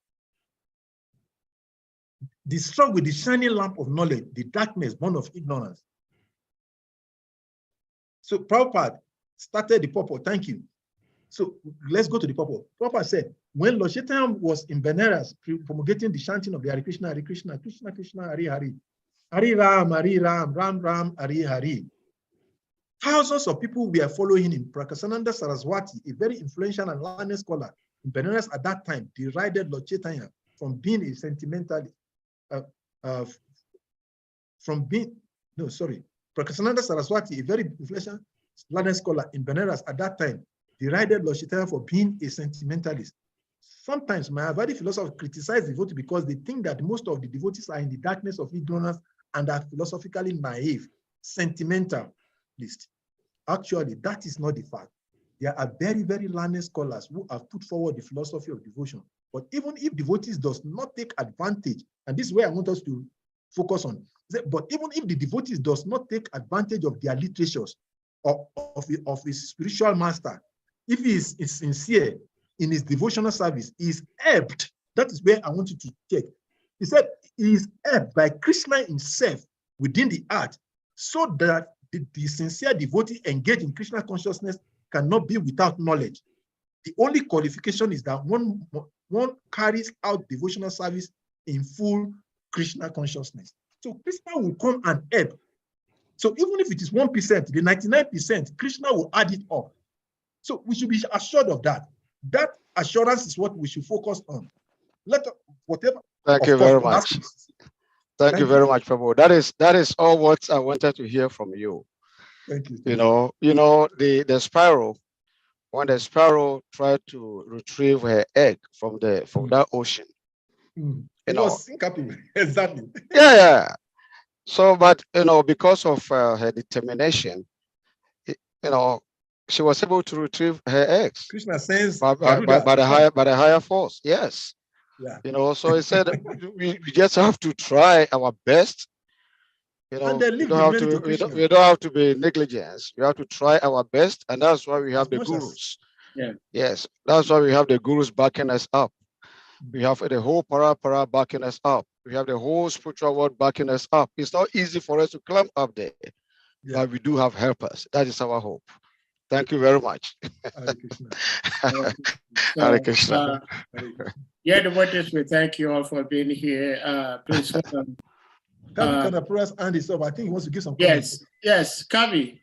destroy with the shining lamp of knowledge the darkness born of ignorance. So Prabhupada started the purport. Thank you. So let's go to the purport. Prabhupada said, when Lord Chaitanya was in Benares promulgating the chanting of the Hare Krishna, Krishna Krishna, Hare Hare, Hare Ram, Ram Ram, Hare Hare. Thousands of people were following him. Prakasananda Saraswati, a very influential and learned scholar in Benares at that time, derided Lord Chaitanya from being a sentimentalist. Prakasananda Saraswati, a very influential learned scholar in Benares at that time, derided Lord Chaitanya for being a sentimentalist. Sometimes Mayavadi philosophers criticize devotees because they think that most of the devotees are in the darkness of ignorance and are philosophically naive, sentimentalist. Actually, that is not the fact. There are very, very learned scholars who have put forward the philosophy of devotion. But even if devotees does not take advantage, and this is where I want us to focus on, but even if the devotees does not take advantage of their literatures or of his spiritual master, if he is sincere in his devotional service, he is helped. That is where I want you to check. He said he is helped by Krishna himself within the heart, so that the sincere devotee engaged in Krishna consciousness cannot be without knowledge. The only qualification is that one carries out devotional service in full Krishna consciousness. So Krishna will come and help. So even if it is 1%, the 99%, Krishna will add it up. So we should be assured of that. That assurance is what we should focus on. Whatever. Thank you very much. Thank you very much, Prabhu. That is all what I wanted to hear from you. Thank you. You know, the sparrow, when the sparrow tried to retrieve her egg from that ocean. It was incapable. Exactly. Yeah. So, but because of her determination, she was able to retrieve her eggs. Krishna says by the higher force. Yes. Yeah. So he said we just have to try our best. And they we don't have to be negligent. We have to try our best, and that's why we have the gurus. Yes, that's why we have the gurus backing us up. We have the whole para backing us up. We have the whole spiritual world backing us up. It's not easy for us to climb up there, but we do have helpers. That is our hope. Thank you very much. Hare Krishna. Hare Krishna. Yeah, the devotees, we thank you all for being here. Please welcome. Can the press hand is up? I think he wants to give some comments. Yes, Kavi.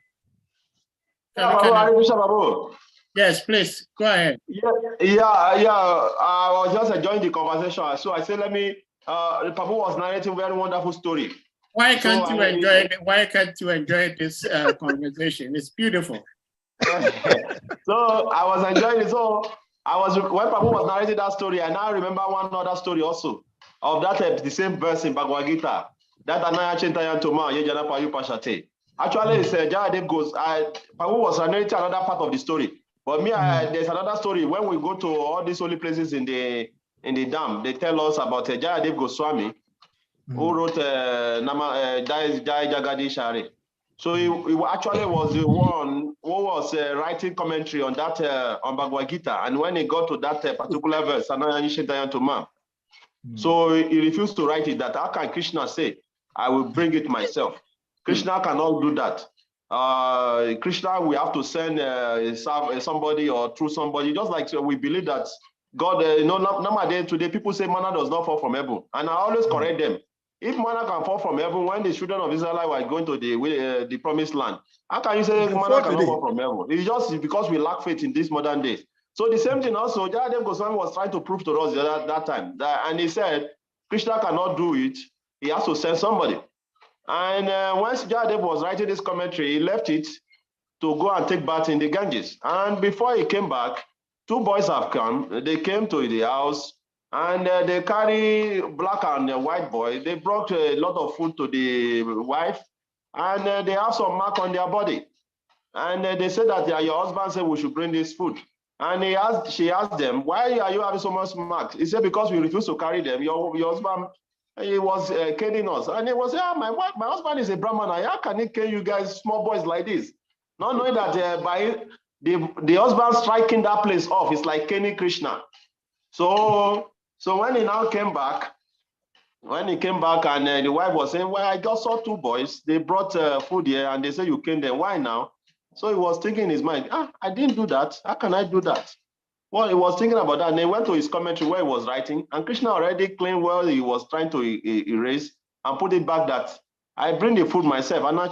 Yes, please, go ahead. Yeah. I was just enjoying the conversation. So I said, Prabhu was narrating a very wonderful story. Why can't you enjoy this conversation? It's beautiful. So I was enjoying it. So when Prabhu was narrating that story, I now remember one other story also of that the same verse in Bhagavad Gita. That Anaya Chintayan Toma Yejana Payu Pashate. Actually, it's Jayadev goes. Prabhu was narrating another part of the story. But there's another story. When we go to all these holy places in the dam, they tell us about Jayadev Goswami, who wrote Jai Jagadish Hare. So he actually was the one who was writing commentary on that on Bhagavad Gita. And when he got to that particular verse, so he refused to write it. That how can Krishna say, "I will bring it myself"? Krishna cannot do that. Krishna, we have to send somebody or through somebody. Just like we believe that God, nowadays today people say manna does not fall from heaven, and I always correct them. If manna can fall from heaven, when the children of Israel were going to the promised land, how can you say manna cannot fall from heaven? It's just because we lack faith in these modern days. So the same thing also, Jayadev Goswami was trying to prove to us that time, and he said Krishna cannot do it; he has to send somebody. And once Jayadev was writing this commentary, he left it to go and take bath in the Ganges. And before he came back, two boys have come. They came to the house. And they carry black and white boy. They brought a lot of food to the wife, and they have some mark on their body. And they said that your husband said we should bring this food. And she asked them, why are you having so much marks? He said, because we refuse to carry them. Your husband, he was caning us. And he was, my husband is a Brahmana. How can he cane you guys, small boys like this? Not knowing that by the husband striking that place off, it's like caning Krishna. So when he now came back, and the wife was saying, well, I just saw two boys. They brought food here and they said you came there. Why now? So he was thinking in his mind, I didn't do that. How can I do that? Well, he was thinking about that. And he went to his commentary where he was writing. And Krishna already claimed where he was trying to erase and put it back that I bring the food myself. I bring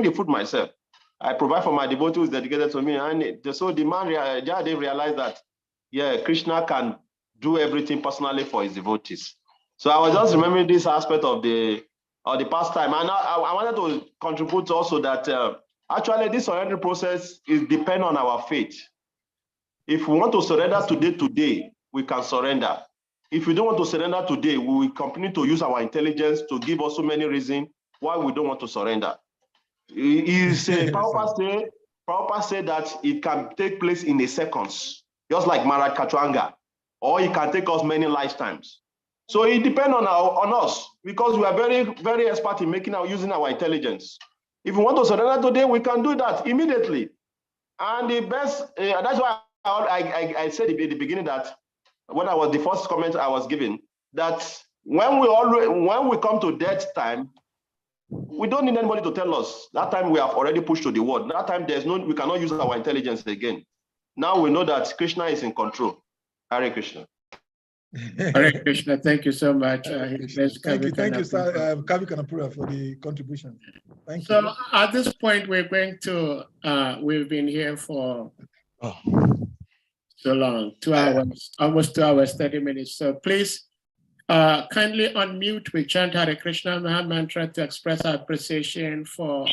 the food myself. I provide for my devotees dedicated to me. And so the man, Jayadev realized that, Krishna can do everything personally for his devotees. So I was just remembering this aspect of the pastime. And I wanted to contribute also that actually this surrendering process is depend on our faith. If we want to surrender today, we can surrender. If we don't want to surrender today, we will continue to use our intelligence to give us so many reasons why we don't want to surrender. Prabhupada said that it can take place in a seconds, just like Maharaj Katwanga, or it can take us many lifetimes. So it depends on us, because we are very, very expert in using our intelligence. If we want to surrender today, we can do that immediately. And the best, that's why I said at the beginning that when I was the first comment I was giving, that when we come to death time, We don't need anybody to tell us. That time we have already pushed to the word. That time we cannot use our intelligence again. Now we know that Krishna is in control. Hare Krishna. Hare Krishna, thank you so much. Thank you, sir. Kavi Kanapura, for the contribution. Thank you. So at this point, we're going to, we've been here for so long, 2 hours, almost 2 hours, 30 minutes. So please kindly unmute. We chant Hare Krishna Maha Mantra to express our appreciation for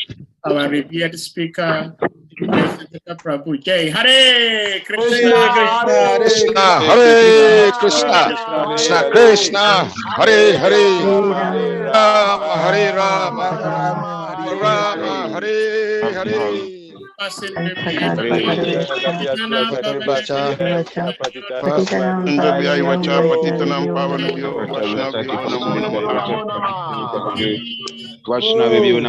our revered speaker, Prabhu. Jai Hare Krishna, Krishna, Hare Krishna, Krishna Krishna, Hare Hare, Rama Hare Rama, Rama Hare Hare. Vaishnavi